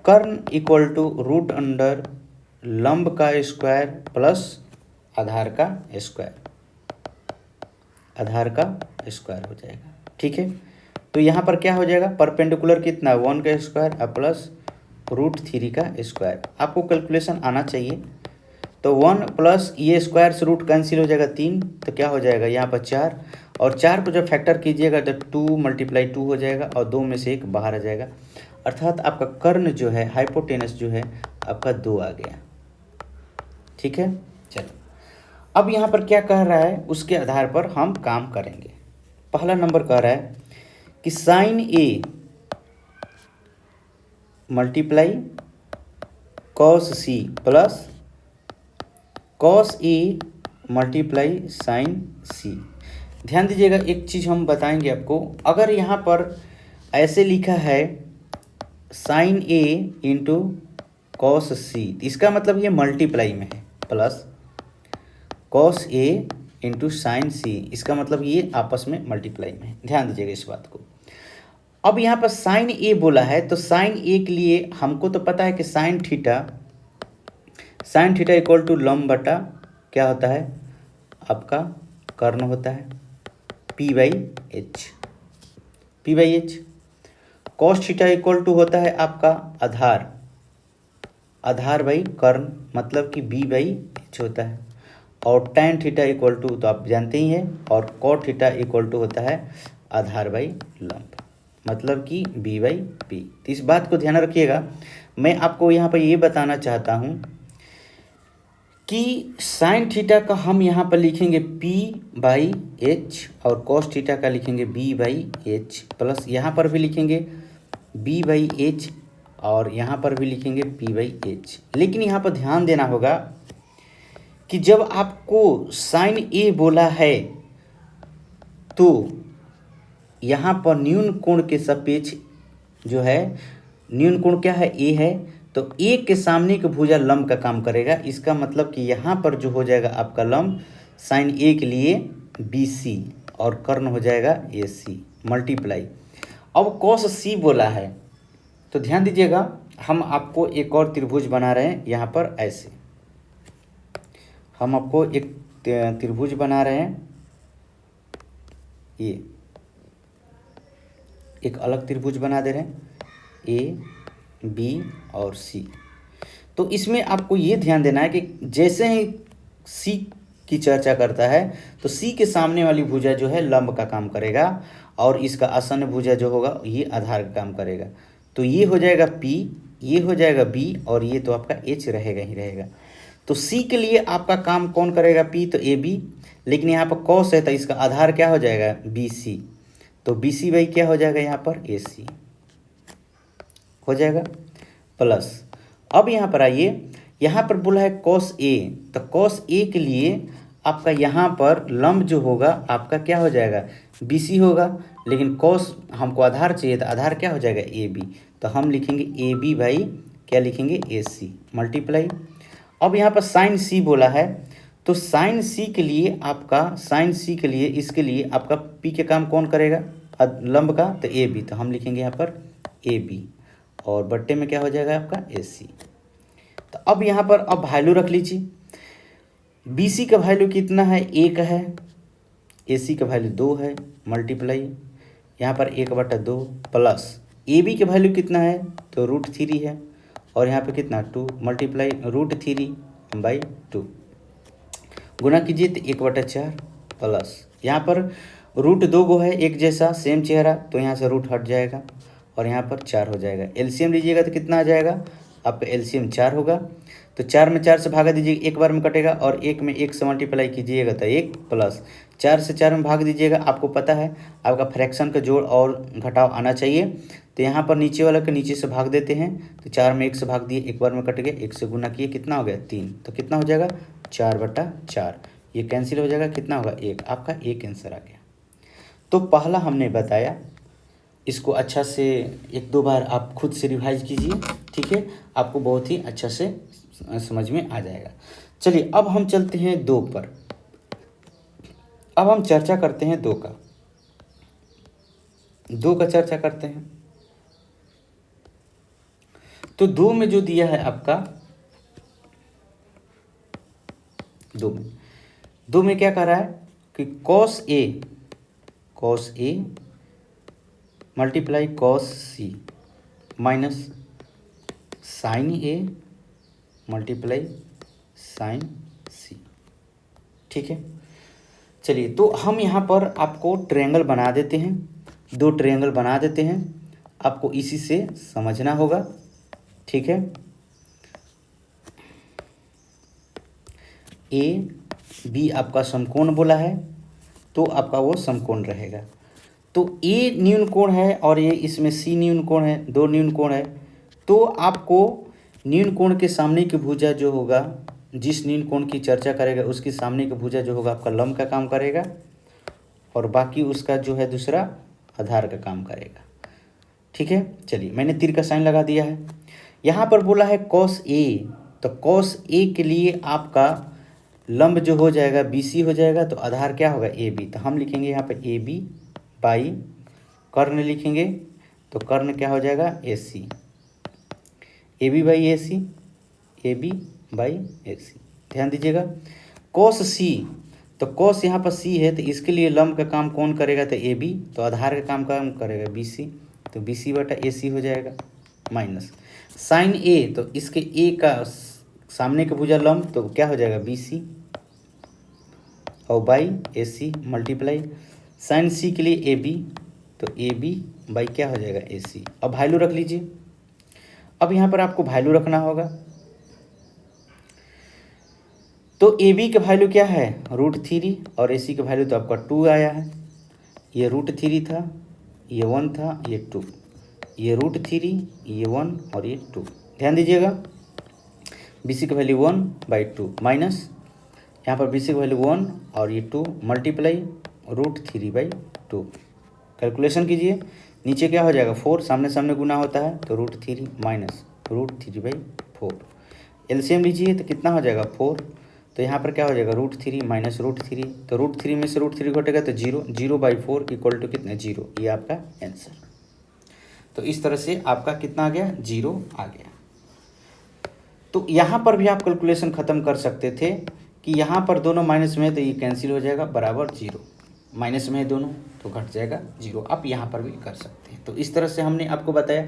कर्ण इक्वल टू √अंडर लंब का स्क्वायर प्लस आधार का स्क्वायर हो जाएगा। ठीक है, तो यहाँ पर क्या हो जाएगा, परपेंडिकुलर कितना 1 का स्क्वायर प्लस √3 का स्क्वायर। आपको कैलकुलेशन आना चाहिए, तो 1 प्लस ये स्क्वायर से रूट कैंसिल हो जाएगा 3, तो क्या हो जाएगा यहाँ पर 4, और 4 को जब फैक्टर कीजिएगा तो 2 × 2 हो जाएगा, और 2 में से 1 बाहर आ जाएगा। अर्थात आपका कर्ण जो है, हाइपोटेनस जो है आपका 2 आ गया। ठीक है, चलो अब यहाँ पर क्या कह रहा है, उसके आधार पर हम काम करेंगे। पहला नंबर कह रहा है कि sine A multiply cos C plus cos A multiply sine C। ध्यान दीजिएगा, एक चीज़ हम बताएंगे आपको, अगर यहाँ पर ऐसे लिखा है sine A into cos C, इसका मतलब ये मल्टीप्लाई में है, plus cos A into sine C, इसका मतलब ये आपस में मल्टीप्लाई में है। ध्यान दीजिएगा इस बात को। अब यहाँ पर साइन A बोला है, तो साइन A के लिए हमको तो पता है कि साइन थीटा इक्वल टू लंब बटा क्या होता है, आपका कर्ण होता है, P/H। Cos theta equal to होता है आपका आधार बाई कर्ण, मतलब कि B/H होता है, और tan थीटा इक्वल टू तो आप जानते ही हैं, और cot थीटा इक्वल टू होता है आधार बाई लंब, मतलब कि B/P। तो इस बात को ध्यान रखिएगा। मैं आपको यहाँ पर ये बताना चाहता हूँ कि साइन थीटा का हम यहाँ पर लिखेंगे P/H, और cos थीटा का लिखेंगे B/H, प्लस यहाँ पर भी लिखेंगे B/H, और यहाँ पर भी लिखेंगे P/H। लेकिन यहाँ पर ध्यान देना होगा कि जब आपको साइन A बोला है, तो यहाँ पर न्यून कोण के सापेक्ष जो है, न्यून कोण क्या है, A है, तो A के सामने की भुजा लंब का काम करेगा। इसका मतलब कि यहाँ पर जो हो जाएगा आपका लंब साइन A के लिए BC, और कर्ण हो जाएगा AC मल्टीप्लाई। अब कॉस C बोला है, तो ध्यान दीजिएगा, हम आपको एक और त्रिभुज बना रहे हैं। यहाँ पर ऐसे हम आपको एक त्रिभुज बना रहे हैं, ये एक अलग त्रिभुज बना दे रहे हैं, A B और C। तो इसमें आपको ये ध्यान देना है कि जैसे ही C की चर्चा करता है, तो C के सामने वाली भुजा जो है लंब का काम करेगा, और इसका आसन्न भुजा जो होगा ये आधार का काम करेगा। तो ये हो जाएगा P, ये हो जाएगा B, और ये तो आपका H रहेगा ही रहेगा। तो C के लिए आपका काम कौन करेगा, P, तो AB, लेकिन यहाँ पर कॉस है, तो इसका आधार क्या हो जाएगा, BC, तो BC बाई क्या हो जाएगा यहाँ पर AC हो जाएगा, प्लस अब यहाँ पर आइए, यहाँ पर बोला है कॉस A, तो कॉस A के लिए आपका यहाँ पर लंब जो होगा आपका क्या हो जाएगा, BC होगा, लेकिन कॉस हमको आधार चाहिए तो आधार क्या हो जाएगा, AB। तो हम लिखेंगे AB बाई क्या लिखेंगे, AC मल्टीप्लाई। अब यहाँ पर साइन C बोला है, तो साइन C के लिए आपका, साइन C के लिए, इसके लिए आपका P के काम कौन करेगा, लंब का, तो AB। तो हम लिखेंगे यहाँ पर AB और बट्टे में क्या हो जाएगा आपका AC। तो अब यहाँ पर अब वैल्यू रख लीजिए, BC का वैल्यू कितना है, 1 है, AC का वैल्यू 2 है, मल्टीप्लाई यहाँ पर 1/2 प्लस AB का वैल्यू कितना है, तो √3 है, और यहाँ पे कितना 2 मल्टीप्लाई √3/2 गुना कीजिए तो 1/4 प्लस यहाँ पर √2 गो है एक जैसा सेम चेहरा, तो यहाँ से रूट हट जाएगा और यहाँ पर 4 हो जाएगा। एलसीएम लीजिएगा तो कितना आ जाएगा आपका, एलसीएम 4 होगा, तो 4 में 4 से भागा दीजिएगा, एक बार में कटेगा, और 1 में 1 से मल्टीप्लाई कीजिएगा तो 1 प्लस 4 से 4 में भाग दीजिएगा। आपको पता है आपका फ्रैक्शन का जोड़ और घटाव आना चाहिए, तो यहाँ पर नीचे वाला के नीचे से भाग देते हैं, तो 4 में 1 से भाग दिए, एक बार में कट गया, 1 से गुना किए, कितना हो गया 3, तो कितना हो जाएगा 4/4, ये कैंसिल हो जाएगा, कितना होगा 1, आपका 1 आंसर आ गया। तो पहला हमने बताया, इसको अच्छा से 1-2 बार आप खुद से रिवाइज कीजिए, ठीक है, आपको बहुत ही अच्छा से समझ में आ जाएगा। चलिए अब हम चलते हैं 2 पर, अब हम चर्चा करते हैं 2 का चर्चा करते हैं। तो 2 में जो दिया है आपका, 2 में क्या कर रहा है कि cos A multiply cos C minus sine A multiply sine C, ठीक है। चलिए तो हम यहाँ पर आपको ट्रायंगल बना देते हैं, 2 ट्रायंगल बना देते हैं, आपको इसी से समझना होगा, ठीक है। AB आपका समकोण बोला है, तो आपका वो समकोण रहेगा। तो A न्यून कोण है और ये इसमें C न्यून कोण है, 2 न्यून कोण है, तो आपको न्यून कोण के सामने की भुजा जो होगा, जिस न्यून कोण की चर्चा करेगा उसकी सामने की भुजा जो होगा आपका लंब का काम करेगा, और बाकी उसका जो है दूसरा आधार का काम करेगा, ठीक है। चलिए मैंने तीर का साइन लगा दिया है। यहाँ पर बोला है cos A, तो cos A के लिए आपका लंब जो हो जाएगा BC हो जाएगा, तो आधार क्या होगा AB, तो हम लिखेंगे यहाँ पर AB बाई कर्ण लिखेंगे, तो कर्ण क्या हो जाएगा AC, AB by AC, AB by AC। ध्यान दीजिएगा cos C, तो cos यहाँ पर C है, तो इसके लिए लंब का काम कौन करेगा, तो AB, तो आधार का काम करेगा BC, तो BC/AC हो जाएगा, माइनस साइन A, तो इसके A का सामने का भुजा लंब, तो क्या हो जाएगा BC और by AC multiply sine C के लिए AB, तो AB बाई क्या हो जाएगा AC। अब वैल्यू रख लीजिए, अब यहाँ पर आपको वैल्यू रखना होगा, तो AB का वैल्यू क्या है √3 और AC का वैल्यू तो आपका 2 आया है, ये √3 था, ये 1 था, ये 2, ये √3, ये 1 और ये 2। ध्यान दीजिएगा BC का वैल्यू 1/2 माइनस यहाँ पर BC का वैल्यू 1 और ये 2 मल्टीप्लाई √3/2। कैलकुलेशन कीजिए, नीचे क्या हो जाएगा 4, सामने सामने गुना होता है, तो √3 माइनस √3/4। एलसीएम लीजिए तो कितना हो जाएगा 4, तो यहाँ पर क्या हो जाएगा √3 माइनस √3, तो √3 में से √3 घटेगा तो 0/4 इक्वल टू कितना 0, ये आपका आंसर। तो इस तरह से आपका कितना आ गया 0 आ गया। तो यहाँ पर भी आप कैलकुलेशन ख़त्म कर सकते थे कि यहाँ पर दोनों माइनस में है तो ये कैंसिल हो जाएगा बराबर 0, माइनस में है दोनों तो घट जाएगा 0, आप यहाँ पर भी कर सकते हैं। तो इस तरह से हमने आपको बताया।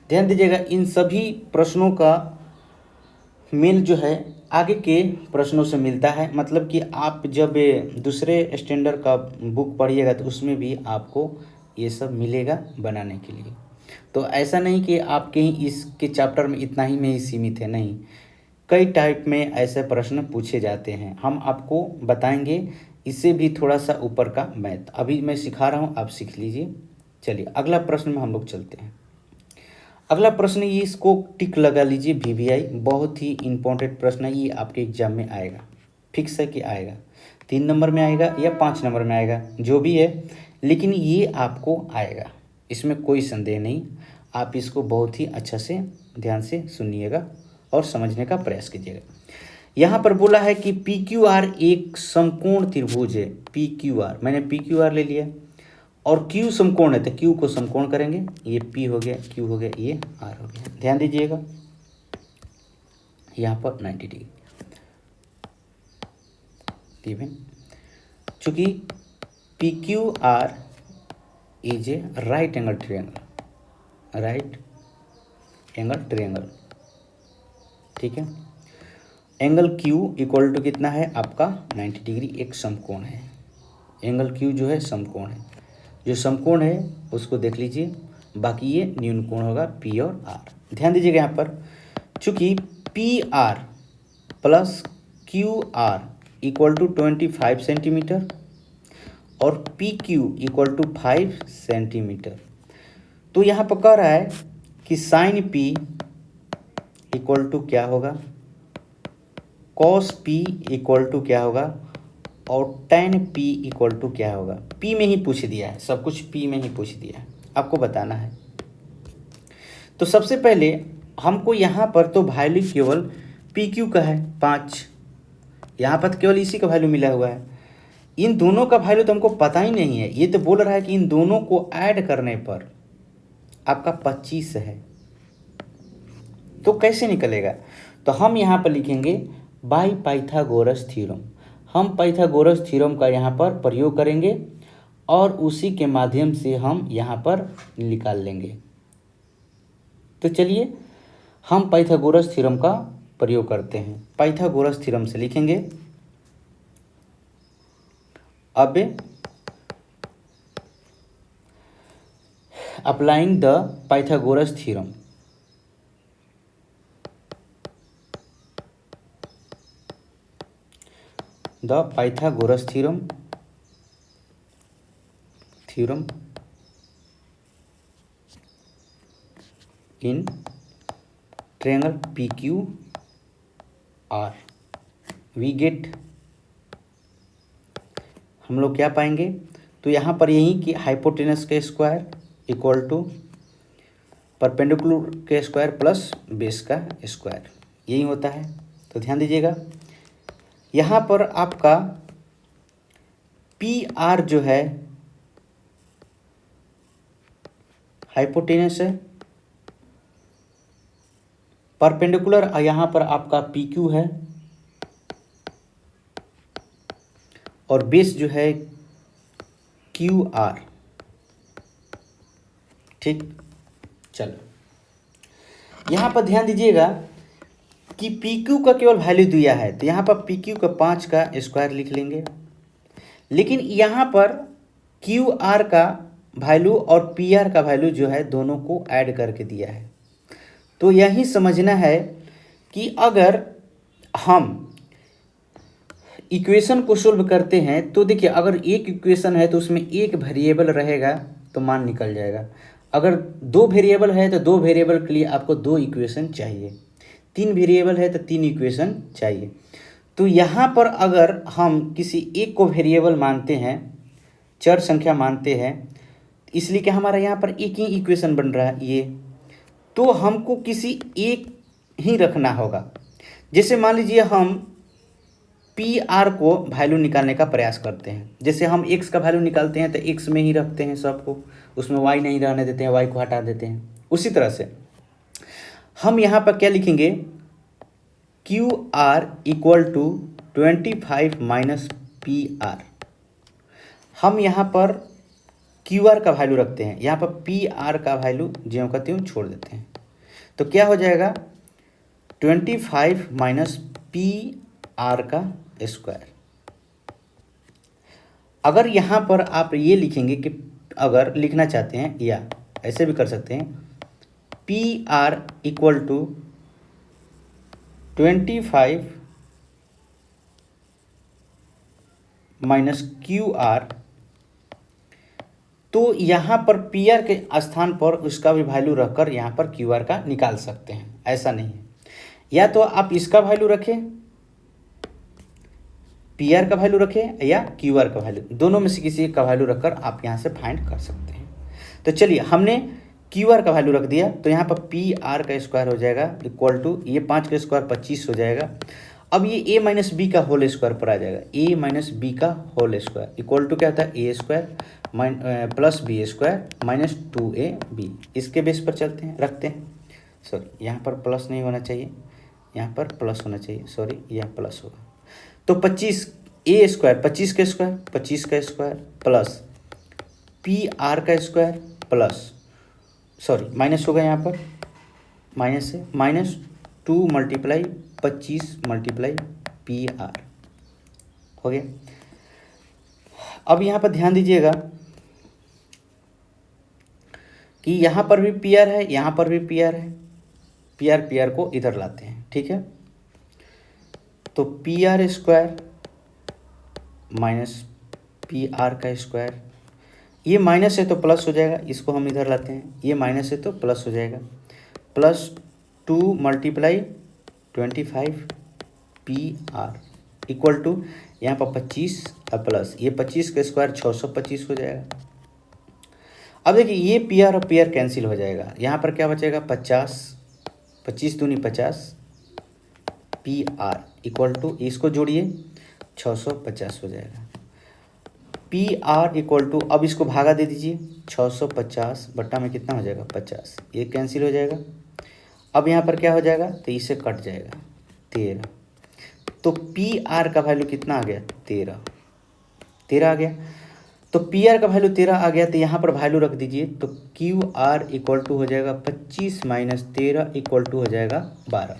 ध्यान दीजिएगा इन सभी प्रश्नों का मेल जो है आगे के प्रश्नों से मिलता है, मतलब कि आप जब दूसरे स्टैंडर्ड का बुक पढ़िएगा तो उसमें भी आपको ये सब मिलेगा बनाने के लिए। तो ऐसा नहीं कि आप कहीं इसके चैप्टर में इतना ही में ही सीमित है, नहीं, कई टाइप में ऐसे प्रश्न पूछे जाते हैं, हम आपको बताएंगे इससे भी थोड़ा सा ऊपर का मैथ अभी मैं सिखा रहा हूँ, आप सीख लीजिए। चलिए अगला प्रश्न में हम लोग चलते हैं। अगला प्रश्न ये इसको टिक लगा लीजिए, VVI बहुत ही इम्पोर्टेंट प्रश्न है, ये आपके एग्जाम में आएगा। फिक्स है कि आएगा, 3 नंबर में आएगा या 5 नंबर में आएगा, जो भी है, लेकिन ये आपको आएगा, इसमें कोई संदेह नहीं। आप इसको बहुत ही अच्छा से ध्यान से सुनिएगा और समझने का प्रयास कीजिएगा। यहाँ पर बोला है कि पी क्यू आर एक समकोण त्रिभुज है। पी क्यू आर, मैंने पी क्यू आर ले लिया और क्यू समकोण है तो क्यू को समकोण करेंगे, ये पी हो गया, क्यू हो गया, ये आर हो गया। ध्यान दीजिएगा यहाँ पर 90 डिग्री इवन, चूँकि P Q are is a right angle triangle, right angle triangle, ठीक है। एंगल क्यू इक्वल टू कितना है आपका 90 डिग्री, एक समकोण है। एंगल क्यू जो है समकोण है, जो समकोण है उसको देख लीजिए, बाकी ये न्यून कोण होगा पी और आर। ध्यान दीजिएगा यहाँ पर, चूँकि P R plus Q R equal to 25 centimetre और P Q equal to 5 centimetre, तो यहाँ पर कह रहा है कि साइन पी इक्वल टू क्या होगा, कॉस पी इक्वल टू क्या होगा और tan पी इक्वल टू क्या होगा। पी में ही पूछ दिया है, सब कुछ पी में ही पूछ दिया है, आपको बताना है। तो सबसे पहले हमको यहाँ पर तो वैल्यू केवल पी क्यू का है 5, यहाँ पर केवल इसी का वैल्यू मिला हुआ है, इन दोनों का वैल्यू तो हमको पता ही नहीं है। ये तो बोल रहा है कि इन दोनों को ऐड करने पर आपका 25 है, तो कैसे निकलेगा। तो हम यहाँ पर लिखेंगे बाय पाइथागोरस थ्योरम। हम पाइथागोरस थ्योरम का यहाँ पर प्रयोग करेंगे और उसी के माध्यम से हम यहाँ पर निकाल लेंगे। तो चलिए हम पाइथागोरस थ्योरम का प्रयोग करते हैं। पाइथागोरस थ्योरम से लिखेंगे, अब applying the Pythagoras theorem, the Pythagoras theorem in triangle P Q R, we get, हम लोग क्या पाएंगे, तो यहाँ पर यही कि हाइपोटेनस के स्क्वायर इक्वल टू परपेंडिकुलर के स्क्वायर प्लस बेस का स्क्वायर, यही होता है। तो ध्यान दीजिएगा यहाँ पर आपका पी आर जो है हाइपोटेनस है, परपेंडिकुलर यहाँ पर आपका पी क्यू है और बेस जो है क्यू आर, ठीक। चलो यहाँ पर ध्यान दीजिएगा कि पी क्यू का केवल वैल्यू दिया है, तो यहाँ पर पी क्यू का 5 का स्क्वायर लिख लेंगे, लेकिन यहाँ पर क्यू आर का वैल्यू और पी आर का वैल्यू जो है दोनों को ऐड करके दिया है। तो यही समझना है कि अगर हम इक्वेशन को सोल्व करते हैं तो देखिए, अगर एक इक्वेशन है तो उसमें एक वेरिएबल रहेगा तो मान निकल जाएगा। अगर 2 वेरिएबल है तो 2 वेरिएबल के लिए आपको 2 इक्वेशन चाहिए, 3 वेरिएबल है तो 3 इक्वेशन चाहिए। तो यहाँ पर अगर हम किसी एक को वेरिएबल मानते हैं, चर संख्या मानते हैं, इसलिए कि हमारा यहाँ पर एक ही इक्वेशन बन रहा है ये, तो हमको किसी एक ही रखना होगा। जैसे मान लीजिए हम पी आर को वैल्यू निकालने का प्रयास करते हैं, जैसे हम एक्स का वैल्यू निकालते हैं तो एक्स में ही रखते हैं सबको, उसमें वाई नहीं रहने देते हैं, वाई को हटा देते हैं। उसी तरह से हम यहाँ पर क्या लिखेंगे, Q R equal to 25 minus P R. हम यहाँ पर क्यू आर का वैल्यू रखते हैं, यहाँ पर पी आर का वैल्यू ज्यों का त्यों छोड़ देते हैं, तो क्या हो जाएगा 25 माइनस पी आर का स्क्वायर। अगर यहाँ पर आप ये लिखेंगे कि अगर लिखना चाहते हैं या ऐसे भी कर सकते हैं, P R equal to 25 minus Q R, तो यहाँ पर पी आर के स्थान पर उसका भी वैल्यू रखकर यहाँ पर क्यू आर का निकाल सकते हैं। ऐसा नहीं है, या तो आप इसका वैल्यू रखें पी आर का वैल्यू रखें या क्यू आर का वैल्यू, दोनों में से किसी एक का वैल्यू रखकर आप यहाँ से फाइंड कर सकते हैं। तो चलिए हमने क्यू आर का वैल्यू रख दिया, तो यहाँ पर पी आर का स्क्वायर हो जाएगा इक्वल टू, ये 5 का स्क्वायर 25 हो जाएगा। अब ये ए माइनस बी का होल स्क्वायर पर आ जाएगा, ए माइनस बी का होल स्क्वायर इक्वल टू क्या होता है, ए square plus B square minus 2ab। इसके बेस पर चलते हैं, रखते हैं, सॉरी यहाँ पर प्लस नहीं होना चाहिए, यहाँ पर प्लस होना चाहिए, सॉरी यह प्लस होगा। तो 25 ए स्क्वायर 25 का स्क्वायर 25 का स्क्वायर प्लस पी आर का स्क्वायर प्लस, सॉरी माइनस होगा यहाँ पर, माइनस है, minus 2 multiply 25 multiply P R हो गया। अब यहाँ पर ध्यान दीजिएगा कि यहाँ पर भी पी आर है, यहाँ पर भी पी आर है, पी आर को इधर लाते हैं, ठीक है। तो P R square minus P are का स्क्वायर, ये माइनस है तो प्लस हो जाएगा, इसको हम इधर लाते हैं, ये माइनस है तो प्लस हो जाएगा, plus 2 multiply 25 P R equal to यहाँ पर 25 और प्लस ये 25 का स्क्वायर 625 हो जाएगा। अब देखिए ये पी आर और पी आर कैंसिल हो जाएगा, यहाँ पर क्या बचेगा 50, 25 दूनी 50 पी आर इक्वल टू, इसको जोड़िए 650 हो जाएगा। पी आर इक्वल टू, अब इसको भागा दे दीजिए, 650 बट्टा में कितना हो जाएगा 50, ये कैंसिल हो जाएगा। अब यहाँ पर क्या हो जाएगा, तो इससे कट जाएगा 13, तो पी आर का वैल्यू कितना आ गया 13 आ गया। तो पी आर का वैल्यू 13 आ गया, तो यहाँ पर वैल्यू रख दीजिए, तो क्यू आर इक्वल टू हो जाएगा 25 माइनस 13 इक्वल टू हो जाएगा 12।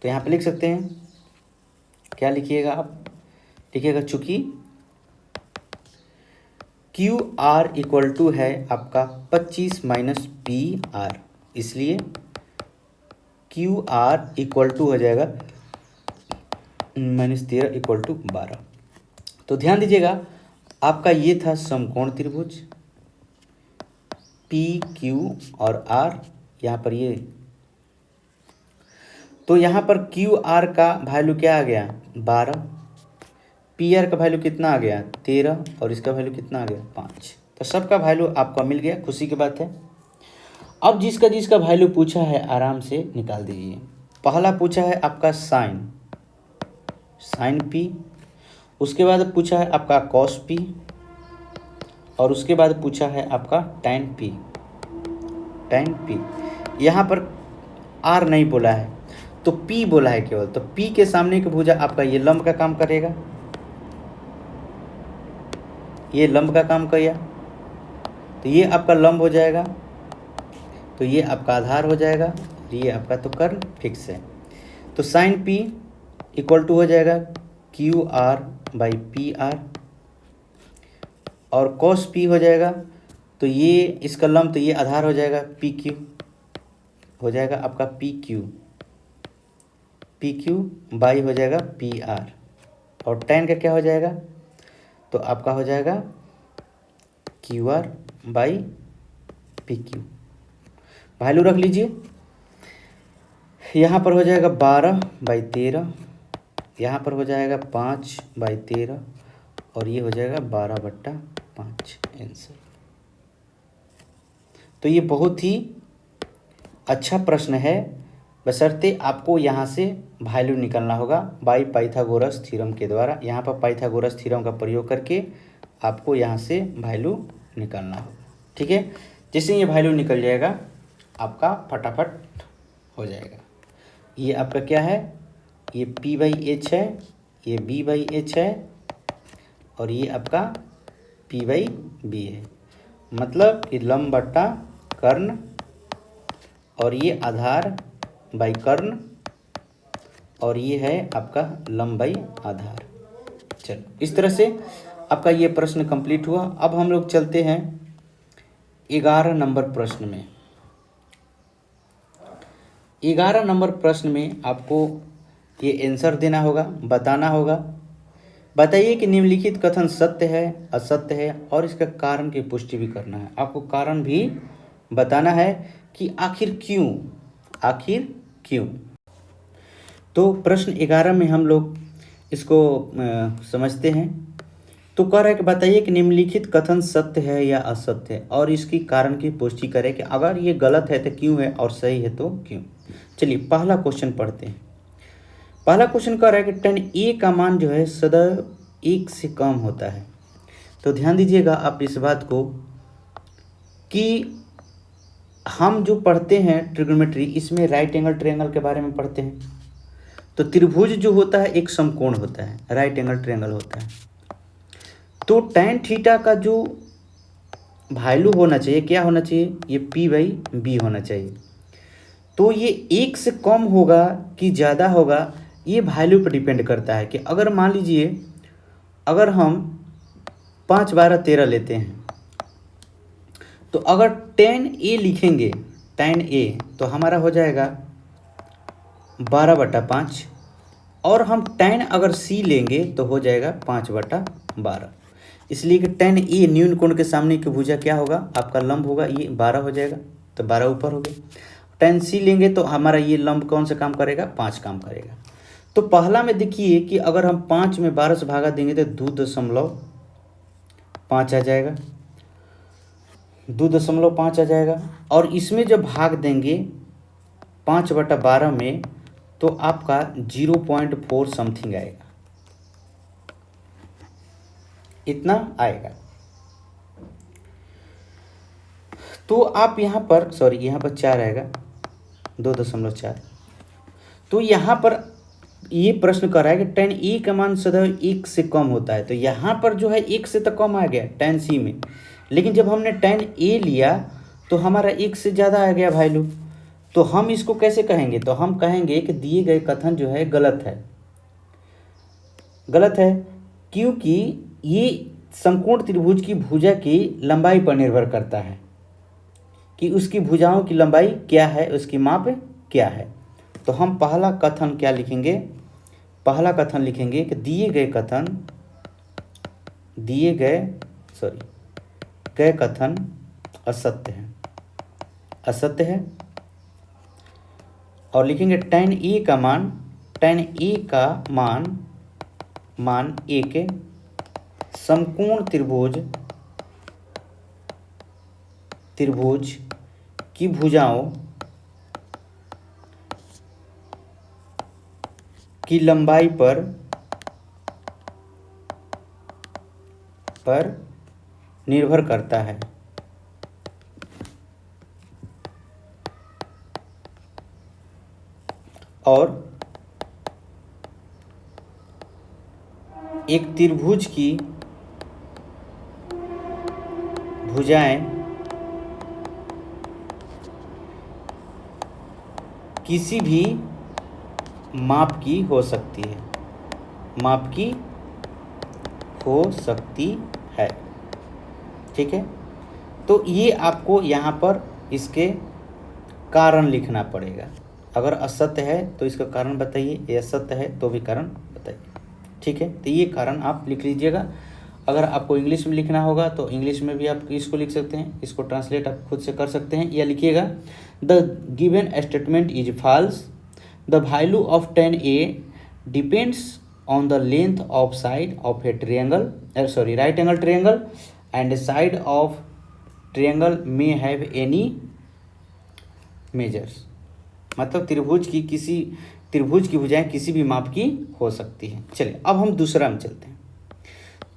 तो यहाँ पर लिख सकते हैं, क्या लिखिएगा आप, लिखिएगा चूंकि क्यू आर इक्वल टू है आपका 25 माइनस पी आर, इसलिए क्यू आर इक्वल टू हो जाएगा माइनस 13 इक्वल टू 12। तो ध्यान दीजिएगा आपका ये था समकोण त्रिभुज पी क्यू और आर, यहाँ पर ये, तो यहाँ पर क्यू आर का वैल्यू क्या आ गया 12, पी आर का वैल्यू कितना आ गया 13 और इसका वैल्यू कितना आ गया 5। तो सबका वैल्यू आपका मिल गया, खुशी की बात है। अब जिसका जिसका वैल्यू पूछा है आराम से निकाल दीजिए। पहला पूछा है आपका साइन पी, उसके बाद पूछा है आपका कॉस पी, और उसके बाद पूछा है आपका टैन पी। यहाँ पर आर नहीं बोला है तो पी बोला है केवल, तो पी के सामने की भुजा आपका ये लंब का काम करेगा, ये लंब का काम किया, तो ये आपका लंब हो जाएगा, तो ये आपका आधार हो जाएगा, ये आपका तो कर्ण फिक्स है। तो साइन पी इक्वल टू हो जाएगा Q R by P R, और कॉस पी हो जाएगा, तो ये इसका लंब, तो ये आधार हो जाएगा पी क्यू, हो जाएगा आपका पी क्यू बाई हो जाएगा पी आर, और टैन का क्या हो जाएगा, तो आपका हो जाएगा Q R by P Q. Value रख लीजिए, यहाँ पर हो जाएगा 12/13, यहाँ पर हो जाएगा 5/13, और ये हो जाएगा 12/5 आंसर। तो ये बहुत ही अच्छा प्रश्न है, बशर्ते आपको यहाँ से वैल्यू निकालना होगा बाई पाइथागोरस थ्योरम के द्वारा। यहाँ पर पाइथागोरस थ्योरम का प्रयोग करके आपको यहाँ से वैल्यू निकालना होगा, ठीक है। जैसे ये वैल्यू निकल जाएगा आपका फटाफट हो जाएगा। ये आपका क्या है, ये P/H है, ये B/H है, और ये आपका P/B है, मतलब कि लंब बट्टा कर्ण, और ये आधार बाई कर्ण, और ये है आपका लंब बाई आधार। चलो इस तरह से आपका ये प्रश्न कंप्लीट हुआ। अब हम लोग चलते हैं 11 नंबर प्रश्न में। 11 नंबर प्रश्न में आपको ये आंसर देना होगा, बताना होगा। बताइए कि निम्नलिखित कथन सत्य है, असत्य है, और इसका कारण की पुष्टि भी करना है। आपको कारण भी बताना है कि आखिर क्यों। तो प्रश्न 11 में हम लोग इसको समझते हैं। तो कह रहा है कि बताइए कि निम्नलिखित कथन सत्य है या असत्य है और इसकी कारण की पुष्टि करें कि अगर ये गलत है तो क्यों है और सही है तो क्यों। चलिए पहला क्वेश्चन पढ़ते हैं। पहला क्वेश्चन कह रहा है कि tan a का मान जो है सदैव 1 से कम होता है। तो ध्यान दीजिएगा आप इस बात को कि हम जो पढ़ते हैं ट्रिग्नोमेट्री, इसमें राइट एंगल ट्रायंगल के बारे में पढ़ते हैं। तो त्रिभुज जो होता है एक समकोण होता है, राइट एंगल ट्रायंगल होता है। तो tan थीटा का जो वैल्यू होना चाहिए क्या होना चाहिए, ये p/b होना चाहिए। तो ये 1 से कम होगा कि ज़्यादा होगा, ये वैल्यू पर डिपेंड करता है कि अगर मान लीजिए अगर हम 5 12 13 लेते हैं, तो अगर tan a लिखेंगे, tan a तो हमारा हो जाएगा 12/5 और हम tan अगर c लेंगे तो हो जाएगा 5/12। इसलिए कि tan a न्यून कोण के सामने की भुजा क्या होगा, आपका लंब होगा, ये 12 हो जाएगा, तो 12 ऊपर हो गया। tan c लेंगे तो हमारा ये लंब कौन सा काम करेगा, 5 काम करेगा। तो पहला में देखिए कि अगर हम 5 में 12 से भागा देंगे तो 2.5 आ जाएगा, 2.5 आ जाएगा। और इसमें जब भाग देंगे 5/12 में तो आपका 0.4 समथिंग आएगा, इतना आएगा। तो आप यहाँ पर यहाँ पर 4 आएगा, 2.4। तो यहाँ पर ये प्रश्न कर रहा है कि tan a का मान सदैव 1 से कम होता है। तो यहाँ पर जो है 1 से तो कम आ गया tan c में, लेकिन जब हमने tan a लिया तो हमारा 1 से ज़्यादा आ गया वैल्यू। तो हम इसको कैसे कहेंगे, तो हम कहेंगे कि दिए गए कथन जो है गलत है। गलत है क्योंकि ये समकोण त्रिभुज की भुजा की लंबाई पर निर्भर करता है कि उसकी भुजाओं की लंबाई क्या है, उसकी माप क्या है। तो हम पहला कथन क्या लिखेंगे, पहला कथन लिखेंगे कि दिए गए कथन असत्य है, असत्य है। और लिखेंगे tan a का मान एक समकोण त्रिभुज की भुजाओं की लंबाई पर निर्भर करता है। और एक त्रिभुज की भुजाएं किसी भी माप की हो सकती है, ठीक है। तो ये आपको यहाँ पर इसके कारण लिखना पड़ेगा। अगर असत्य है तो इसका कारण बताइए, ये असत्य है तो भी कारण बताइए, ठीक है। तो ये कारण आप लिख लीजिएगा। अगर आपको इंग्लिश में लिखना होगा तो इंग्लिश में भी आप इसको लिख सकते हैं, इसको ट्रांसलेट आप खुद से कर सकते हैं। या लिखिएगा the given statement is false, the value of tan a depends on the length of side of a right angle triangle and side of triangle may have any measures. मतलब त्रिभुज की भुजाएं किसी भी माप की हो सकती है। चलिए अब हम दूसरा में चलते हैं।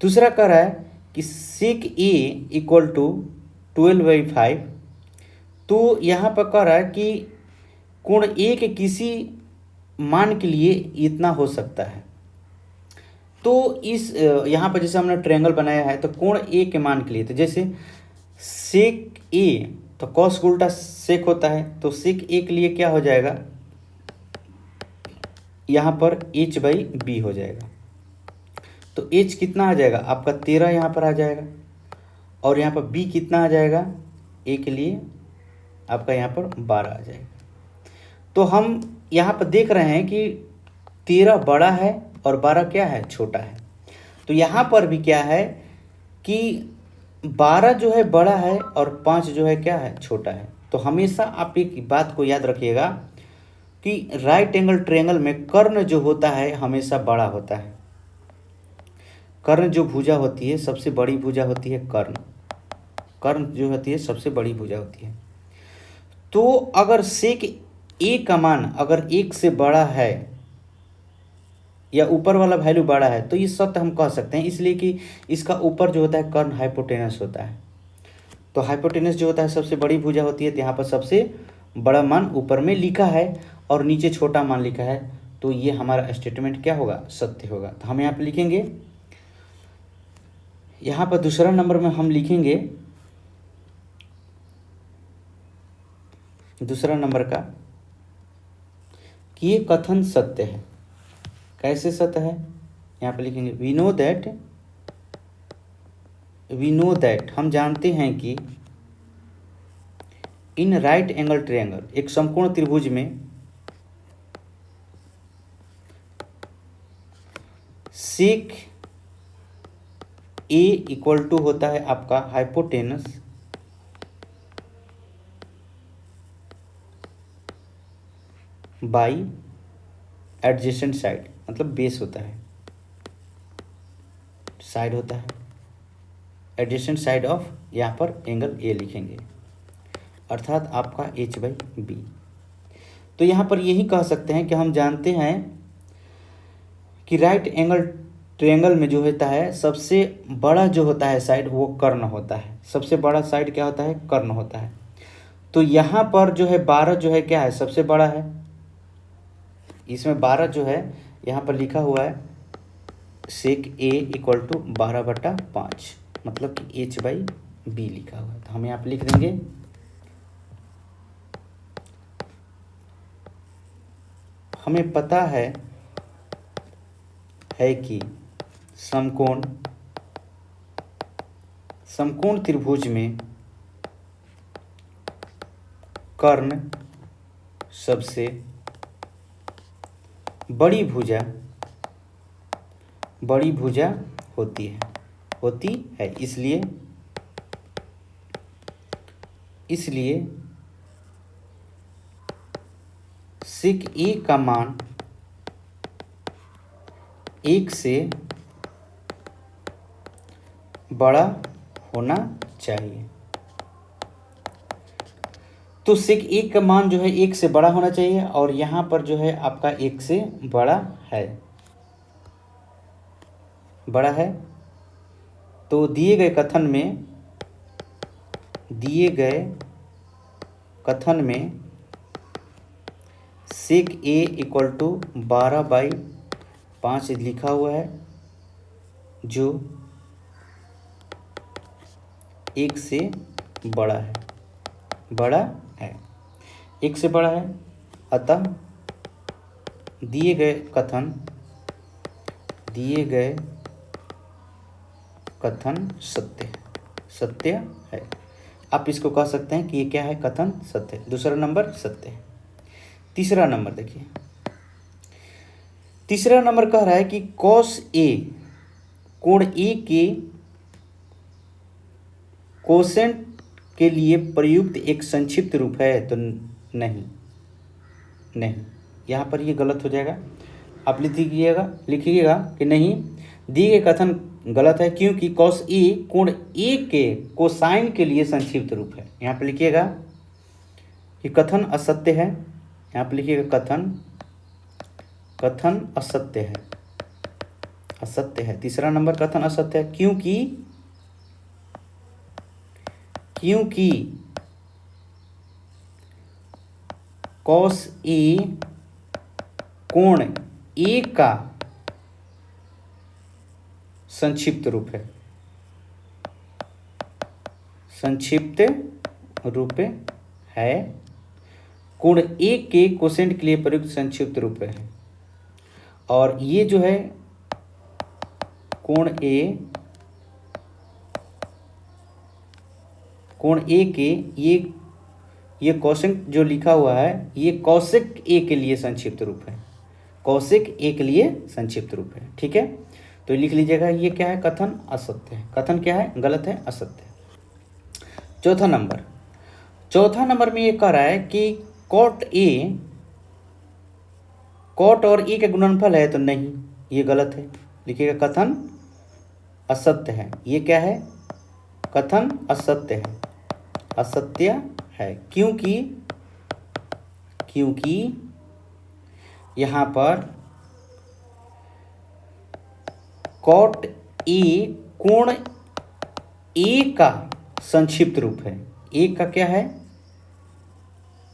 दूसरा कह रहा है कि sec a इक्वल टू 12/5। तो यहाँ पर कह रहा है कि कोण a के किसी मान के लिए इतना हो सकता है। तो इस यहाँ पर जैसे हमने ट्रायंगल बनाया है तो कोण a के मान के लिए, तो जैसे sec a तो cos का उल्टा sec होता है, तो sec a के लिए क्या हो जाएगा, यहाँ पर h/b हो जाएगा। तो h कितना आ जाएगा आपका 13 यहाँ पर आ जाएगा, और यहाँ पर b कितना आ जाएगा, a के लिए आपका यहाँ पर 12 आ जाएगा। तो हम यहाँ पर देख रहे हैं कि 13 बड़ा है और 12 क्या है, छोटा है। तो यहाँ पर भी क्या है कि 12 जो है बड़ा है और 5 जो है क्या है, छोटा है। तो हमेशा आप एक बात को याद रखिएगा कि राइट एंगल ट्रायंगल में कर्ण जो होता है हमेशा बड़ा होता है, कर्ण जो भुजा होती है सबसे बड़ी भुजा होती है कर्ण। कर्ण जो होती है सबसे बड़ी भुजा होती है। तो अगर सेक ए का मान अगर 1 से बड़ा है या ऊपर वाला वैल्यू बड़ा है तो ये सत्य हम कह सकते हैं, इसलिए कि इसका ऊपर जो होता है कर्ण हाइपोटेनस होता है। तो हाइपोटेनस जो होता है सबसे बड़ी भुजा होती है, तो यहाँ पर सबसे बड़ा मान ऊपर में लिखा है और नीचे छोटा मान लिखा है, तो ये हमारा स्टेटमेंट क्या होगा, सत्य होगा। तो हम यहाँ पर लिखेंगे, यहाँ पर दूसरा नंबर में हम लिखेंगे दूसरा नंबर का कि ये कथन सत्य है। कैसे सत्य है, यहाँ पे लिखेंगे वी नो दैट हम जानते हैं कि इन राइट एंगल ट्रायंगल एक समकोण त्रिभुज में सेक ए इक्वल टू होता है आपका हाइपोटेनस बाई एडजेसेंट साइड, मतलब बेस होता है, साइड होता है, एडजेसेंट साइड ऑफ, यहाँ पर एंगल ए लिखेंगे, अर्थात आपका h/b। तो यहाँ पर यही कह सकते हैं कि हम जानते हैं कि राइट एंगल ट्रायंगल में जो होता है सबसे बड़ा जो होता है साइड वो कर्ण होता है। सबसे बड़ा साइड क्या होता है, कर्ण होता है। तो यहाँ पर जो है 12 जो है क्या है, सबसे बड़ा है। इसमें 12 जो है यहाँ पर लिखा हुआ है सेक ए इक्वल टू 12/5, मतलब कि h/b लिखा हुआ है। तो हम यहाँ पर लिख देंगे हमें पता है कि समकोण त्रिभुज में कर्ण सबसे बड़ी भुजा होती है, इसलिए सेक ए का मान 1 से बड़ा होना चाहिए। तो सेक ए का मान जो है 1 से बड़ा होना चाहिए, और यहाँ पर जो है आपका 1 से बड़ा है। तो दिए गए कथन में सेक ए इक्वल टू 12/5 लिखा हुआ है, जो 1 से बड़ा है, 1 से बड़ा है। अतः दिए गए कथन सत्य है। आप इसको कह सकते हैं कि ये क्या है, कथन सत्य है। दूसरा नंबर सत्य है। तीसरा नंबर देखिए, तीसरा नंबर कह रहा है कि कॉस ए कोण ए के कोसेंट के लिए प्रयुक्त एक संक्षिप्त रूप है। तो नहीं, यहाँ पर ये गलत हो जाएगा। आप लिखिएगा कि नहीं, दिए गए कथन गलत है, क्योंकि कॉस ए कोण ए के कोसाइन के लिए संक्षिप्त रूप है। यहाँ पर लिखिएगा कि कथन असत्य है। यहाँ पर लिखिएगा कथन असत्य है। तीसरा नंबर कथन असत्य है, क्योंकि कॉस ए कोण ए का संक्षिप्त रूप है, कोण ए के कोसेंट के लिए प्रयुक्त संक्षिप्त रूप है। और ये जो है कोण ए के ये कोसेंट जो लिखा हुआ है ये कौशिक ए के लिए संक्षिप्त रूप है, ठीक है। तो लिख लीजिएगा, ये क्या है, कथन असत्य है। कथन क्या है, गलत है, असत्य है। चौथा नंबर में ये कह रहा है कि कॉट और ए का गुणनफल है। तो नहीं, ये गलत है। लिखिएगा असत्य है। ये क्या है? कथन असत्य है, असत्य है। क्योंकि यहाँ पर कॉट ए कोण ए का संक्षिप्त रूप है। ए का क्या है?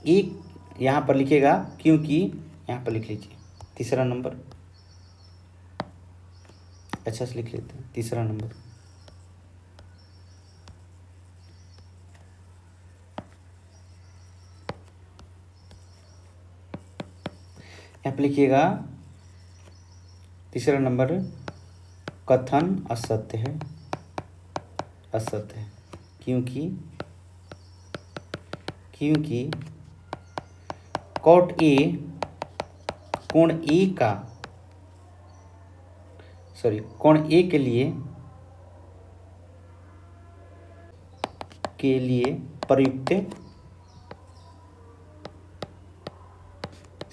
एक यहाँ पर लिखेगा, क्योंकि यहाँ पर लिख लीजिए तीसरा नंबर, अच्छा से लिख लेते हैं तीसरा नंबर। यहाँ पर लिखिएगा तीसरा नंबर, कथन असत्य है, असत्य है। क्योंकि कॉट ए कोण ए का कोण ए के लिए प्रयुक्त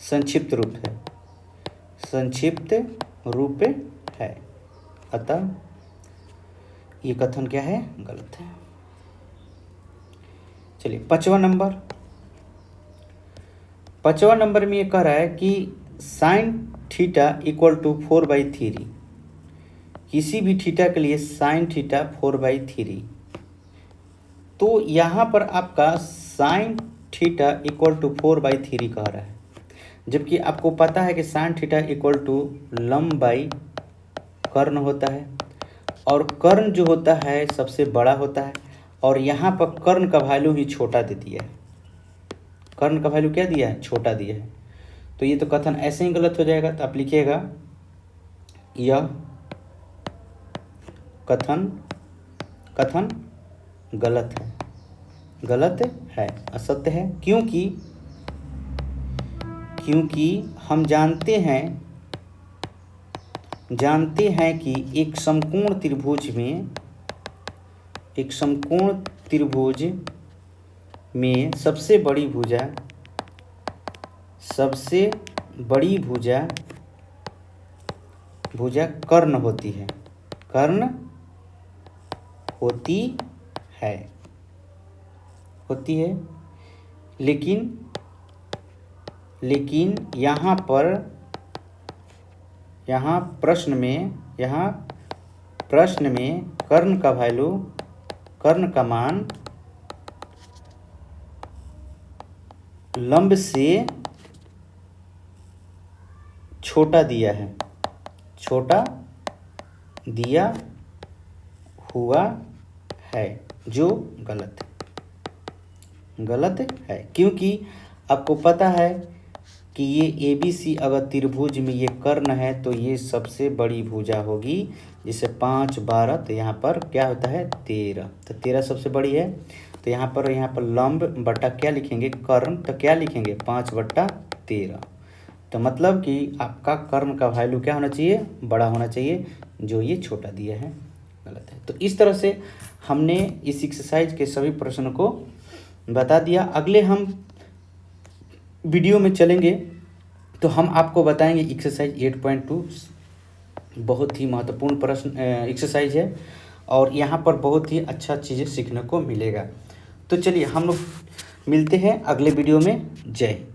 संक्षिप्त रूप है, संक्षिप्त रूप है। अतः ये कथन क्या है? गलत है। चलिए पांचवा नंबर में ये कह रहा है कि साइन थीटा इक्वल टू 4/3, किसी भी थीटा के लिए साइन थीटा 4/3। तो यहाँ पर आपका साइन थीटा इक्वल टू 4/3 कह रहा है, जबकि आपको पता है कि साइन थीटा इक्वल टू लंब बाई कर्ण होता है, और कर्ण जो होता है सबसे बड़ा होता है, और यहाँ पर कर्ण का वैल्यू ही छोटा दे दिया है। कर्ण का वैल्यू क्या दिया है? छोटा दिया है। तो ये तो कथन ऐसे ही गलत हो जाएगा। तो आप लिखिएगा यह कथन गलत है, असत्य है। क्योंकि हम जानते हैं कि एक समकोण त्रिभुज में सबसे बड़ी भुजा कर्ण होती है। लेकिन यहाँ प्रश्न में कर्ण का मान लंब से छोटा दिया हुआ है, जो गलत है। क्योंकि आपको पता है कि ये ABC अगर त्रिभुज में ये कर्ण है तो ये सबसे बड़ी भुजा होगी, जिसे 5, 12, तो यहाँ पर क्या होता है? 13। तो 13 सबसे बड़ी है। तो यहाँ पर लंब बटा क्या लिखेंगे? कर्ण। तो क्या लिखेंगे? 5/13। तो मतलब कि आपका कर्ण का वैल्यू क्या होना चाहिए? बड़ा होना चाहिए, जो ये छोटा दिया है, गलत है। तो इस तरह से हमने इस एक्सरसाइज के सभी प्रश्नों को बता दिया। अगले हम वीडियो में चलेंगे तो हम आपको बताएंगे एक्सरसाइज 8.2, बहुत ही महत्वपूर्ण प्रश्न एक्सरसाइज है, और यहाँ पर बहुत ही अच्छा चीज़ें सीखने को मिलेगा। तो चलिए हम लोग मिलते हैं अगले वीडियो में। जय